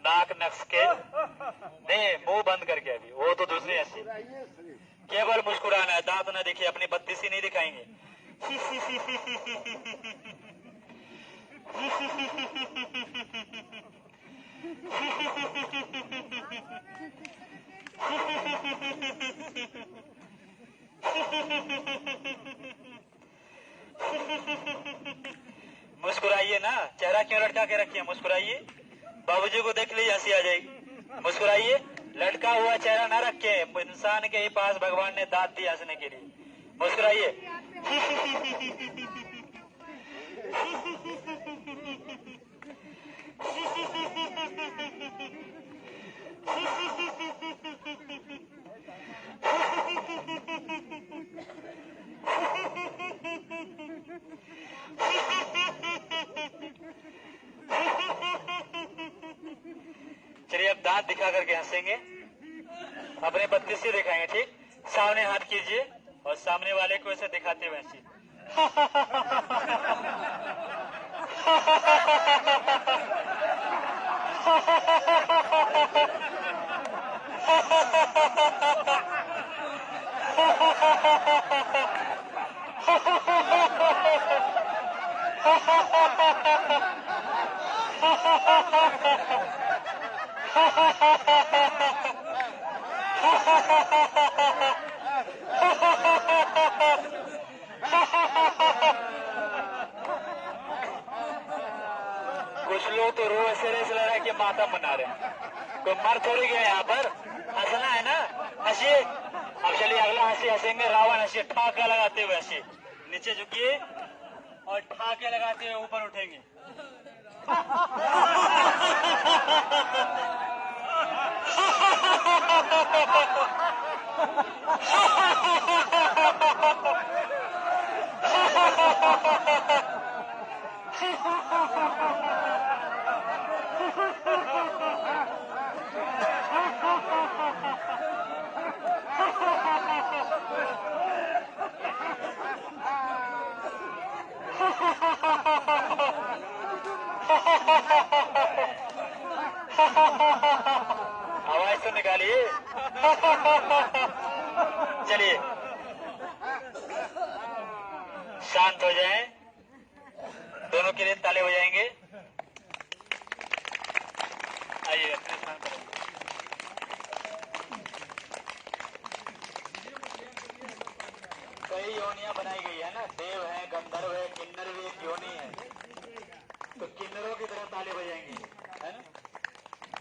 नाक नक्स के नहीं, मुंह बंद करके, अभी वो तो दूसरी हंसी। केवल मुस्कुराना है, दांत ना दिखे, अपनी बत्तीसी नहीं दिखाएंगे। मुस्कुराइए ना, चेहरा क्यों लटका के रखिए? मुस्कुराइए, बाबूजी को देख लीजिए, हंसी आ जाएगी। मुस्कुराइए, लटका हुआ चेहरा ना रखे, इंसान के ही पास भगवान ने दांत दिया हंसने के लिए। मुस्कुराइए। चलिए अब दांत दिखा करके हंसेंगे, अपने बत्तीस से दिखाएंगे। ठीक, सामने हाथ कीजिए और सामने वाले को ऐसे दिखाते हुए हंसिए। कुछ लोग तो रो ऐसे लगा के माता मना रहे हैं। कोई मर थोड़ी गया यहाँ पर, हंसना है ना, हंसी हंसिए। अब चलिए अगला हंसी हंसेंगे रावण हंसिए, ठाका लगाते हुए हंसिए। नीचे झुकिए और ठाके लगाते हुए ऊपर उठेंगे। आवाज तो निकालिए। चलिए शांत हो जाएं, दोनों के लिए ताले बजाएंगे। आइए अपने स्थान पर। कई योनियां बनाई गई है ना, देव है, गंधर्व है, किन्नर भी एक योनि है। तो किन्नरों की तरह ताले बजाएंगे, है ना।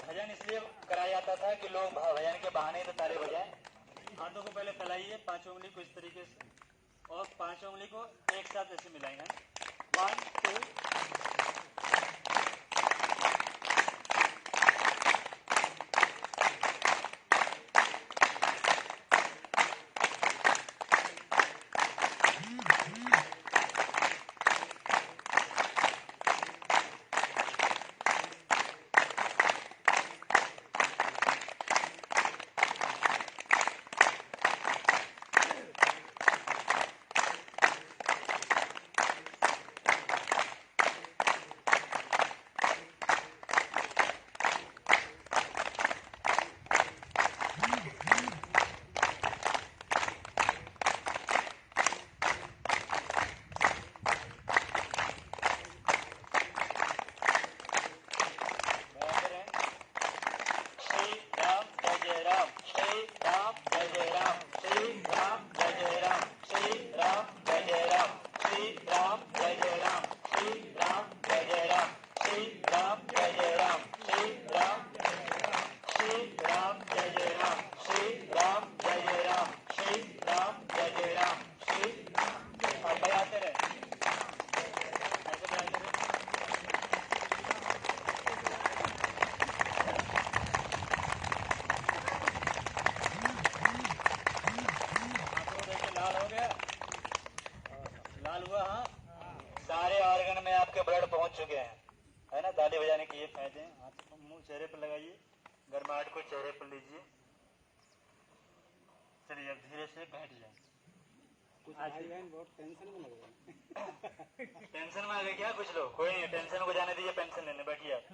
भजन इसलिए कराया जाता था कि लोग भजन के बहाने तो ताले बजाएं। हाथों को पहले फैलाइए, पांचों उंगली को इस तरीके से, और पांचों उंगली को एक साथ ऐसे मिलाएंगे। 1 2। लाल हुआ, हाँ। सारे ऑर्गन में आपके ब्लड पहुंच चुके हैं, है ना। ताली बजाने के ये फायदे हैं। हाथ को मुंह चेहरे पर लगाइए, गर्माहट को चेहरे पर लीजिए। चलिए अब धीरे से बैठ जाए। बहुत टेंशन में लग रहा है। टेंशन में आ गए क्या कुछ लोग? कोई नहीं, टेंशन को जाने दीजिए, पेंशन लेने बैठिए आप।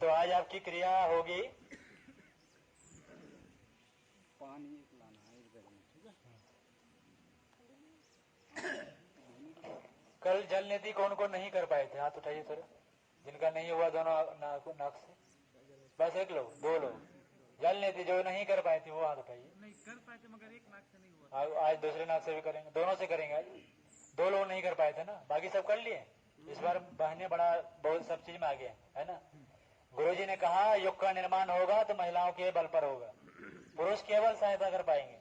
तो आज आपकी क्रिया होगी पानी लाना है इस जगह में, ठीक है। कल जल नीति कौन कौन नहीं कर पाए थे? हाथ उठाइए सर, जिनका नहीं हुआ दोनों नाक से। बस एक लोग, 2 लोग। जल नीति जो नहीं कर पाए थे वो हाथ उठाइए। नहीं कर पाए थे मगर एक नाक से नहीं हुआ। आज दूसरे नाक से भी करेंगे, दोनों से करेंगे। आज 2 लोग नहीं कर पाए थे ना, बाकी सब कर लिए। इस बार बहने बड़ा बहुत सब चीज में आगे है ना। गुरुजी ने कहा युग का निर्माण होगा तो महिलाओं के बल पर होगा, पुरुष केवल सहायता कर पाएंगे।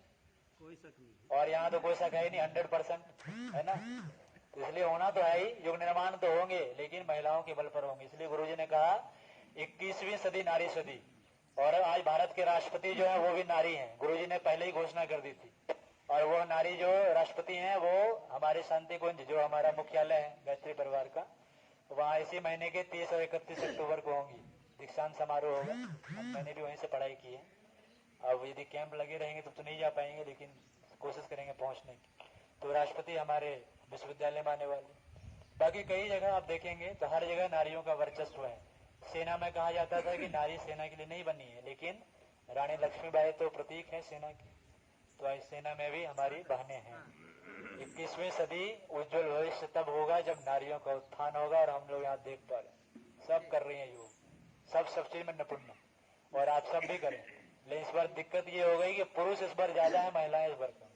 कोई शक नहीं। और यहाँ तो कोई शक है ही नहीं, 100% है ना। इसलिए होना तो है ही, युग निर्माण तो होंगे लेकिन महिलाओं के बल पर होंगे। इसलिए गुरुजी ने कहा 21वीं सदी नारी सदी। और आज भारत के राष्ट्रपति जो है वो भी नारी हैं, गुरुजी ने पहले ही घोषणा कर दी थी। और वो नारी जो राष्ट्रपति हैं वो हमारे शांति कुंज, जो हमारा मुख्यालय है गायत्री परिवार का, वहाँ इसी महीने के 30 और 31 अक्टूबर को होंगी। दीक्षांत समारोह होगा। मैंने भी वहीं से पढ़ाई की है। अब यदि कैंप लगे रहेंगे तो नहीं जा पाएंगे, लेकिन कोशिश करेंगे पहुंचने की। तो राष्ट्रपति हमारे विश्वविद्यालय में आने वाले। बाकी कई जगह आप देखेंगे तो हर जगह नारियों का वर्चस्व है। सेना में कहा जाता था कि नारी सेना के लिए नहीं बनी है, लेकिन रानी लक्ष्मीबाई तो प्रतीक है सेना की, तो आज सेना में भी हमारी बहनें हैं। 21वीं सदी उज्जवल भविष्य तब होगा जब नारियों का उत्थान होगा, और हम लोग यहाँ देख पा रहे सब कर रही हैं योग, सब चीज में निपुण हैं, और आप सब भी करें। लेकिन इस बार दिक्कत ये हो गई कि पुरुष इस बार ज्यादा है, महिलाएं इस बार कम।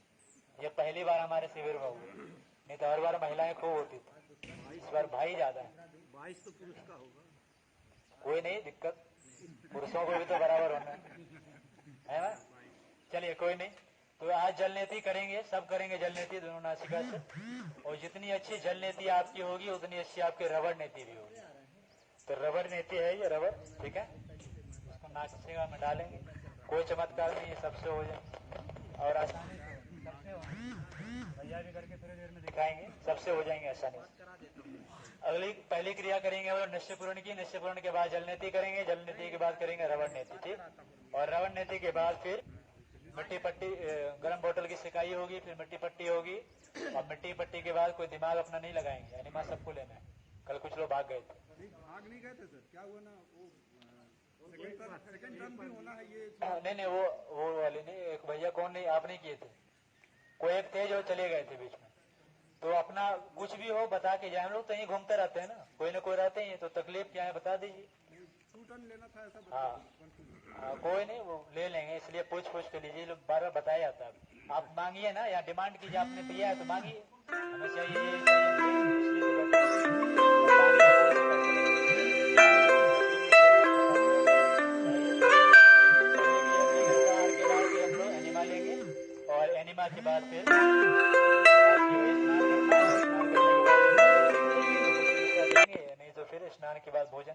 ये पहली बार हमारे शिविर में हुई, नहीं तो हर बार महिलाएं खूब होती थी, इस बार भाई ज्यादा है। 22 तो पुरुष का होगा। कोई नहीं दिक्कत, पुरुषों को भी तो बराबर होना है ना। चलिए कोई नहीं, तो आज जल नीति करेंगे, सब करेंगे जल नीति दोनों नासिका से, और जितनी अच्छी जल नीति आपकी होगी उतनी अच्छी आपकी रबड़ नीति भी होगी। तो रबड़ नीति है ये रबड़, ठीक है, उसको नासिका में डालेंगे, कोई चमत्कार नहीं है, सबसे हो जाए और आसानी से सबसे हो, भैया भी करके थोड़ी देर में दिखाएंगे, सबसे हो जाएंगे आसानी से। अगली पहली क्रिया करेंगे वो निश्चय पूर्ण की, निश्चय पूर्ण के बाद जल नीति करेंगे, जल नीति के बाद करेंगे रबड़ नीति, ठीक, और रबड़ नीति के बाद फिर मिट्टी पट्टी गर्म बोतल की सिकाई होगी, फिर मिट्टी पट्टी होगी, और मिट्टी पट्टी के बाद कोई दिमाग अपना नहीं लगाएंगे, एनिमा सबको लेना है। कल कुछ लोग भाग गए थे, भाग नहीं गए थे सर, क्या हुआ ना वो सेकंड टर्म भी होना है ये। नहीं वो वाली नहीं, एक भैया कौन नहीं आप नहीं किए थे, कोई एक थे जो चले गए थे बीच में, तो अपना कुछ भी हो बता के जाए, हम लोग तो यहीं घूमते रहते हैं ना, कोई ना कोई रहते हैं, तो तकलीफ क्या है बता दीजिए। 2 टन लेना था ऐसा हाँ कोई नहीं वो ले लेंगे, इसलिए पूछ के लीजिए, लोग बार बार बताया जाता है। आप मांगिए ना, या डिमांड कीजिए, आपने दिया है तो मांगिए, हमें चाहिए ये एनिमा लेंगे, और एनिमा के बाद फिर नहीं तो फिर स्नान के बाद भोजन,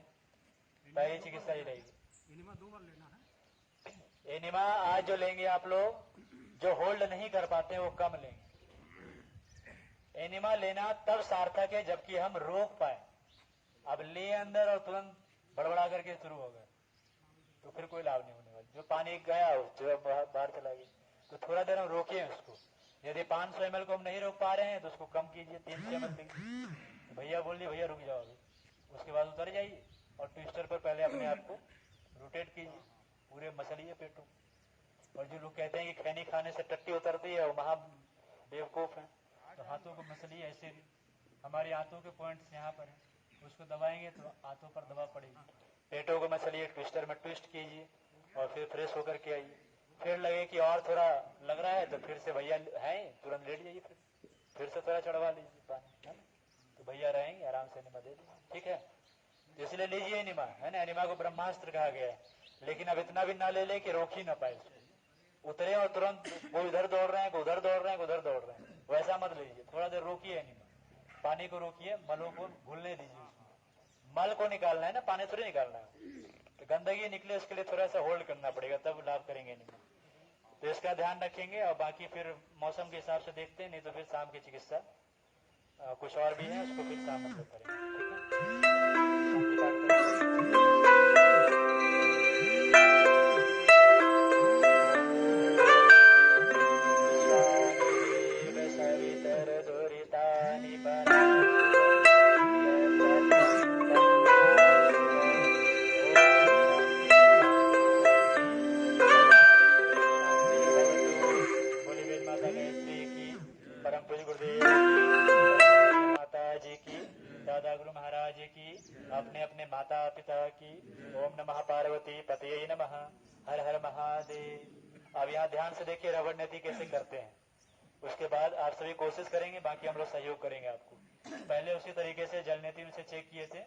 पहली चिकित्सा ही रहेगी। एनिमा 2 बार लेना है। एनिमा आज जो लेंगे आप लोग, जो होल्ड नहीं कर पाते हैं वो कम लेंगे। एनिमा लेना तब सार्थक है जबकि हम रोक पाए, अब ले अंदर और तुरंत बड़बड़ा करके शुरू हो गए तो फिर कोई लाभ नहीं होने वाला। जो पानी गया जो बाहर चला गया, तो थोड़ा देर हम रोकिए उसको। यदि 500 ml को हम नहीं रोक पा रहे हैं तो उसको कम कीजिए, 300 ml लीजिए। तो भैया बोल दिए भैया रुक जाओ अभी, उसके बाद उतर जाइए और ट्विस्टर पर पहले अपने आप को रोटेट कीजिए, पूरे मसलिए पेटों। और जो लोग कहते हैं कि खैनी खाने से टट्टी उतरती है वो महा बेवकूफ है, तो हाथों को मसलिए ऐसे भी, हमारे हाथों के पॉइंट्स यहाँ पर है, उसको दबाएंगे तो हाथों पर दबा पड़ेगी। पेटों को मसलिए, ट्विस्टर में ट्विस्ट कीजिए और फिर फ्रेश होकर के आइए। फिर लगे कि और थोड़ा लग रहा है तो फिर से भैया है तुरंत लेट जाइए, फिर से थोड़ा चढ़वा लीजिए पानी, है ना, तो भैया रहेंगे आराम से एनिमा दे दीजिए, ठीक है। तो इसलिए लीजिए एनिमा, है ना, एनिमा को ब्रह्मास्त्र कहा गया है, लेकिन अब इतना भी ना ले ले कि रोक ही ना पाए, उतरे और तुरंत वो इधर दौड़ रहे हैं, उधर दौड़ रहे हैं, उधर दौड़ रहे हैं, वैसा मत लीजिए। थोड़ा देर रोकिए एनिमा, पानी को रोकिए, मलों को घुलने दीजिए, उसमें मल को निकालना है ना, पानी थोड़ी निकालना है, तो गंदगी निकले उसके लिए थोड़ा सा होल्ड करना पड़ेगा, तब लाभ करेंगे एनिमा। तो इसका ध्यान रखेंगे, और बाकी फिर मौसम के हिसाब से देखते हैं, नहीं तो फिर शाम की चिकित्सा कुछ और भी है, उसको फिर शाम में करेंगे, अपने अपने माता पिता की। ओम नमः पार्वती पतये नमः, हर हर महादेव। अब यहाँ ध्यान से देखिए रबड़ नीति कैसे करते हैं, उसके बाद आप सभी कोशिश करेंगे, बाकी हम लोग सहयोग करेंगे आपको। पहले उसी तरीके से जल नीति में से चेक किए थे,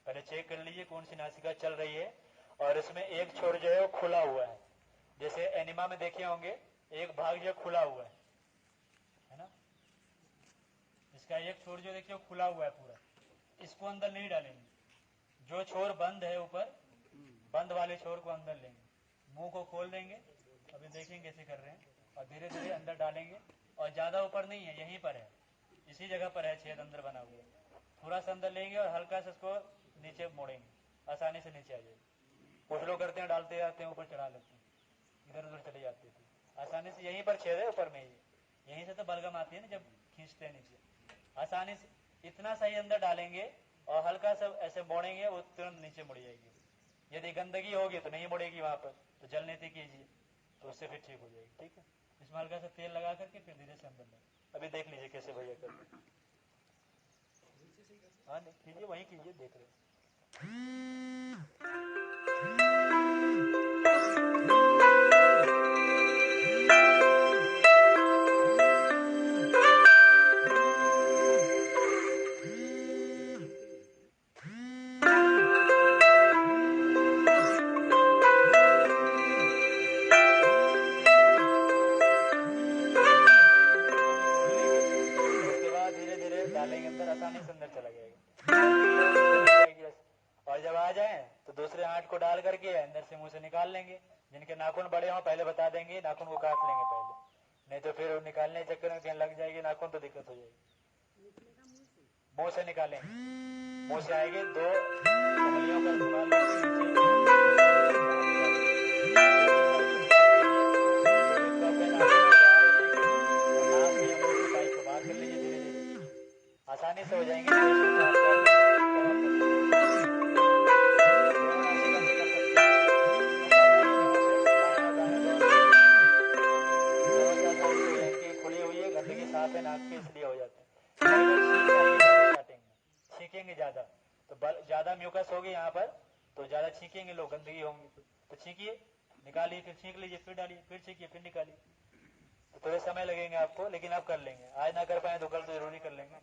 पहले चेक कर लीजिए कौन सी नासिका चल रही है, और इसमें एक छोर जो है वो खुला हुआ है, जैसे एनिमा में देखे होंगे एक भाग जो खुला हुआ है ना, इसका एक छोर जो देखिए खुला हुआ है पूरा, इसको अंदर नहीं डालेंगे, जो छोर बंद है ऊपर, बंद वाले छोर को अंदर लेंगे, मुंह को खोल देंगे, अभी देखेंगे कैसे कर रहे हैं, और धीरे धीरे अंदर डालेंगे, और ज्यादा ऊपर नहीं है, यहीं पर है, इसी जगह पर है छेद अंदर बना हुआ, थोड़ा सा अंदर लेंगे और हल्का से उसको नीचे मोड़ेंगे, आसानी से नीचे आ जाएगी। कुछ लोग करते हैं डालते जाते हैं ऊपर चढ़ा लेते हैं, इधर उधर चले जाते थे, आसानी से यहीं पर छेद है ऊपर में ही, यहीं से तो बलगम आती है ना जब खींचते हैं नीचे, आसानी से इतना सही अंदर डालेंगे और हल्का सा ऐसे मोड़ेंगे वो तुरंत नीचे मुड़ जाएगी। यदि गंदगी होगी तो नहीं मुड़ेगी वहां पर, तो जल नीति कीजिए तो उससे फिर ठीक हो जाएगी। ठीक है, इसमें हल्का सा तेल लगा करके फिर धीरे से अंदर लें। अभी देख लीजिए कैसे भैया करते हैं। हाँ कीजिए, वहीं कीजिए, देख रहे डालेंगे अंदर, आसानी से अंदर चला जाएगा। और जब आ जाए तो दूसरे आंट को डाल करके अंदर से मुंह से निकाल लेंगे। जिनके नाखून बड़े हों पहले बता देंगे, नाखून को काट लेंगे पहले, नहीं तो फिर निकालने के चक्कर में कहीं लग जाएगी नाखून तो दिक्कत हो जाएगी। मुंह से निकालेंगे, मुंह से आएंगे, 2 उंगलियों का इस्तेमाल कर लीजिए, धीरे धीरे आसानी से हो जाएंगे। खुली हुई है, गंदगी साफ है नाक के, इसलिए हो जाता है। छींकेंगे ज्यादा तो ज्यादा म्यूकस होगी यहाँ पर, तो ज्यादा छींकेंगे लोग, गंदगी होंगी तो छींकिए, निकालिए, फिर छींक लीजिए, फिर डालिए, फिर छींकिए, फिर निकालिए। तो थोड़े समय लगेंगे आपको, लेकिन आप कर लेंगे। आज ना कर पाए तो कल तो जरूरी कर लेंगे,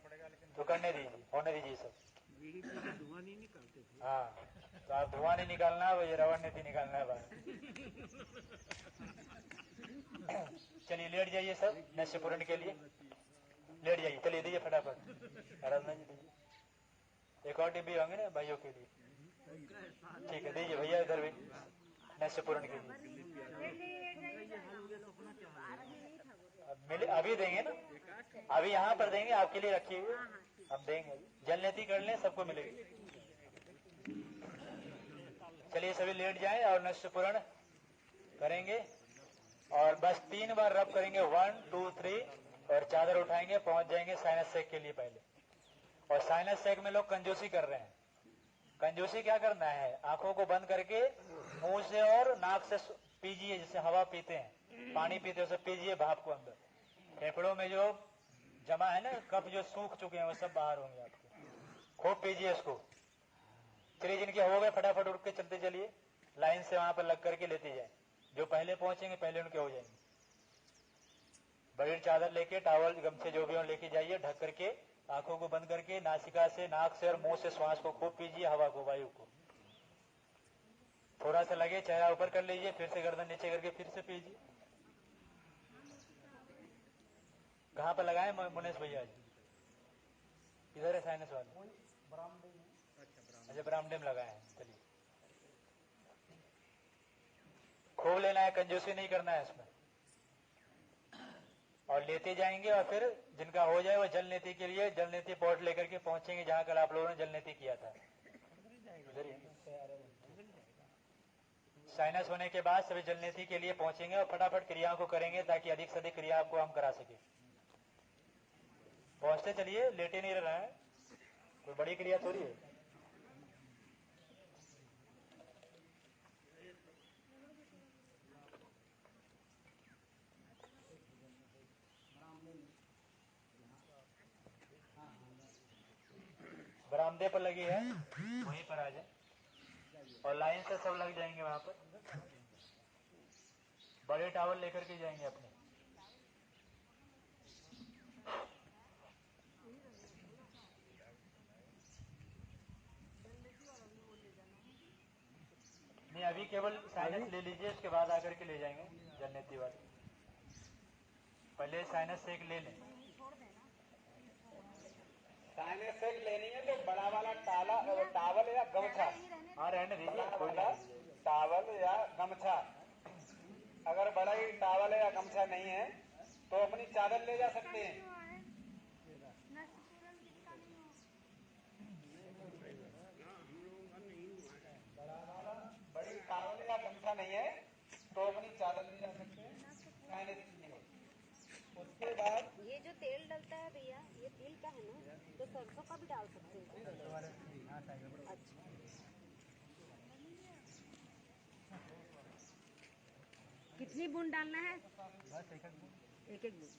तो करने दीजिए, होने दीजिए सब। धुआं नहीं निकालते थे। हाँ, तो आप धुआं नहीं निकालना है, ये रबड़ नीति निकालना है बाहर। चलिए लेट जाइए सब, नशे पूर्ण के लिए लेट जाइए। चलिए दीजिए फटाफट, आराधना जी दीजिए। एक और डिब्बी होंगे ना भाइयों के लिए, ठीक है दीजिए भैया, इधर भी नशे पूर्ण के लिए मिले, अभी देंगे ना, अभी यहाँ पर देंगे, आपके लिए रखिए हुए हम देंगे। जल नीति कर लें, सबको मिलेगी। चलिए सभी लेट जाएं और नशे पूर्ण करेंगे, और बस 3 बार रब करेंगे, 1 2 3, और चादर उठाएंगे, पहुंच जाएंगे साइनस सेक के लिए पहले। और साइनस सेक में लोग कंजूसी कर रहे हैं। कंजूसी क्या करना है, आंखों को बंद करके मुंह से और नाक से पीजिए, जैसे हवा पीते हैं, पानी पीते हैं, उसे पीजिए भाप को अंदर। फेफड़ों में जो जमा है ना कफ, जो सूख चुके हैं वो सब बाहर होंगे आपके। खूब पीजिए इसको। 3 जिनके हो गए फटाफट उठ के चलते चलिए, लाइन से वहां पर लग करके लेते जाए। जो पहले पहुंचेंगे पहले उनके हो जाएंगे। बड़ी चादर लेके, टावल, गमछे जो भी हो लेके जाइए, ढक करके, आंखों को बंद करके, नासिका से, नाक से और मुंह से श्वास को खूब पीजिए, हवा को, वायु को। थोड़ा सा लगे चेहरा ऊपर कर लीजिए, फिर से गर्दन नीचे करके फिर से पीजिए। कहाँ पर लगाए मुनेश भैया जी? इधर है साइनस वाले, अच्छा बरामदे में लगाए हैं। चलिए खूब लेना है, कंजूसी नहीं करना है इसमें। और लेते जाएंगे, और फिर जिनका हो जाए वो जल नीति के लिए जल नीति पॉट लेकर के पहुंचेंगे जहां कल आप लोगों ने जल नीति किया था। साइनस होने के बाद सभी जल नीति के लिए पहुंचेंगे और फटाफट क्रियाओं को करेंगे, ताकि अधिक से अधिक क्रिया आपको हम करा सके। पहुंचते चलिए, लेटे नहीं रहना है, कोई बड़ी क्रिया थोड़ी है। बरामदे पर लगी है, वहीं पर आ जाए, और लाइन से सब लग जाएंगे वहां पर। बड़े टावल लेकर के जाएंगे अपने। नहीं, अभी केवल साइनस ले लीजिए, उसके बाद आकर के ले जाएंगे जलनेती वाले। पहले साइनस सेक ले लें। साइनस सेक लेनी है तो बड़ा वाला टावल या गमछा, हाँ रहने दीजिए, कोई नहीं। टावल या गमछा। अगर बड़ा ही टावल या गमछा नहीं है तो अपनी चादर ले जा सकते हैं। बड़ी टावल या गमछा नहीं है तो अपनी चादर ले जा सकते हैं। उसके बाद ये जो तेल डलता है भैया, ये तिल का है ना, तो सरसों का भी डाल सकते हैं। अच्छा, कितनी बूंद डालना है? बस एक एक एक बूंद।